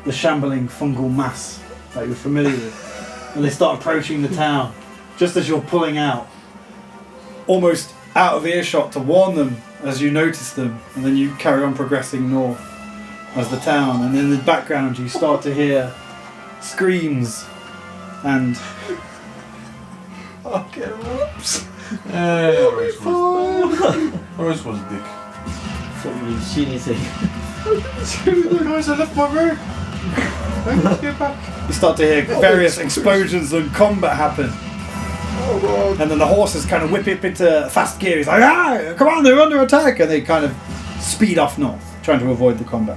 the shambling fungal mass that you're familiar with, and they start approaching the town just as you're pulling out, almost out of earshot to warn them as you notice them, and then you carry on progressing north as the town, and in the background you start to hear screams and Okay, whoops. Royce was a dick. Somebody shitty thing. Guys, I left my room. I need to get back. you start to hear various explosions and combat happen. Oh god. And then the horses kind of whip it into fast gear. He's like, ah, come on, they're under attack. And they kind of speed off north, trying to avoid the combat.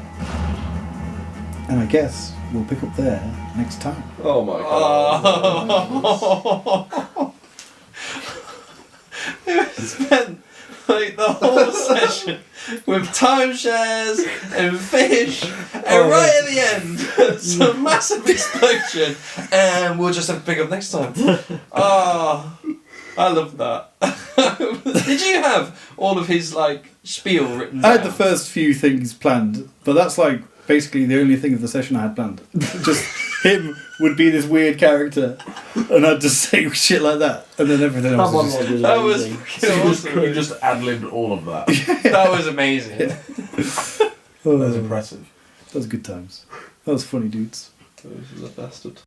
And I guess we'll pick up there next time. Oh my god. We spent like the whole session with timeshares and fish, and right at the end, some massive explosion, and we'll just have to pick up next time. Ah, I love that. Did you have all of his like spiel written down? I had the first few things planned, but that's like basically the only thing of the session I had planned. Just him would be this weird character, and I'd just say shit like that, and then everything else was just... That was fucking awesome. You just ad-libbed all of that. That was amazing. Oh, That's impressive. that was good times. That was funny, dudes. This is a bastard.